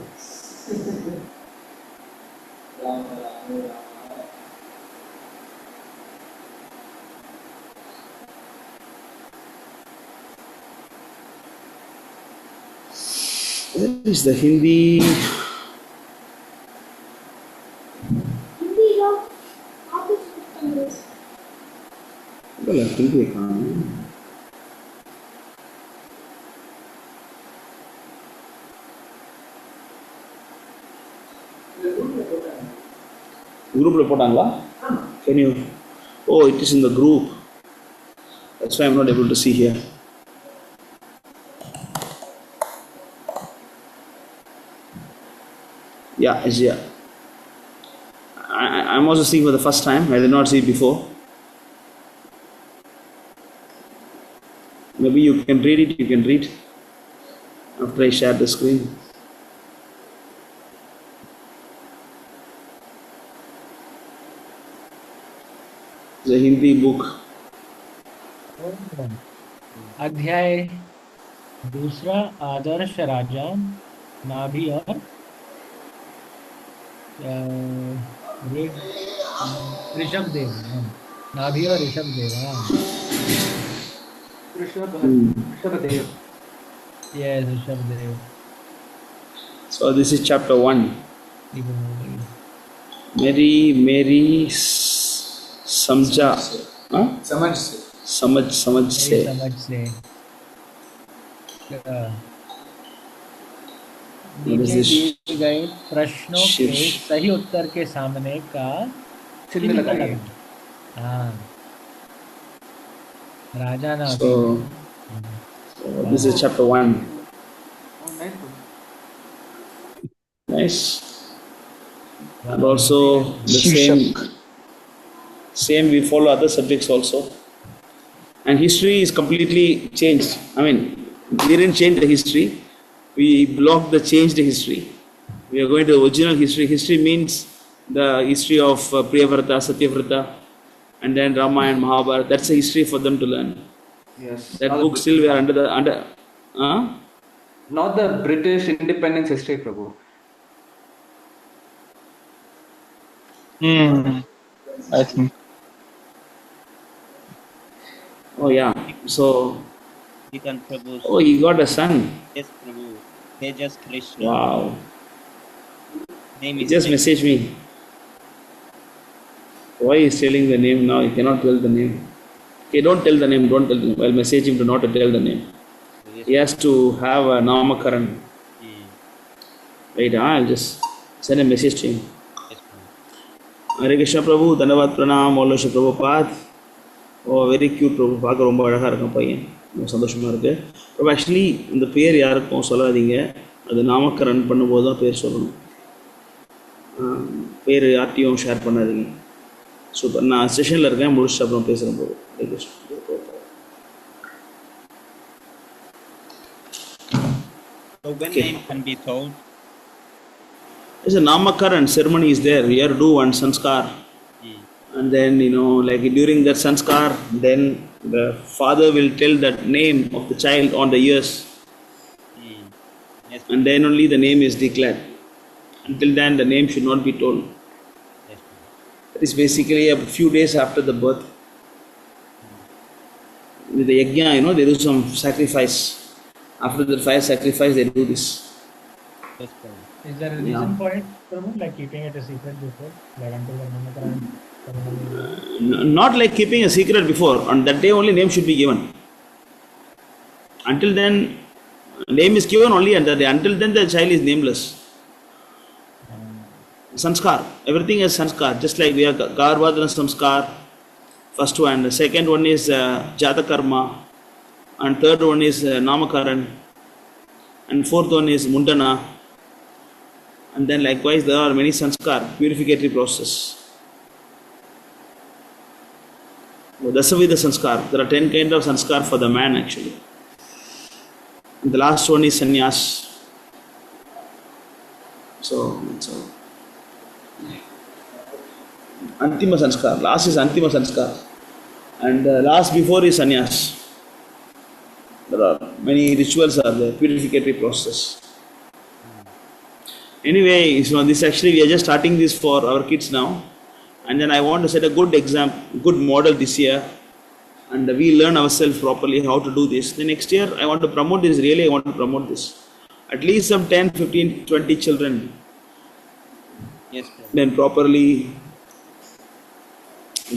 Where is the Hindi? Well, Hindi can't. Group போட்டாங்களா? Can you? Oh, it is in the group. That's why I'm not able to see here. Yeah, it's here. I'm also seeing for the first time. I did not see it before. Maybe you can read it. You can read after I share the screen. The Hindi book. अध्याय दूसरा, आदर्श राजा, नाभि और ऋषभ देव, नाभि और Rishabh Dev. Yes, Rishabh Dev. So this is chapter 1. Mary Samja. Huh? Samaj se. समझ से What is नीचे this? दिए गए प्रश्नों के Shirsh. सही उत्तर के सामने का चिन्ह लगाइए। हाँ राजा ना So this is chapter 1. Nice. And also the same we follow other subjects also. And history is completely changed. I mean, we didn't change the history. We blocked the changed history. We are going to the original history. History means the history of Priyavrata, Satyavrata, and then Rama and Mahabharata. That's a history for them to learn. Yes. That book still we are under. Not the British independence history, Prabhu. I think. Oh yeah. So. Titan Prabhu. Oh, you got a son. Yes, Prabhu. Tejas Krishna. Wow. Name He is just messaged me. Why is telling the name now? He cannot tell the name. Okay, don't tell the name. Don't tell him. I'll message him to not to tell the name. He has to have a Namakaran. Wait, I'll just send a message to him. Hare Krishna Prabhu, Dhanavad Pranam, all Shri Prabhupada. Oh, very cute Prabhu. பார்க்க ரொம்ப அழகா இருக்கும் பையன். சந்தோஷமா இருக்கு. But actually இந்த பேர் யாருக்கும் சொல்லாதீங்க. அது நாமக்கரன் பண்ணும்போது தான் பேர் சொல்லணும். பேர் யார்ட்டையும் ஷேர் பண்ணாதீங்க. சூப்பர். நான் செஷனில் இருக்கேன், முடிச்சுட்டு அப்புறம் பேசுகிறேன் போது. So when name can be told? There's a Namakaran ceremony is there. We have to do one sanskar. And then, like during that sanskar, then the father will tell that name of the child on the ears. Yes. And then only the name is declared. Until then, the name should not be told. Yes. That is basically a few days after the birth. With the yajna, there is some sacrifice. After the fire sacrifice, they do this. Yes, Is there a reason for it, Prabhu? Like keeping it a secret before? Like until the Namakaran? Not like keeping a secret before. On that day only name should be given. Until then, name is given only on that day. Until then the child is nameless. Sanskar. Everything is sanskar. Just like we have Garbhadana Samskar. First one. The second one is Jatakarma. And third one is Namakaran. And fourth one is Mundana. And then likewise there are many sanskar, purificatory process. Dasavida sanskar. There are 10 kinds of sanskar for the man actually. And the last one is sannyas. So Antima sanskar. Last is Antima sanskar. And last before is sannyas. There are many rituals are there, purificatory process. Anyway, this actually we are just starting this for our kids now. And then I want to set a good example, good model this year. And we learn ourselves properly how to do this. The next year I want to promote this, really I want to promote this. At least some 10, 15, 20 children. Yes, then properly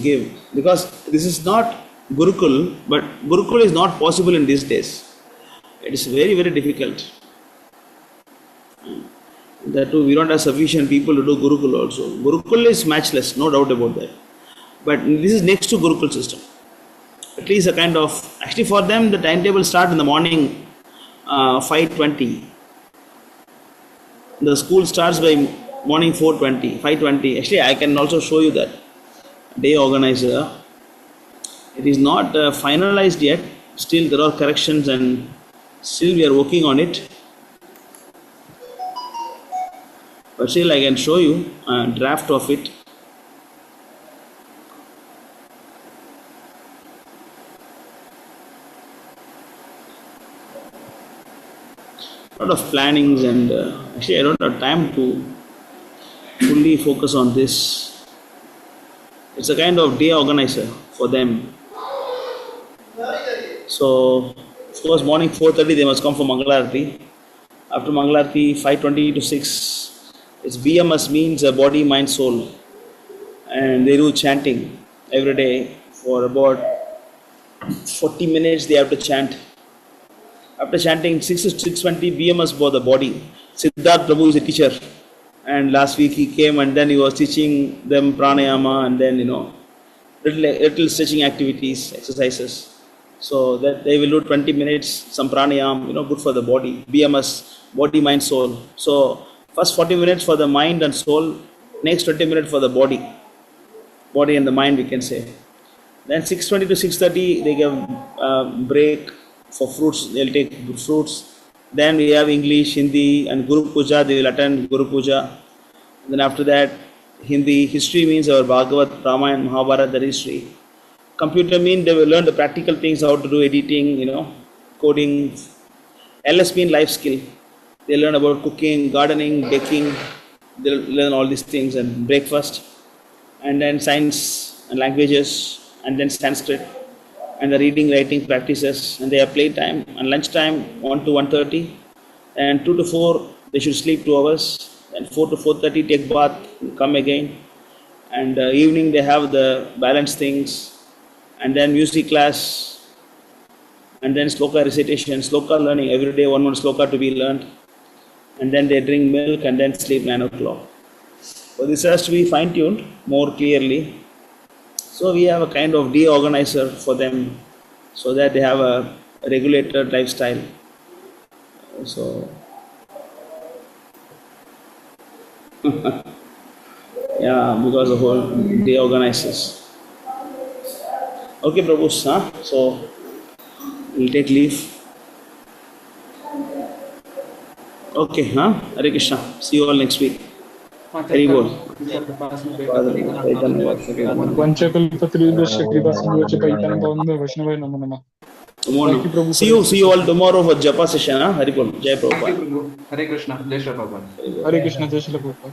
give. Because this is not Gurukul, but Gurukul is not possible in these days. It is very, very difficult. That too, we don't have sufficient people to do Gurukul also. Gurukul is matchless, no doubt about that. But this is next to Gurukul system. At least a kind of, actually for them the timetable starts in the morning 5:20. The school starts by morning 4:20, 5:20. Actually I can also show you that. Day organizer. It is not finalized yet. Still there are corrections and still we are working on it. But still I can show you a draft of it. A lot of plannings and actually I don't have time to fully focus on this. It's a kind of day organizer for them. So of course morning 4:30 they must come for Mangalarati. After Mangalarti, 5:20 to 6. It's BMS means body, mind, soul. And they do chanting every day for about 40 minutes. They have to chant. After chanting 6 to 6:20, BMS for the body. Siddharth Prabhu is a teacher. And last week he came and then he was teaching them pranayama and then, little stretching activities, exercises. So that they will do 20 minutes, some pranayam, good for the body. BMS, body, mind, soul. So first 40 minutes for the mind and soul, next 20 minutes for the body. Body and the mind, we can say. Then 6:20 to 6:30, they give break for fruits. They'll take fruits. Then we have English, Hindi, and Guru Puja. They will attend Guru Puja. Then after that, Hindi. History means our Bhagavat, Ramayana, Mahabharata, the history. Computer means they will learn the practical things, how to do editing, coding. LS means life skill. They learn about cooking, gardening, baking. They learn all these things and breakfast. And then science and languages, and then Sanskrit, and the reading, writing practices, and they have playtime and lunchtime 1 to 1:30, and 2 to 4 they should sleep 2 hours, and 4 to 4:30 take bath, come again, and evening they have the balance things, and then music class, and then sloka recitation, sloka learning every day, one sloka to be learned, and then they drink milk and then sleep 9 o'clock. So this has to be fine-tuned more clearly. So we have a kind of de-organizer for them so that they have a regulated lifestyle. So yeah, because of all de-organizers. Okay, Prabhu, so we'll take leave. Okay, Hare Krishna. See you all next week. Very good. See you all tomorrow for Japa session. Haribol. Jai Prabhupada. Hare Krishna. Jai Shri Prabhupada. Hare Krishna. Jai Shri Prabhupada.